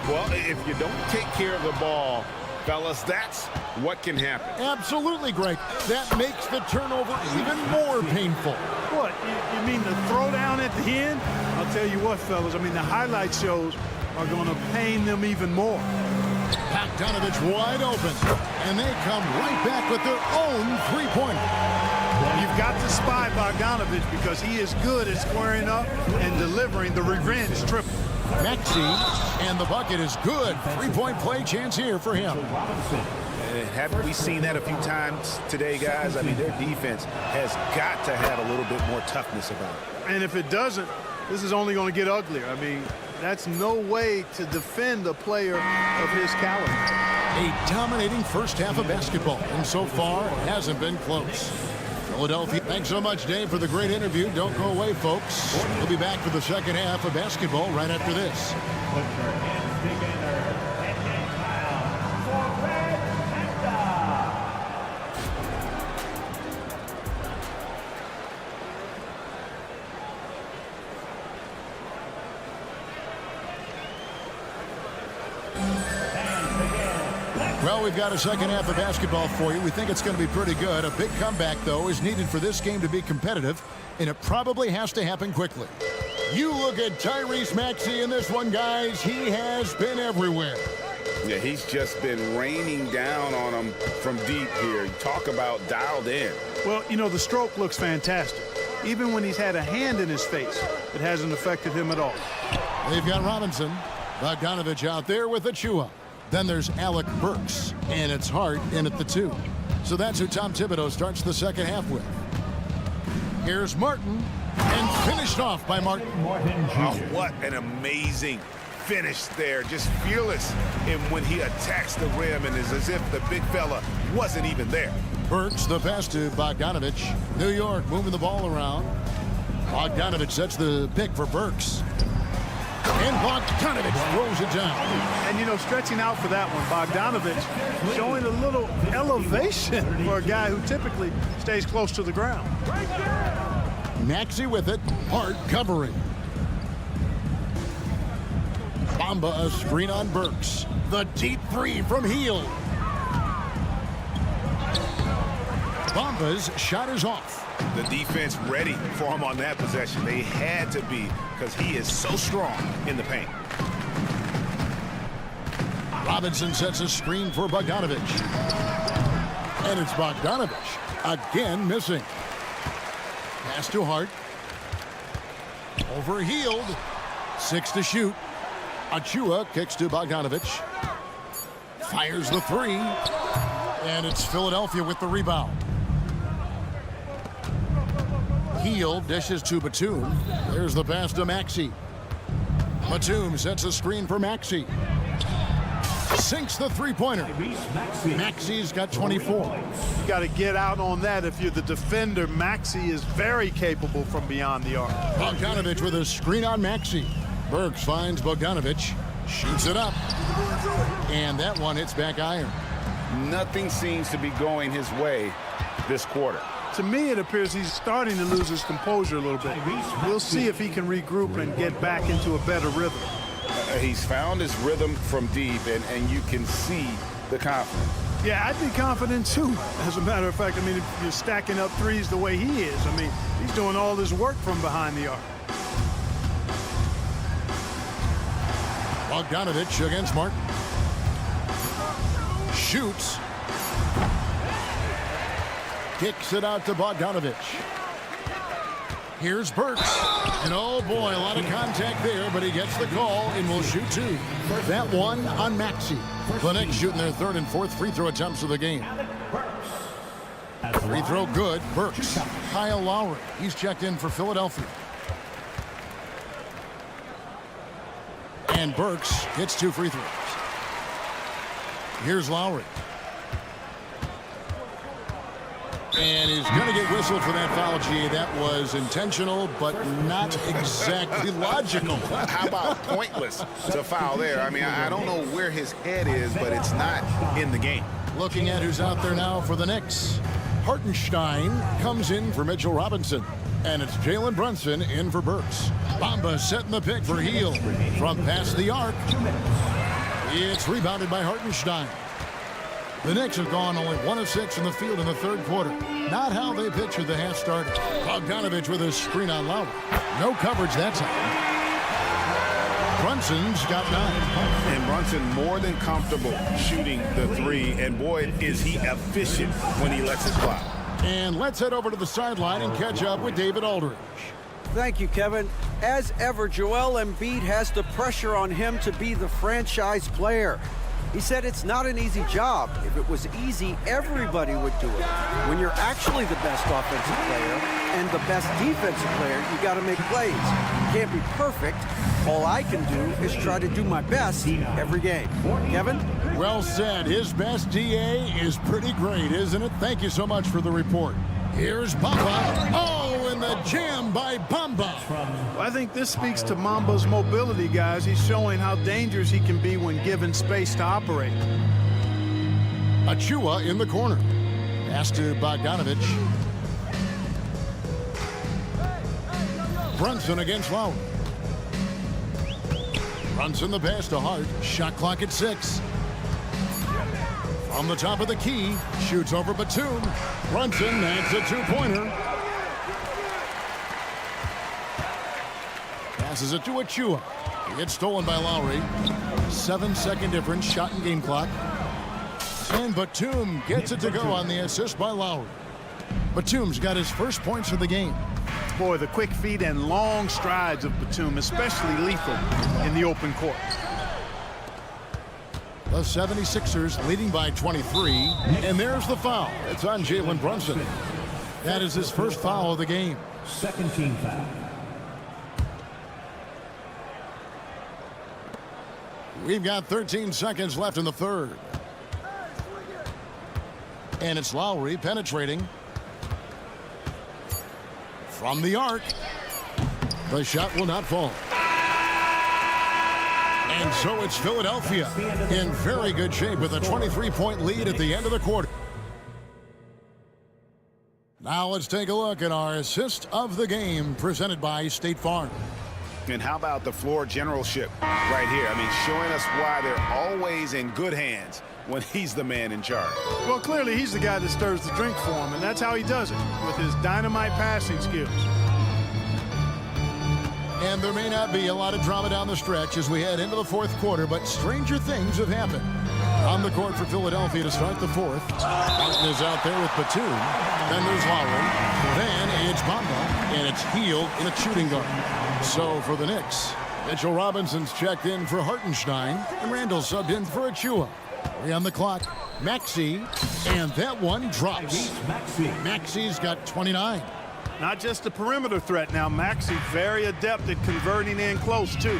Well, if you don't take care of the ball, fellas, that's what can happen. Absolutely, Greg. That makes the turnover even more painful. What, you mean the throwdown at the end? I'll tell you what, fellas, I mean, the highlight shows are going to pain them even more. Bogdanovich wide open, and they come right back with their own three-pointer. You've got to spy Bogdanovich because he is good at squaring up and delivering the revenge triple. Maxey, and the bucket is good. Three-point play chance here for him. Haven't we seen that a few times today, guys? I mean, their defense has got to have a little bit more toughness about it. And if it doesn't, this is only going to get uglier. I mean, that's no way to defend a player of his caliber. A dominating first half of basketball, and so far it hasn't been close. Philadelphia. Thanks so much, Dave, for the great interview. Don't go away, folks. We'll be back for the second half of basketball right after this. Well, we've got a second half of basketball for you. We think it's going to be pretty good. A big comeback, though, is needed for this game to be competitive, and it probably has to happen quickly. You look at Tyrese Maxey in this one, guys. He has been everywhere. Yeah, he's just been raining down on them from deep here. Talk about dialed in. Well, you know, the stroke looks fantastic. Even when he's had a hand in his face, it hasn't affected him at all. They've got Robinson. Bogdanovich out there with Achua. Then there's Alec Burks, and it's Hart in at the 2. So that's who Tom Thibodeau starts the second half with. Here's Martin, and finished off by Martin. Oh, what an amazing finish there. Just fearless and when he attacks the rim, and it's as if the big fella wasn't even there. Burks, the pass to Bogdanovich. New York moving the ball around. Bogdanovich sets the pick for Burks. And Bogdanovich throws it down. And, you know, stretching out for that one, Bogdanovich showing a little elevation for a guy who typically stays close to the ground. Maxey with it. Hart covering. Bamba a screen on Burks. The deep 3 from Hield. Bamba's shot is off. The defense ready for him on that possession. They had to be because he is so strong in the paint. Robinson sets a screen for Bogdanovich. And it's Bogdanovich again missing. Pass to Hart. Overhealed. 6 to shoot. Achua kicks to Bogdanovich. Fires the three. And it's Philadelphia with the rebound. Heel dishes to Batum. There's the pass to Maxey. Batum sets a screen for Maxey. Sinks the three-pointer. Maxey's got 24. You got to get out on that if you're the defender. Maxey is very capable from beyond the arc. Bogdanovich with a screen on Maxey. Burks finds Bogdanovich. Shoots it up. And that one hits back iron. Nothing seems to be going his way this quarter. To me, it appears he's starting to lose his composure a little bit. We'll see if he can regroup and get back into a better rhythm. He's found his rhythm from deep, and you can see the confidence. Yeah, I'd be confident too. As a matter of fact, I mean, if you're stacking up threes the way he is, I mean, he's doing all this work from behind the arc. Bogdanovich against Martin. Shoots. Kicks it out to Bogdanovich. Here's Burks. And oh boy, a lot of contact there, but he gets the call and will shoot two. That one on Maxey. The Knicks shooting their third and fourth free throw attempts of the game. Free throw good. Burks. Kyle Lowry. He's checked in for Philadelphia. And Burks hits 2 free throws. Here's Lowry. And he's going to get whistled for that foul, G. That was intentional, but not exactly logical. How about pointless to foul there? I mean, I don't know where his head is, but it's not in the game. Looking at who's out there now for the Knicks. Hartenstein comes in for Mitchell Robinson. And it's Jalen Brunson in for Burks. Bamba setting the pick for Heel. From past the arc. It's rebounded by Hartenstein. The Knicks have gone only 1 of 6 in the field in the third quarter. Not how they pictured the half started. Bogdanovich with a screen on Lowry. No coverage that time. Brunson's got 9. And Brunson more than comfortable shooting the three. And boy, is he efficient when he lets it fly. And let's head over to the sideline and catch up with David Aldridge. Thank you, Kevin. As ever, Joel Embiid has the pressure on him to be the franchise player. He said it's not an easy job. If it was easy, everybody would do it. When you're actually the best offensive player and the best defensive player, you got to make plays. You can't be perfect. All I can do is try to do my best every game. Kevin? Well said. His best DA is pretty great, isn't it? Thank you so much for the report. Here's Bamba. Oh, and the jam by Bamba. Well, I think this speaks to Mamba's mobility, guys. He's showing how dangerous he can be when given space to operate. Achua in the corner. Pass to Bogdanovich. Brunson against Lowry. Brunson the pass to Hart. Shot clock at 6. From the top of the key, shoots over Batum. Brunson, that's a 2-pointer. Passes it to Achua. He gets stolen by Lowry. 7-second difference, shot and game clock. And Batum gets it to go on the assist by Lowry. Batum's got his first points of the game. Boy, the quick feet and long strides of Batum, especially lethal in the open court. The 76ers leading by 23. And there's the foul. It's on Jalen Brunson. That is his first foul of the game. Second team foul. We've got 13 seconds left in the third. And it's Lowry penetrating. From the arc. The shot will not fall. And so it's Philadelphia in very good shape with a 23-point lead at the end of the quarter. Now let's take a look at our assist of the game presented by State Farm. And how about the floor generalship right here? I mean, showing us why they're always in good hands when he's the man in charge. Well, clearly he's the guy that stirs the drink for him, and that's how he does it, with his dynamite passing skills. And there may not be a lot of drama down the stretch as we head into the fourth quarter, but stranger things have happened. On the court for Philadelphia to start the fourth. Martin is out there with Batum. Then there's Lowry. Then it's Bamba. And it's Healed in a shooting guard. So for the Knicks, Mitchell Robinson's checked in for Hartenstein, and Randall subbed in for Achua. 3 on the clock. Maxey, and that one drops. Maxey's got 29. Not just a perimeter threat now. Maxey very adept at converting in close, too.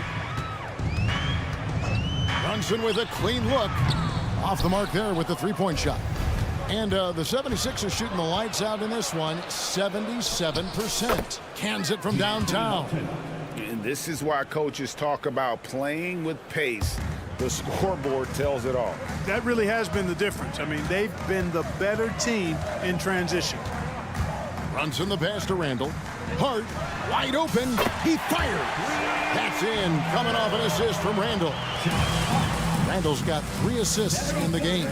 Brunson with a clean look. Off the mark there with the three-point shot. And the 76ers shooting the lights out in this one, 77%. Cans it from downtown. And this is why coaches talk about playing with pace. The scoreboard tells it all. That really has been the difference. I mean, they've been the better team in transition. Brunson the pass to Randall. Hart, wide open. He fires. That's in, coming off an assist from Randall. Randall's got 3 assists in the game.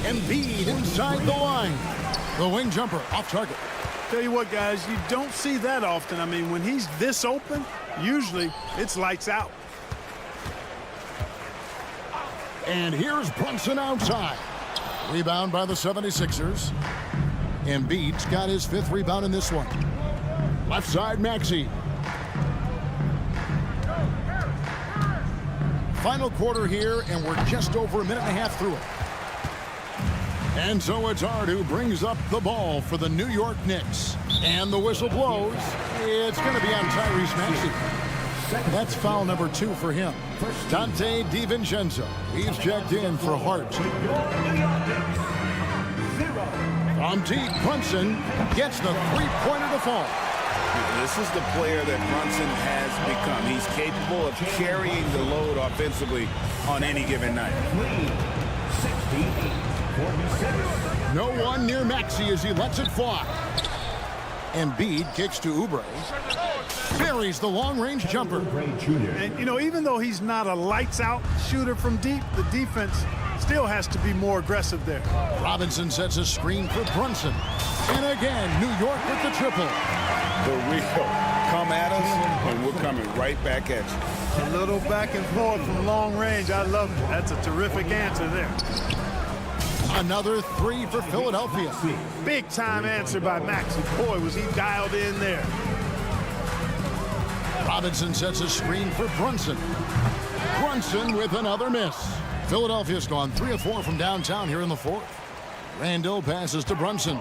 Embiid inside the line. The wing jumper off target. Tell you what, guys, you don't see that often. I mean, when he's this open, usually it's lights out. And here's Brunson outside. Rebound by the 76ers. Embiid's got his 5th rebound in this one. Left side, Maxey. Final quarter here, and we're just over a minute and a half through it. And so it's Hart who brings up the ball for the New York Knicks. And the whistle blows. It's going to be on Tyrese Maxey. That's foul number 2 for him. Dante DiVincenzo. He's checked in for Hart. From deep, Brunson gets the three-pointer to fall. This is the player that Brunson has become. He's capable of carrying the load offensively on any given night. No one near Maxey as he lets it fly. Embiid kicks to Oubre. Buries the long-range jumper. And, you know, even though he's not a lights-out shooter from deep, the defense still has to be more aggressive there. Robinson sets a screen for Brunson. And again, New York with the triple. The real come at us, and we're coming right back at you. A little back and forth from long range. I love it. That's a terrific answer there. Another 3 for Philadelphia. Big-time answer by Maxey. Boy, was he dialed in there. Robinson sets a screen for Brunson. Brunson with another miss. Philadelphia's gone 3 of 4 from downtown here in the 4th. Randall passes to Brunson.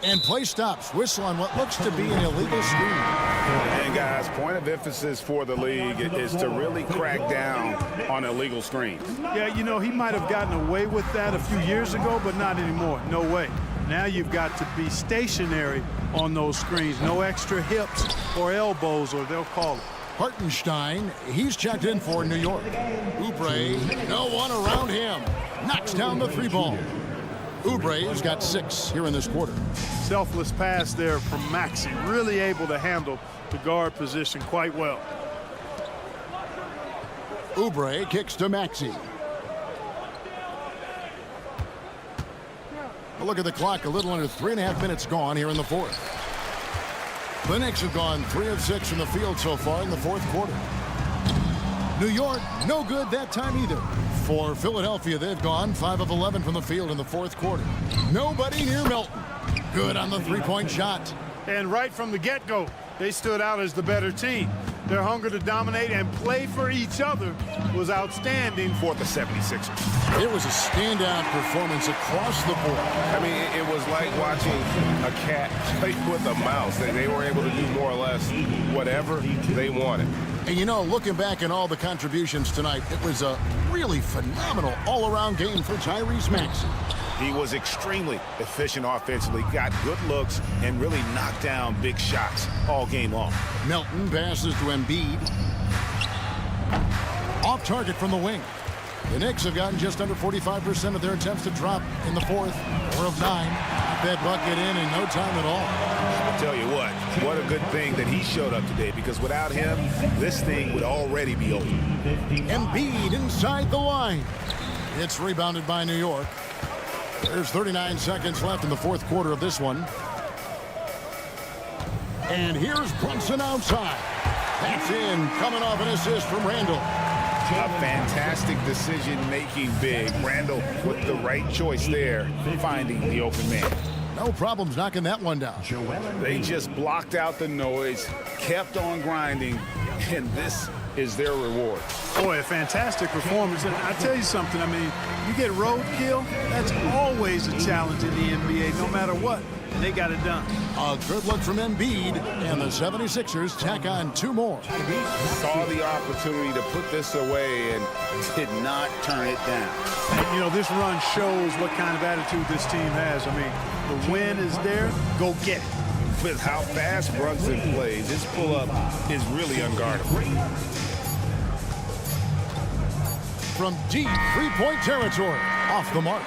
And play stops. Whistle on what looks to be an illegal screen. And guys, point of emphasis for the league is to really crack down on illegal screens. Yeah, you know, he might have gotten away with that a few years ago, but not anymore. No way. Now you've got to be stationary on those screens. No extra hips or elbows, or they'll call it. Hartenstein, he's checked in for New York. Oubre, no one around him. Knocks down the 3-ball. Oubre's got 6 here in this quarter. Selfless pass there from Maxey. Really able to handle the guard position quite well. Oubre kicks to Maxey. A look at the clock. A little under 3.5 minutes gone here in the 4th. The Knicks have gone 3 of 6 from the field so far in the 4th quarter. New York, no good that time either. For Philadelphia, they've gone 5 of 11 from the field in the 4th quarter. Nobody near Melton. Good on the 3-point shot. And right from the get-go, they stood out as the better team. Their hunger to dominate and play for each other was outstanding for the 76ers. It was a standout performance across the board. I mean, it was like watching a cat play with a mouse. They were able to do more or less whatever they wanted. And, you know, looking back at all the contributions tonight, it was a really phenomenal all-around game for Tyrese Maxey. He was extremely efficient offensively, got good looks, and really knocked down big shots all game long. Melton passes to Embiid. Off target from the wing. The Knicks have gotten just under 45% of their attempts to drop in the 4th. 4 of 9. That bucket in no time at all. I'll tell you what a good thing that he showed up today, because without him, this thing would already be over. Embiid inside the line. It's rebounded by New York. There's 39 seconds left in the 4th quarter of this one. And here's Brunson outside. That's in, coming off an assist from Randall. A fantastic decision-making big. Randall with the right choice there, finding the open man. No problems knocking that one down. They just blocked out the noise, kept on grinding, and this is their reward. Boy, a fantastic performance. And I tell you something, I mean, you get roadkill, that's always a challenge in the NBA, no matter what. And they got it done. A good look from Embiid, and the 76ers tack on 2 more. Saw the opportunity to put this away and did not turn it down. And, you know, this run shows what kind of attitude this team has. I mean, the win is there, go get it. With how fast Brunson plays, his pull-up is really unguardable. From deep 3-point territory, off the mark.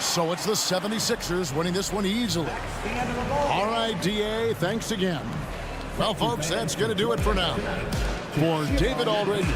So it's the 76ers winning this one easily. All right, DA, thanks again. Well, folks, that's going to do it for now. For David Aldridge.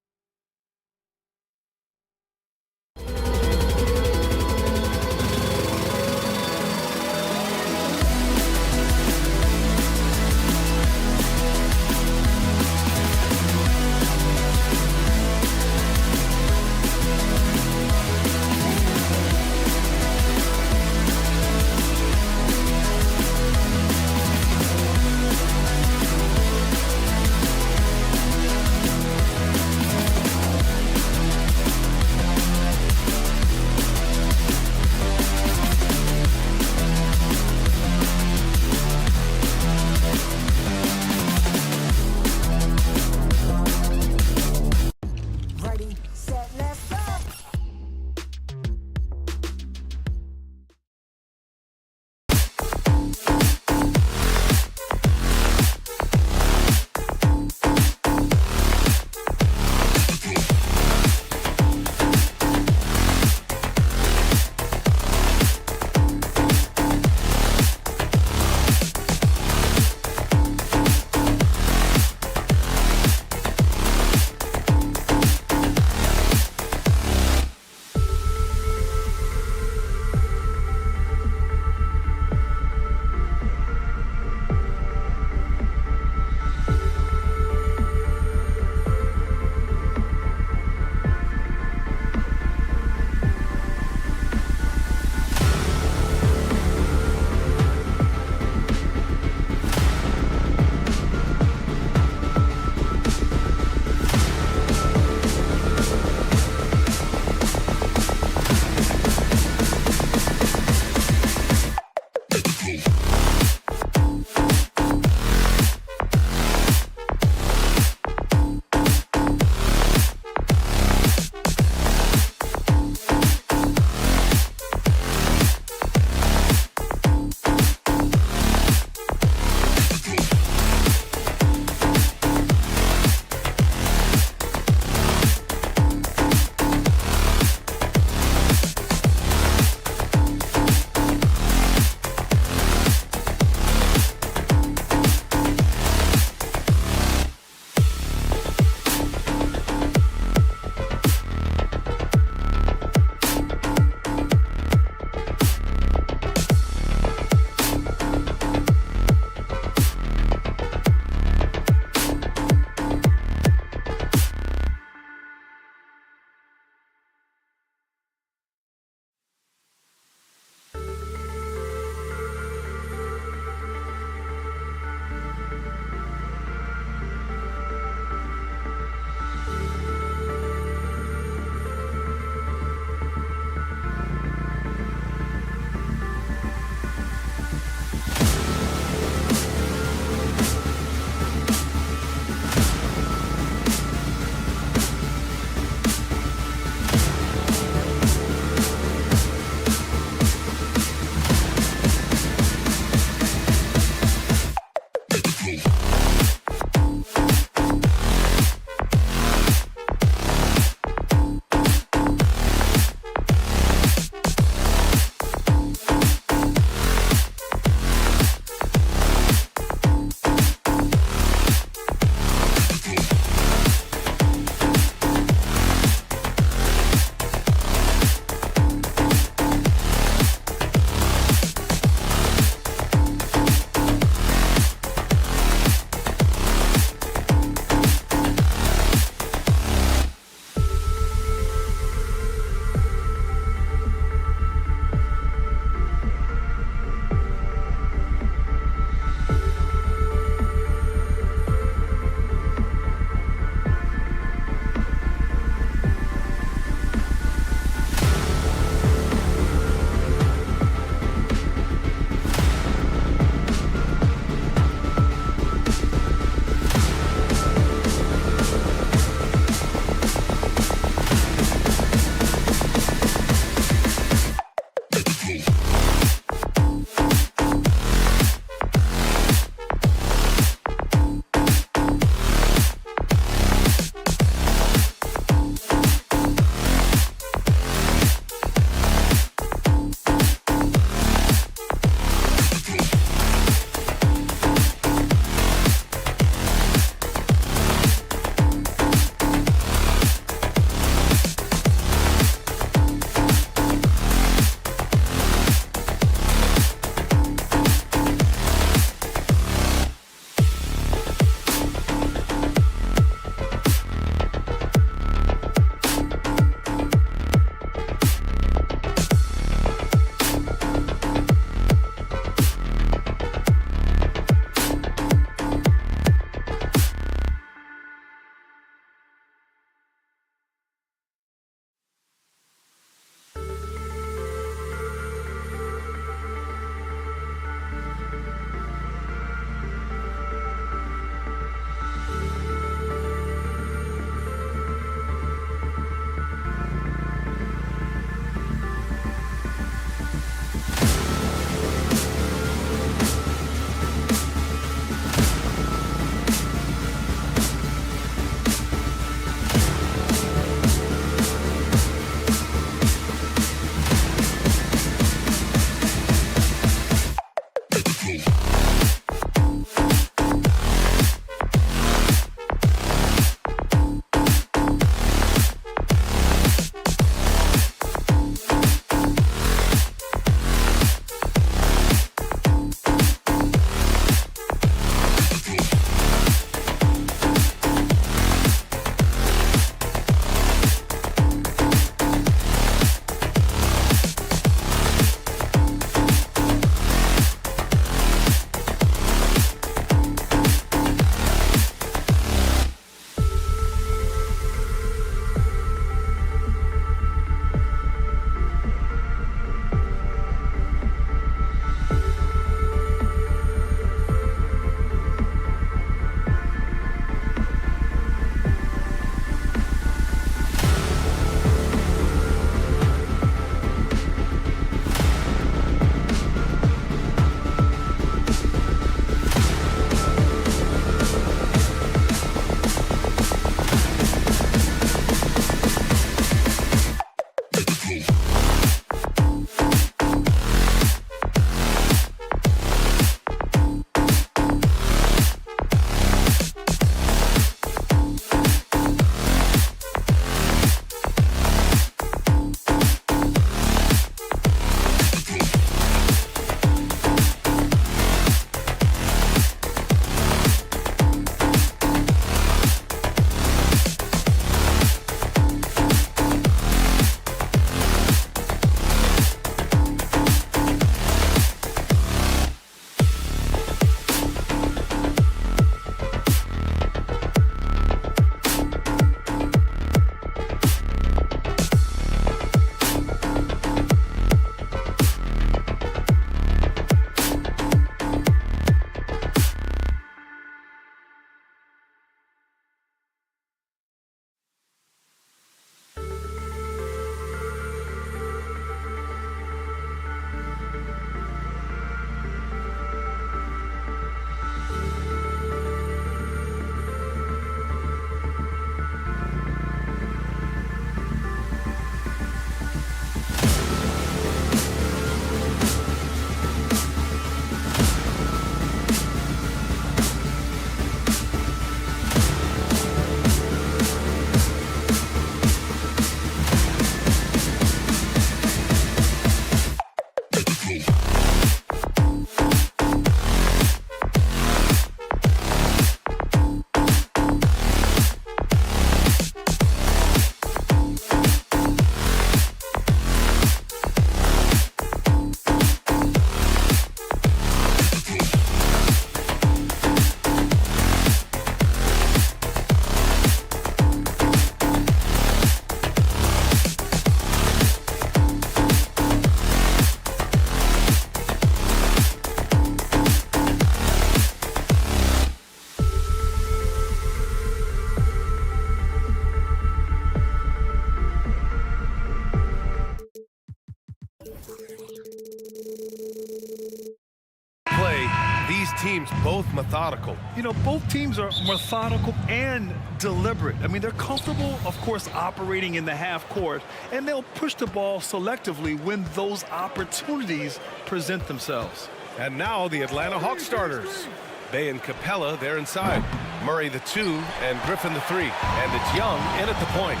teams both methodical. You know, both teams are methodical and deliberate. I mean, they're comfortable, of course, operating in the half court, and they'll push the ball selectively when those opportunities present themselves. And now the Atlanta Hawks starters. Bay and Capella, they're inside. Murray the 2 and Griffin the 3. And it's Young in at the point.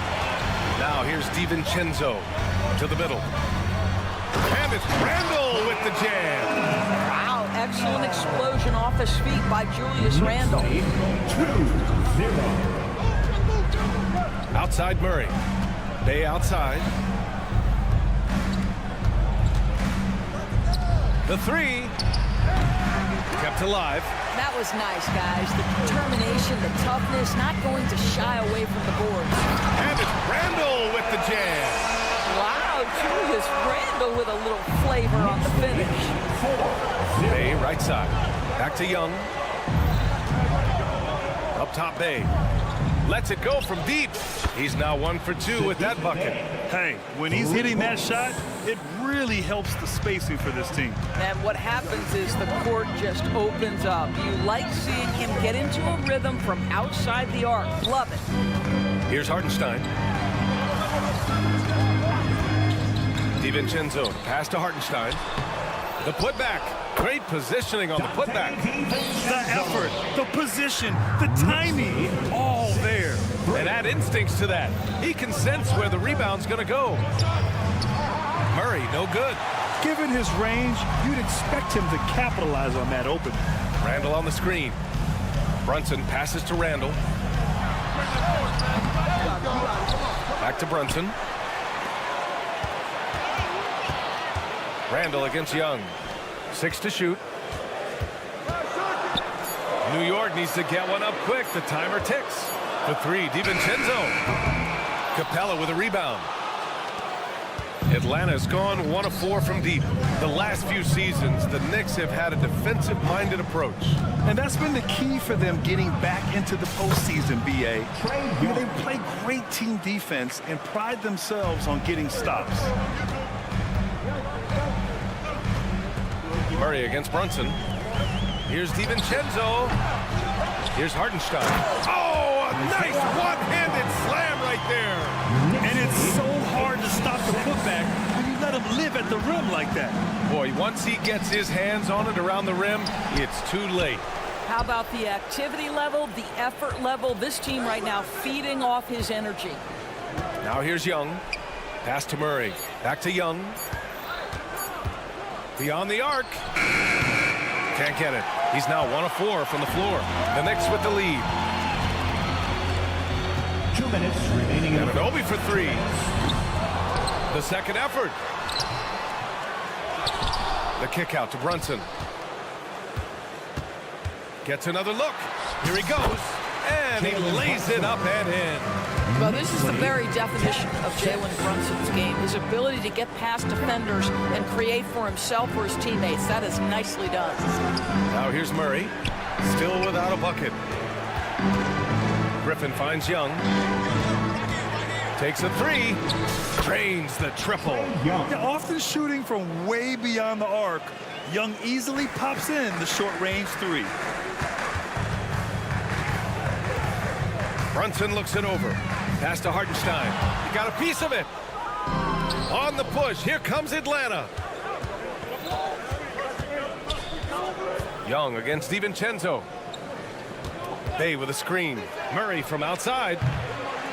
Now here's DiVincenzo to the middle. And it's Randle with the jam. Wow, excellent explosion off his feet by Julius Randle. 2-0. Outside Murray. Bay outside. The 3. Kept alive. That was nice, guys. The determination, the toughness, not going to shy away from the boards. And it's Randle with the jam. Wow, Julius Randle with a little flavor on the finish. Bay right side. Back to Young. Up top Bay. Lets it go from deep. He's now 1 for 2 with that bucket. Hey, when he's hitting that shot, it really helps the spacing for this team. And what happens is the court just opens up. You like seeing him get into a rhythm from outside the arc. Love it. Here's Hartenstein. DiVincenzo, pass to Hartenstein. The putback. Great positioning on the putback. The effort, the position, the timing, all there. And add instincts to that. He can sense where the rebound's going to go. Murray, no good. Given his range, you'd expect him to capitalize on that opening. Randle on the screen. Brunson passes to Randle. Back to Brunson. Randle against Young. 6 to shoot. New York needs to get one up quick. The timer ticks. The 3, DiVincenzo. Capella with a rebound. Atlanta's gone 1 of 4 from deep. The last few seasons, the Knicks have had a defensive-minded approach. And that's been the key for them getting back into the postseason, B.A. You know, they play great team defense and pride themselves on getting stops. Murray against Brunson. Here's DiVincenzo. Here's Hartenstein. Oh, a nice one-handed slam right there. And it's so hard to stop the putback when you let him live at the rim like that. Boy, once he gets his hands on it around the rim, it's too late. How about the activity level, the effort level? This team right now feeding off his energy. Now here's Young. Pass to Murray. Back to Young. Beyond the arc. Can't get it. He's now 1 of 4 from the floor. The Knicks with the lead. 2 minutes remaining. And Anunoby for 3. The second effort. The kick out to Brunson. Gets another look. Here he goes. And he lays it up and in. Well, this is the very definition of Jalen Brunson's game. His ability to get past defenders and create for himself or his teammates. That is nicely done. Now here's Murray. Still without a bucket. Griffin finds Young. Takes a 3. Drains the triple. Yeah, often shooting from way beyond the arc, Young easily pops in the short-range 3. Brunson looks it over. Pass to Hartenstein. He got a piece of it. On the push. Here comes Atlanta. Young against DiVincenzo. Bay with a screen. Murray from outside.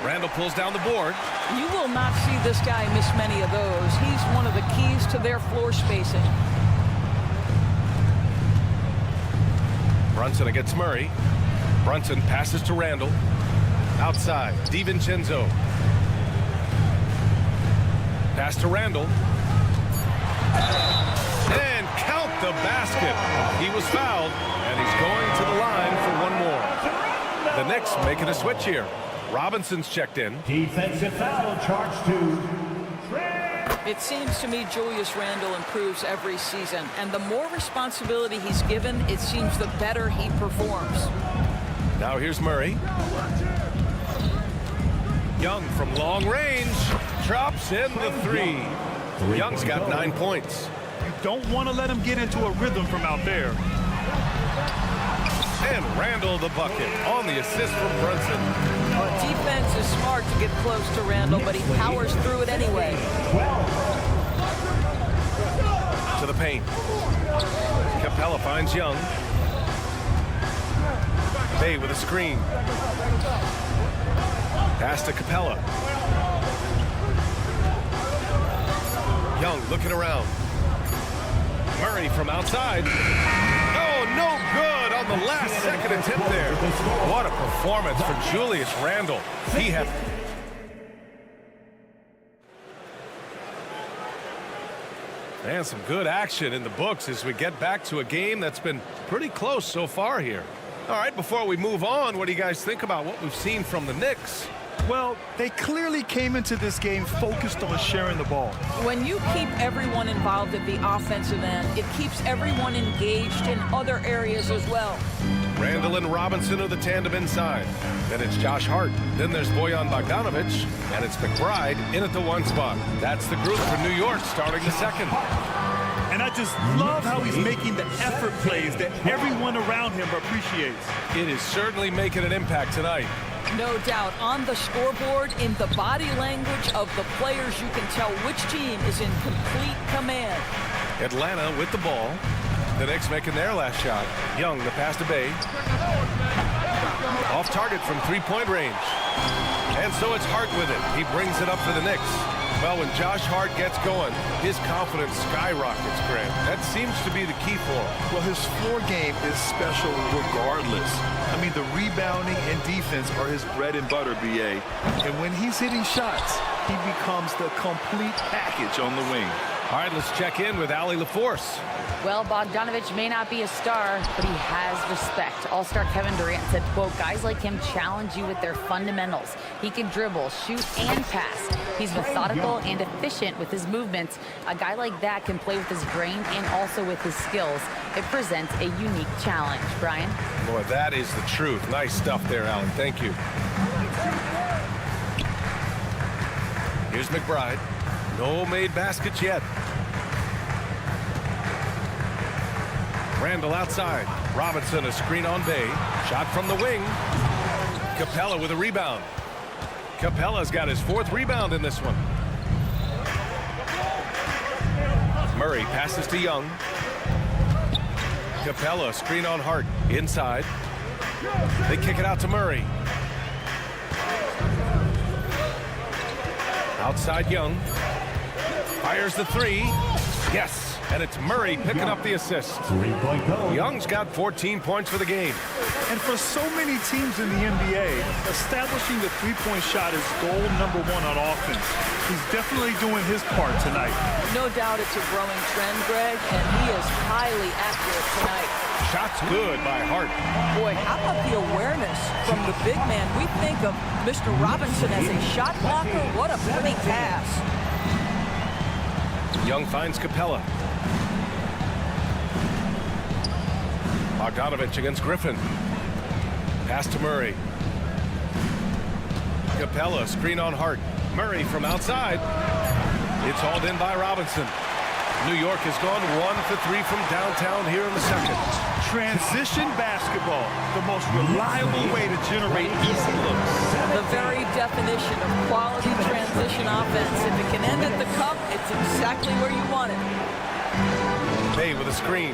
Randle pulls down the board. You will not see this guy miss many of those. He's one of the keys to their floor spacing. Brunson against Murray. Brunson passes to Randle. Outside, DiVincenzo. Pass to Randle. And count the basket. He was fouled, and he's going to the line for one more. The Knicks making a switch here. Robinson's checked in. Defensive foul charged to. It seems to me Julius Randle improves every season, and the more responsibility he's given, it seems the better he performs. Now here's Murray. Young from long range drops in the 3. Young's got 9 points. You don't want to let him get into a rhythm from out there. And Randall the bucket on the assist from Brunson. Well, defense is smart to get close to Randall, but he powers through it anyway. To the paint. Capella finds Young. Bay with a screen. Pass to Capella. Young looking around. Murray from outside. Oh, no good on the last second attempt there. What a performance for Julius Randle. He had... And some good action in the books as we get back to a game that's been pretty close so far here. All right, before we move on, what do you guys think about what we've seen from the Knicks? Well, they clearly came into this game focused on sharing the ball. When you keep everyone involved at the offensive end, it keeps everyone engaged in other areas as well. Randall and Robinson are the tandem inside. Then it's Josh Hart. Then there's Bojan Bogdanovic. And it's McBride in at the 1 spot. That's the group for New York starting the second. And I just love how he's making the effort plays that everyone around him appreciates. It is certainly making an impact tonight. No doubt. On the scoreboard, in the body language of the players, you can tell which team is in complete command. Atlanta with the ball. The Knicks making their last shot. Young, the pass to Bay. Off target from three-point range. And so it's Hart with it. He brings it up for the Knicks. Well, when Josh Hart gets going, his confidence skyrockets, Grant. That seems to be the key for him. Well, his floor game is special regardless. I mean, the rebounding and defense are his bread and butter, BA. And when he's hitting shots, he becomes the complete package on the wing. All right, let's check in with Allie LaForce. Well, Bogdanovic may not be a star, but he has respect. All-star Kevin Durant said, quote, guys like him challenge you with their fundamentals. He can dribble, shoot, and pass. He's methodical and efficient with his movements. A guy like that can play with his brain and also with his skills. It presents a unique challenge. Brian? Boy, that is the truth. Nice stuff there, Alan. Thank you. Here's McBride. No made baskets yet. Randall outside. Robinson a screen on Bay. Shot from the wing. Capella with a rebound. Capella's got his 4th rebound in this one. Murray passes to Young. Capella screen on Hart. Inside. They kick it out to Murray. Outside Young. Fires the 3. Yes. And it's Murray picking up the assist. Young's got 14 points for the game. And for so many teams in the NBA, establishing the three-point shot is goal number 1 on offense. He's definitely doing his part tonight. No doubt it's a growing trend, Greg, and he is highly accurate tonight. Shots good by Hart. Boy, how about the awareness from the big man? We think of Mr. Robinson as a shot blocker. What a pretty pass. Young finds Capella. Bogdanovic against Griffin. Pass to Murray. Capella screen on Hart. Murray from outside. It's hauled in by Robinson. New York has gone 1 for 3 from downtown here in the second. Transition basketball, the most reliable way to generate easy looks. The very definition of quality transition offense. If it can end at the cup, it's exactly where you want it. Bay with a screen.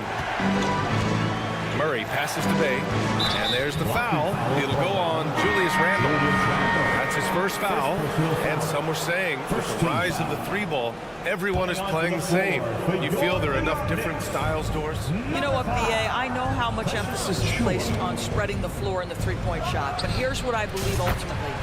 Murray passes to Bay, and there's the foul. It'll go on Julius Randle. That's his first foul, and some were saying with the rise of the 3-ball, everyone is playing the same. You feel there are enough different styles, Doris? You know what, BA, I know how much emphasis is placed on spreading the floor in the three-point shot, but here's what I believe ultimately.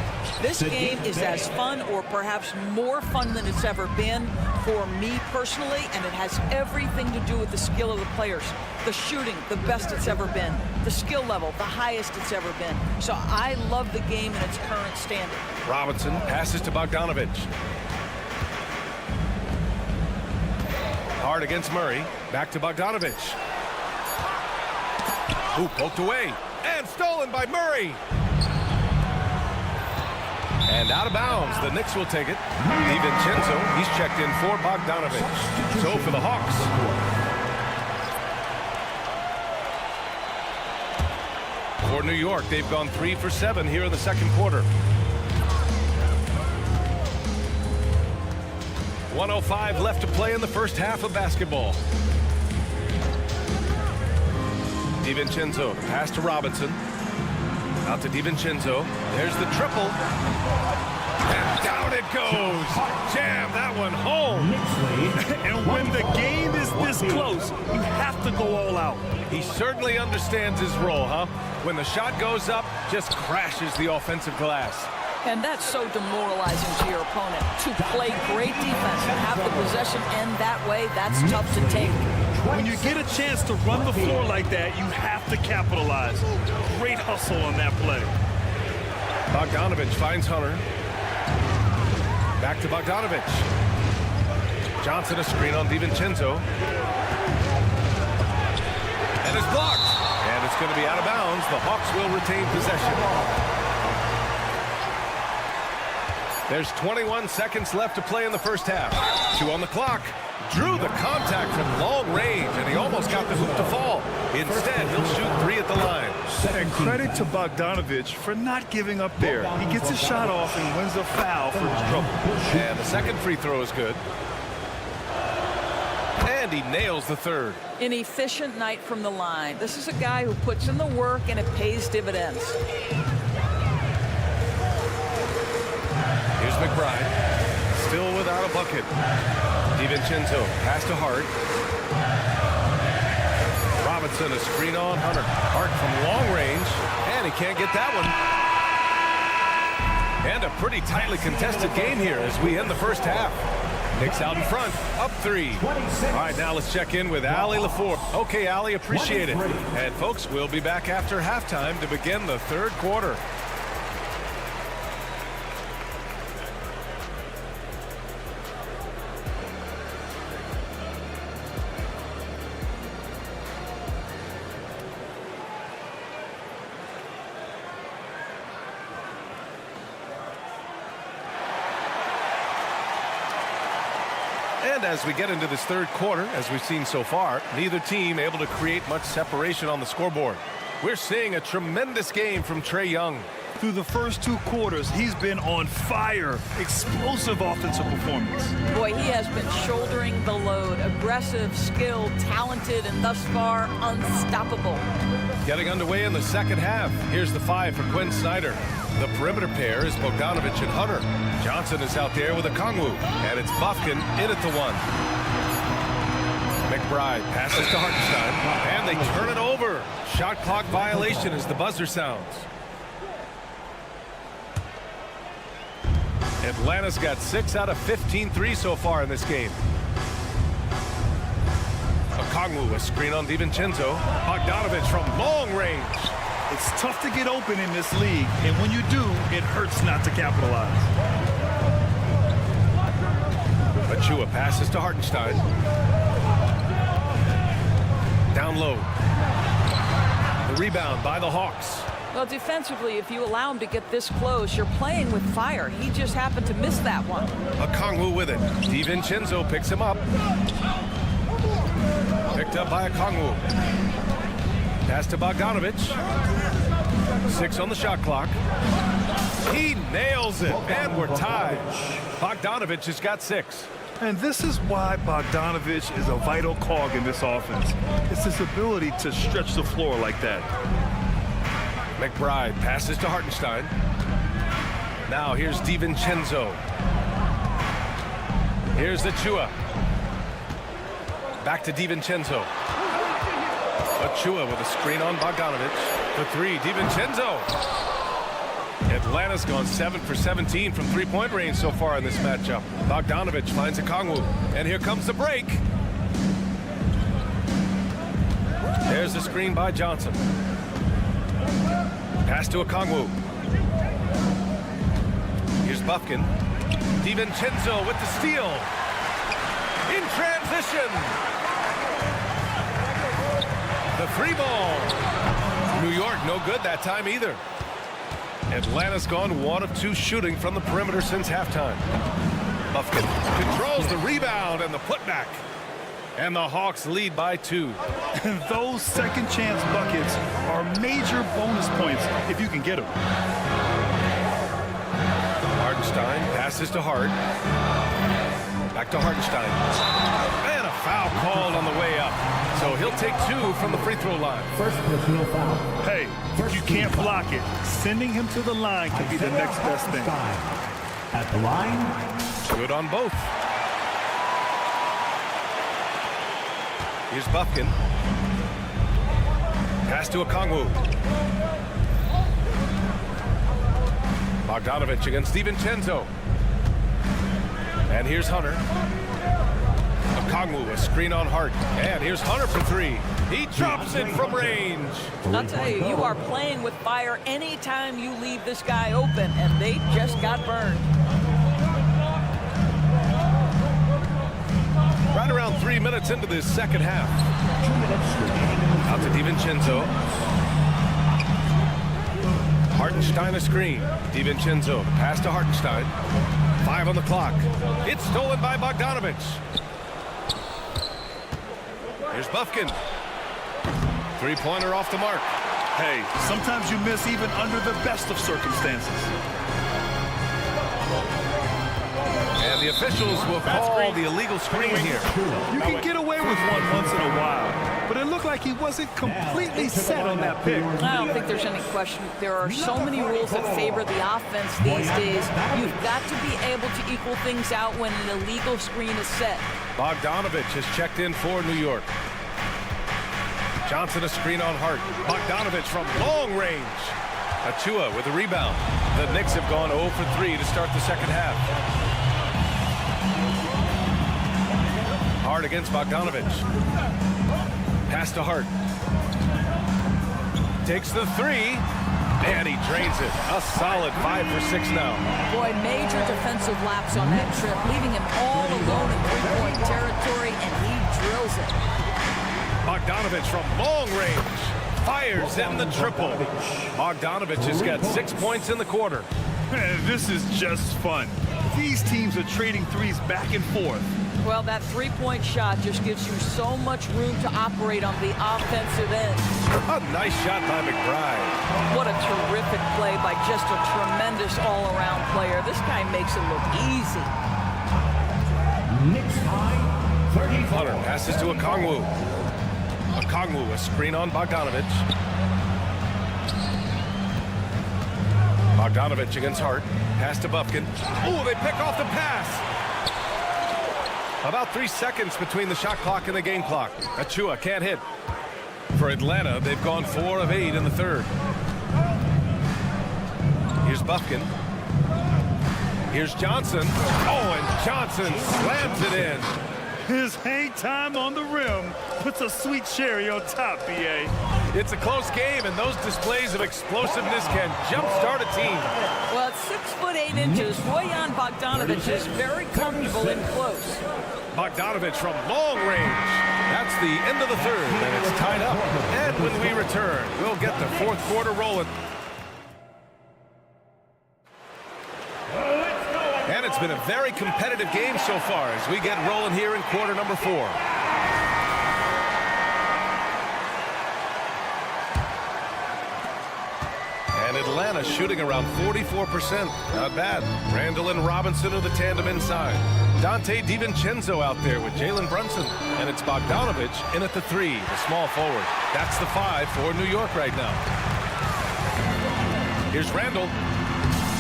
This game is as fun or perhaps more fun than it's ever been for me personally, and it has everything to do with the skill of the players. The shooting, the best it's ever been. The skill level, the highest it's ever been. So I love the game in its current standing. Robinson passes to Bogdanovic. Hard against Murray. Back to Bogdanovic. Ooh, poked away. And stolen by Murray. And out of bounds. The Knicks will take it. DiVincenzo, he's checked in for Bogdanovic. So for the Hawks. for New York. They've gone 3 for 7 here in the second quarter. 1:05 left to play in the first half of basketball. DiVincenzo, pass to Robinson. Out to DiVincenzo. There's the triple. And down it goes. Jam that one home. And when the game is this close, you have to go all out. He certainly understands his role, huh? When the shot goes up, just crashes the offensive glass. And that's so demoralizing to your opponent. To play great defense and have the possession end that way, that's tough to take. When you get a chance to run the floor like that, you have to capitalize. Great hustle on that play. Bogdanovich finds Hunter. Back to Bogdanovich. Johnson a screen on DiVincenzo. And it's blocked. And it's going to be out of bounds. The Hawks will retain possession. There's 21 seconds left to play in the first half. 2 on the clock. Drew the contact from long range, and he almost got the hoop to fall. Instead, he'll shoot 3 at the line. And credit to Bogdanovich for not giving up there. He gets his shot off and wins a foul for his trouble. And the second free throw is good. And he nails the third. An efficient night from the line. This is a guy who puts in the work, and it pays dividends. Here's McBride. Still without a bucket. DiVincenzo, pass to Hart. Robinson, a screen on Hunter. Hart from long range, and he can't get that one. And a pretty tightly contested game here as we end the first half. Knicks out in front, up 3. All right, now let's check in with Allie LaFour. Okay, Allie, appreciate it. And folks, we'll be back after halftime to begin the third quarter. And as we get into this third quarter, as we've seen so far, neither team able to create much separation on the scoreboard. We're seeing a tremendous game from Trae Young. Through the first 2 quarters, he's been on fire. Explosive offensive performance. Boy, he has been shouldering the load. Aggressive, skilled, talented, and thus far, unstoppable. Getting underway in the second half. Here's the 5 for Quinn Snyder. The perimeter pair is Bogdanovich and Hunter. Johnson is out there with a Kongwu. And it's Bufkin in at the 1. McBride passes to Hartenstein. And they turn it over. Shot clock violation as the buzzer sounds. Atlanta's got 6 out of 15 threes so far in this game. Okongwu, a screen on DiVincenzo. Bogdanovich from long range. It's tough to get open in this league, and when you do, it hurts not to capitalize. Achua passes to Hartenstein. Down low. The rebound by the Hawks. Well, defensively, if you allow him to get this close, you're playing with fire. He just happened to miss that one. Okongwu with it. DiVincenzo picks him up. Picked up by Okongwu. Pass to Bogdanovich. 6 on the shot clock. He nails it, and we're tied. Bogdanovich has got 6. And this is why Bogdanovich is a vital cog in this offense. It's his ability to stretch the floor like that. McBride passes to Hartenstein. Now here's DiVincenzo. Here's Achua. Back to DiVincenzo. Achua with a screen on Bogdanovich. The 3, DiVincenzo. Atlanta's gone 7 for 17 from three-point range so far in this matchup. Bogdanovich finds Okongwu. And here comes the break. There's the screen by Johnson. Pass to Okongwu. Here's Bufkin. DiVincenzo with the steal. In transition. The 3 ball. New York no good that time either. Atlanta's gone 1 of 2 shooting from the perimeter since halftime. Bufkin controls the rebound and the putback. And the Hawks lead by 2. Those second chance buckets are major bonus points if you can get them. Hartenstein passes to Hart. Back to Hartenstein. And a foul called on the way up. So he'll take 2 from the free throw line. First personal foul. Hey, if you can't block it, sending him to the line can be the next best thing. At the line. Good on both. Here's Buffkin. Pass to Okongwu. Bogdanovich against DiVincenzo. And here's Hunter. Okongwu, a screen on Hart. And here's Hunter for 3. He drops it from range. I'll tell you, you are playing with fire anytime you leave this guy open, and they just got burned. Right around 3 minutes into this second half. Out to DiVincenzo. Hartenstein a screen. DiVincenzo, pass to Hartenstein. 5 on the clock. It's stolen by Bogdanovich. Here's Buffkin. Three-pointer off the mark. Hey, sometimes you miss even under the best of circumstances. And the officials will call the illegal screen here. You can get away with one once in a while, but it looked like he wasn't completely set on that pick. I don't think there's any question. There are so many rules that favor the offense these days. You've got to be able to equal things out when an illegal screen is set. Bogdanovich has checked in for New York. Johnson a screen on Hart. Bogdanovich from long range. Achua with a rebound. The Knicks have gone 0 for 3 to start the second half. Hart against Bogdanovich. Pass to Hart. Takes the 3. And he drains it. A solid 5 for 6 now. Boy, major defensive lapse on that trip, leaving him all alone in three-point territory, and he drills it. Bogdanovich from long range. Fires in the triple. Bogdanovich has got 6 points in the quarter. Man, this is just fun. These teams are trading threes back and forth. Well, that three-point shot just gives you so much room to operate on the offensive end. A nice shot by McBride. What a terrific play by just a tremendous all-around player. This guy makes it look easy. Knicks high, 34. Hunter passes to Okongwu. Okongwu, a screen on Bogdanovich. Bogdanovich against Hart. Pass to Buffkin. Oh, they pick off the pass. About 3 seconds between the shot clock and the game clock. Achua can't hit. For Atlanta, they've gone 4 of 8 in the third. Here's Buffkin. Here's Johnson. Oh, and Johnson slams it in. His hang time on the rim puts a sweet cherry on top, B.A. It's a close game, and those displays of explosiveness can jumpstart a team. Well, at 6 foot 8 inches, Bojan Bogdanovich is very comfortable in close. Bogdanovich from long range. That's the end of the third, and it's tied up. And when we return, we'll get the fourth quarter rolling. And it's been a very competitive game so far as we get rolling here in quarter number 4. And Atlanta shooting around 44%. Not bad. Randall and Robinson are the tandem inside. Dante DiVincenzo out there with Jalen Brunson. And it's Bogdanovich in at the 3, the small forward. That's the 5 for New York right now. Here's Randall.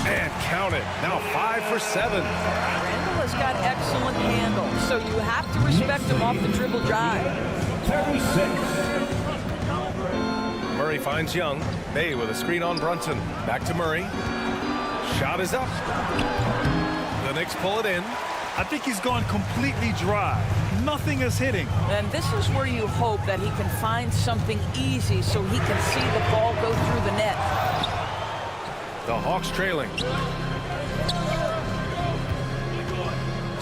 And count it. Now 5 for 7. Randall has got excellent handle, so you have to respect him off the dribble drive. 36. Murray finds Young. Bay with a screen on Brunson. Back to Murray. Shot is up. The Knicks pull it in. I think he's gone completely dry. Nothing is hitting. And this is where you hope that he can find something easy so he can see the ball go through the net. The Hawks trailing.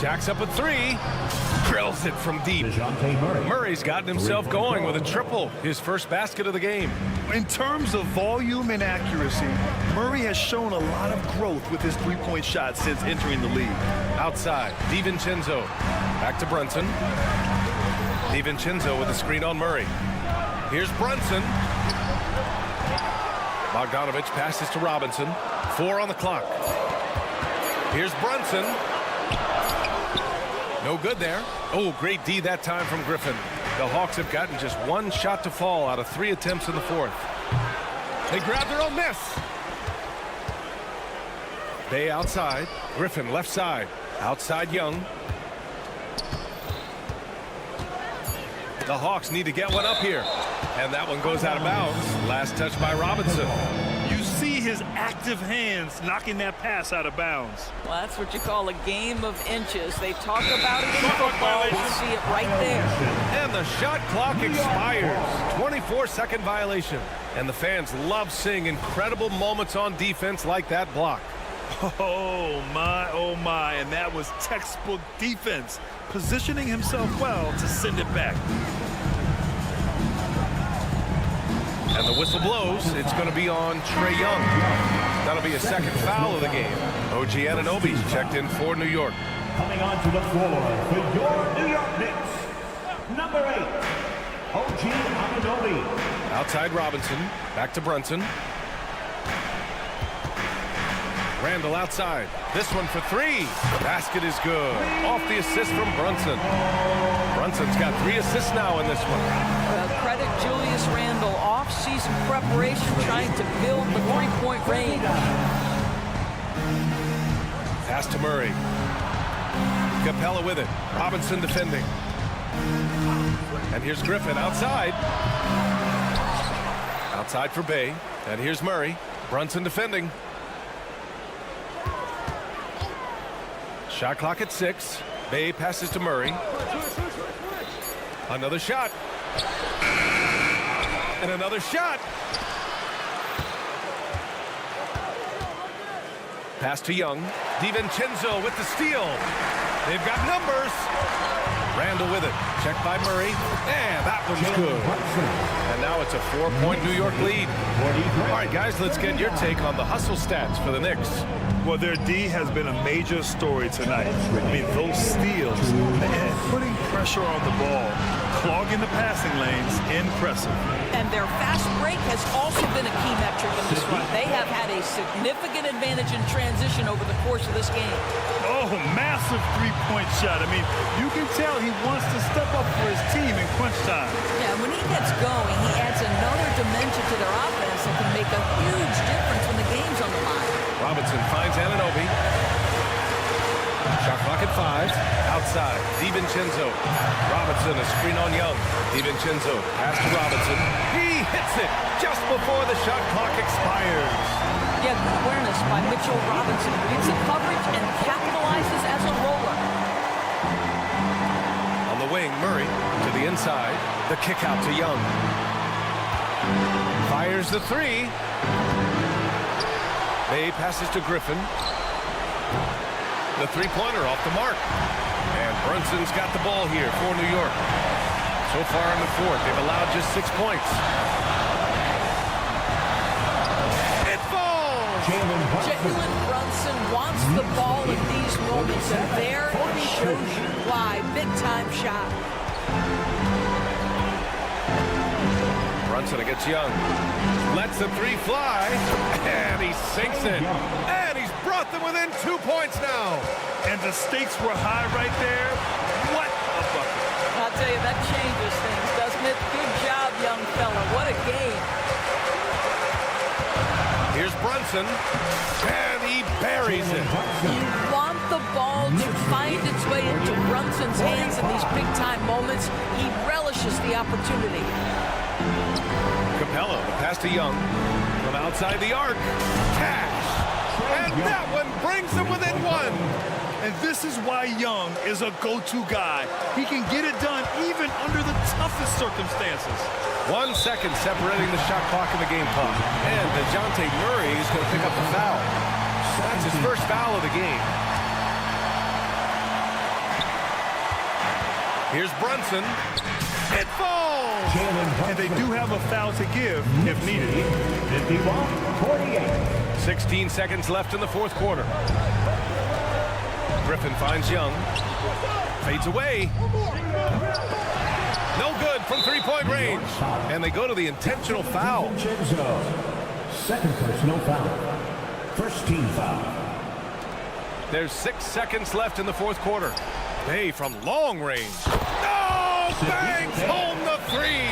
Jacks up a 3. Drills it from deep. Murray's gotten himself going with a triple. His first basket of the game. In terms of volume and accuracy, Murray has shown a lot of growth with his three-point shot since entering the league. Outside, DiVincenzo. Back to Brunson. DiVincenzo with the screen on Murray. Here's Brunson. Bogdanovich passes to Robinson. 4 on the clock. Here's Brunson. No good there. Oh, great D that time from Griffin. The Hawks have gotten just 1 shot to fall out of 3 attempts in the 4th. They grab their own miss. Bay outside. Griffin left side. Outside Young. The Hawks need to get one up here. And that one goes out of bounds. Last touch by Robinson. You see his active hands knocking that pass out of bounds. Well, that's what you call a game of inches. They talk about it in football. You see it right there. And the shot clock expires. 24-second violation. And the fans love seeing incredible moments on defense like that block. Oh my, and that was textbook defense, positioning himself well to send it back. And the whistle blows. It's going to be on Trae Young. That'll be a second foul of the game. OG Anunoby's checked in for New York. Coming onto the floor for your New York Knicks, number 8, OG Anunoby. Outside Robinson, back to Brunson. Randall outside. This one for 3. The basket is good. Off the assist from Brunson. Brunson's got 3 assists now in this one. Credit Julius Randle. Off-season preparation, trying to build the three-point range. Pass to Murray. Capella with it. Robinson defending. And here's Griffin outside. Outside for Bay. And here's Murray. Brunson defending. Shot clock at 6. Bay passes to Murray. Another shot. And another shot. Pass to Young. DiVincenzo with the steal. They've got numbers. Randall with it. Checked by Murray. And that one's good. And now it's a 4-point New York lead. All right, guys, let's get your take on the hustle stats for the Knicks. Well, their D has been a major story tonight. I mean, those steals, man, putting pressure on the ball, clogging the passing lanes, impressive. And their fast break has also been a key metric in this run. They have had a significant advantage in transition over the course of this game. Oh, massive three-point shot. I mean, you can tell he wants to step up for his team in crunch time. Yeah, when he gets going, he adds another dimension to their offense that can make a huge difference when the game's on the line. Robinson finds Anunoby. Shot clock at 5. Outside. DiVincenzo. Robinson, a screen on Young. DiVincenzo. Pass to Robinson. He hits it just before the shot clock expires. Yeah, good awareness by Mitchell Robinson. Reads the coverage and capitalizes as a roller. On the wing, Murray to the inside. The kick out to Young. Fires the 3. Bay passes to Griffin. The three-pointer off the mark. And Brunson's got the ball here for New York. So far in the 4th, they've allowed just 6 points. It falls! Jalen Brunson wants the ball in these moments, and there he shows you why. Big-time shot. Brunson against Young. Lets the 3 fly, and he sinks it. And he's brought them within 2 points now. And the stakes were high right there. What a bucket. I'll tell you, that changes things, doesn't it? Good job, young fella. What a game. Here's Brunson, and he buries it. You want the ball to find its way into Brunson's hands in these big-time moments. He relishes the opportunity. Capella, pass to Young. From outside the arc. Cash. And that one brings them within 1. And this is why Young is a go-to guy. He can get it done even under the toughest circumstances. 1 second separating the shot clock and the game clock. And DeJounte Murray is going to pick up the foul. That's his first foul of the game. Here's Brunson. It falls! And they do have a foul to give if needed. 51-48. 16 seconds left in the 4th quarter. Griffin finds Young. Fades away. No good from three-point range. And they go to the intentional foul. Second personal foul. First team foul. There's 6 seconds left in the fourth quarter. Bay from long range. No! Bangs home the three!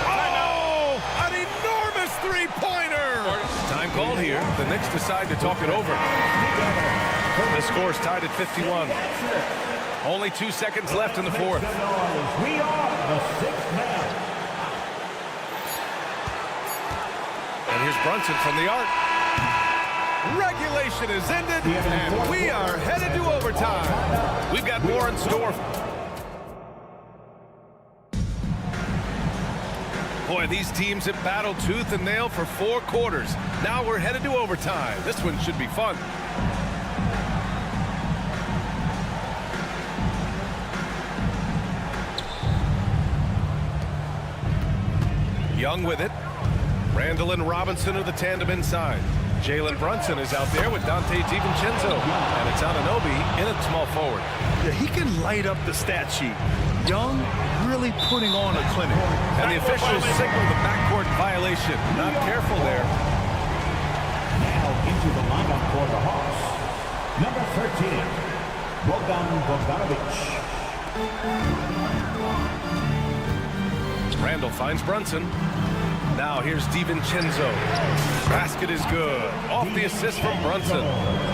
Oh! An enormous three-pointer! Time called here. The Knicks decide to talk it over. The score's tied at 51. Only 2 seconds left in the fourth. We are the sixth man. And here's Brunson from the arc. Regulation is ended, and we are headed to overtime. We've got more in store. Boy, these teams have battled tooth and nail for 4 quarters. Now we're headed to overtime. This one should be fun. Young with it. Randall and Robinson are the tandem inside. Jalen Brunson is out there with Dante DiVincenzo. And it's Anunoby in at small forward. Yeah, he can light up the stat sheet. Young really putting on a clinic. And the officials signal the backcourt violation. Not careful there. Now into the lineup for the Hawks. Number 13, Bogdanovic. Randall finds Brunson. Now here's DiVincenzo. Basket is good. Off the assist from Brunson.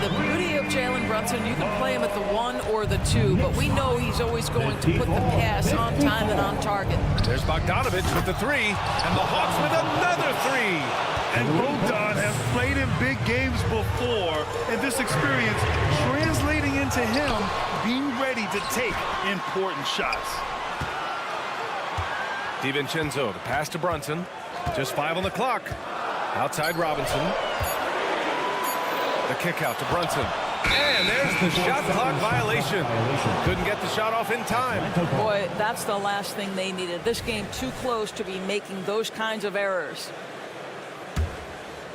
The beauty of Jalen Brunson, you can play him at the 1 or the 2, but we know he's always going to put the pass on time and on target. There's Bogdanovic with the 3, and the Hawks with another 3. And Bogdan has played in big games before, and this experience translating into him being ready to take important shots. DiVincenzo, the pass to Brunson. Just 5 on the clock. Outside Robinson. The kick out to Brunson. And there's the shot clock violation. Couldn't get the shot off in time. Boy, that's the last thing they needed. This game too close to be making those kinds of errors.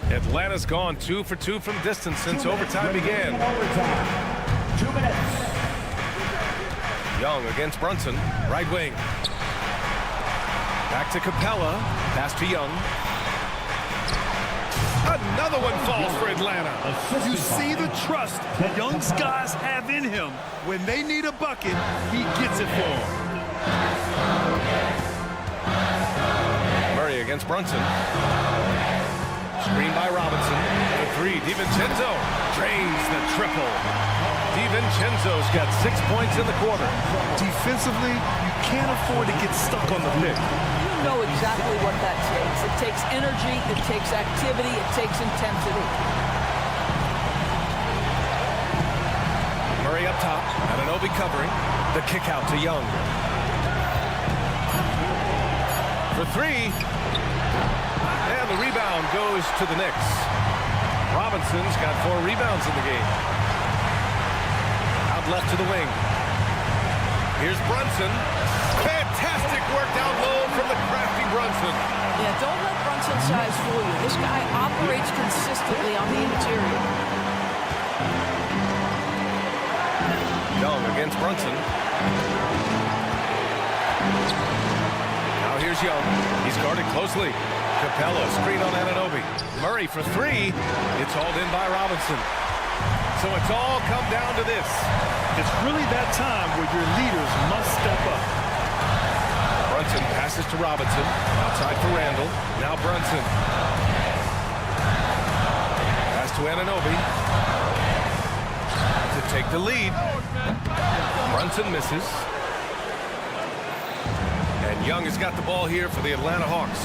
Atlanta's gone 2 for 2 from distance since overtime began. 2 minutes. Young against Brunson. Right wing. Back to Capella. Pass to Young. Another one falls for Atlanta. You see the trust Young's guys have in him. When they need a bucket, he gets it for them. Murray against Brunson. Screen by Robinson. The 3. DiVincenzo drains the triple. DiVincenzo's got 6 points in the quarter. Defensively, you can't afford to get stuck on the pick. You know exactly what that takes. It takes energy, it takes activity, it takes intensity. Murray up top. Anunoby covering. The kick out to Young. For 3. And the rebound goes to the Knicks. Robinson's got 4 rebounds in the game. Out left to the wing. Here's Brunson. Fantastic work down low from the crafty Brunson. Yeah, don't let Brunson's size fool you. This guy operates consistently on the interior. Young against Brunson. Now here's Young. He's guarded closely. Capella screen on Anunoby. Murray for 3. It's hauled in by Robinson. So it's all come down to this. It's really that time where your leaders must step up. Brunson passes to Robinson. Outside for Randall. Now Brunson. Pass to Anunoby. To take the lead. Brunson misses. And Young has got the ball here for the Atlanta Hawks.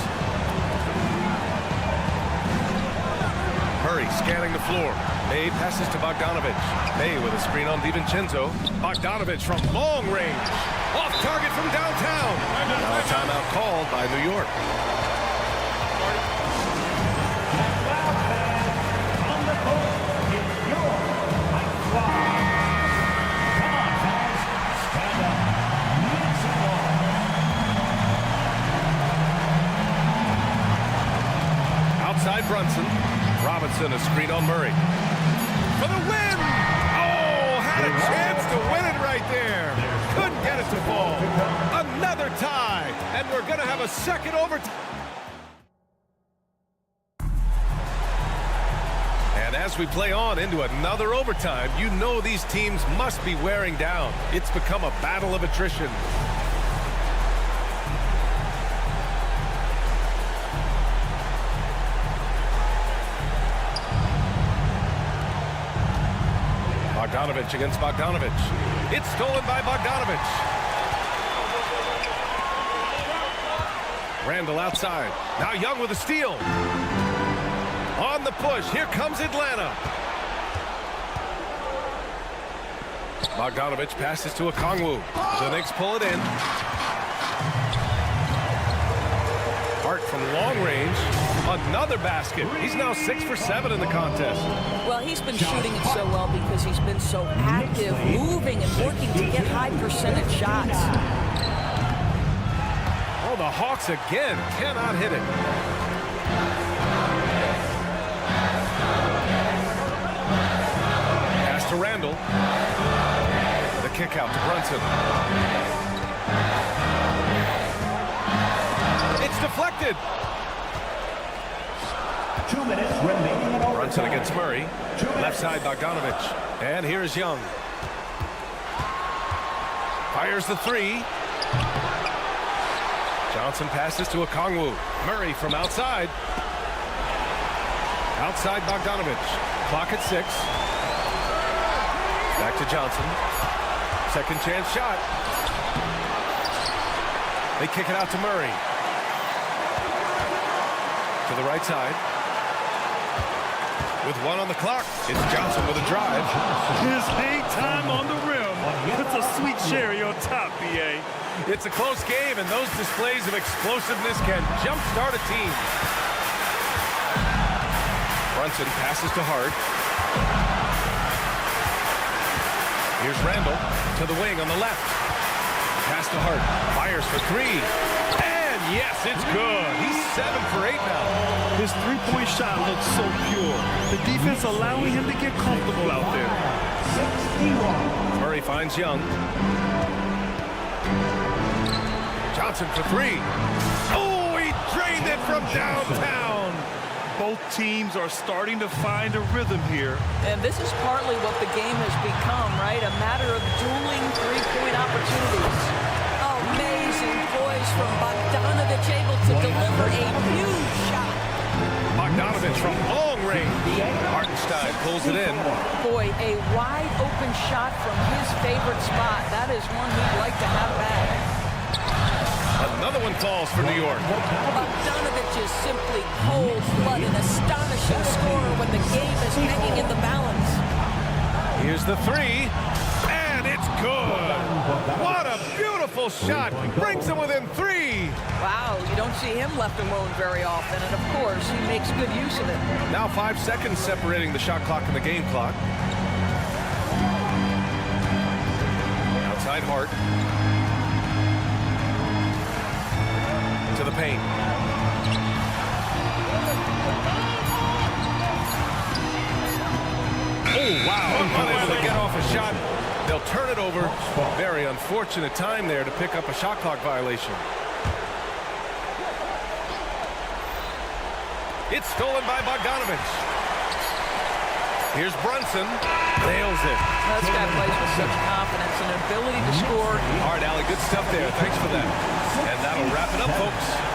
Murray scanning the floor. May passes to Bogdanovic. May with a screen on DiVincenzo. Bogdanovic from long range. Off target from downtown. Now a timeout called by New York. On the court, it's your high fly. Come on, guys. Stand up. Make some noise. Outside Brunson. Robinson a screen on Murray. For the win! Oh, had a chance to win it right there. Couldn't get it it to fall. Another tie, and we're going to have a second overtime. And as we play on into another overtime, you know these teams must be wearing down. It's become a battle of attrition. Bogdanovich against Bogdanovich. It's stolen by Bogdanovich. Randall outside. Now Young with a steal. On the push. Here comes Atlanta. Bogdanovich passes to Okongwu. The Knicks pull it in. Hart from long range. Another basket. He's now 6 for 7 in the contest. Well, he's been shooting it so well because he's been so active, moving and working to get high percentage shots. Oh, the Hawks again cannot hit it. Pass to Randall. The kick out to Brunson. It's deflected. 2 minutes remaining in overtime. Brunson against Murray. Left side Bogdanovich. And here's Young. Fires the three. Johnson passes to Okongwu. Murray from outside. Outside Bogdanovich. Clock at 6. Back to Johnson. Second chance shot. They kick it out to Murray. To the right side. With 1 on the clock, it's Johnson with a drive. His hang time on the rim. It's a sweet cherry on top, BA. It's a close game, and those displays of explosiveness can jumpstart a team. Brunson passes to Hart. Here's Randall to the wing on the left. Pass to Hart. Fires for 3. And yes, it's good. He's 7 for 8 now. His three-point shot looks so pure. The defense allowing him to get comfortable out there. Murray finds Young. Johnson for 3. Oh, he drained it from downtown. Both teams are starting to find a rhythm here. And this is partly what the game has become, right? A matter of dueling three-point opportunities. Amazing poise from Bogdanovich, able to deliver a huge shot. Bogdanovich from long range. Hartenstein pulls it in. Boy, a wide-open shot from his favorite spot. That is one he'd like to have back. Another one falls for New York. Bogdanovich is simply cold-blooded, astonishing scorer when the game is hanging in the balance. Here's the 3, and it's good. What a beautiful shot. Brings him within 3. Wow, you don't see him left alone very often, and of course, he makes good use of it. Now 5 seconds separating the shot clock and the game clock. Outside Hart. To the paint. Oh, wow. Unable to get off a shot. They'll turn it over. Very unfortunate time there to pick up a shot clock violation. It's stolen by Bogdanovich. Here's Brunson. Nails it. This guy plays with such confidence and ability to score. All right, Allie, good stuff there. Thanks for that. And that'll wrap it up, folks.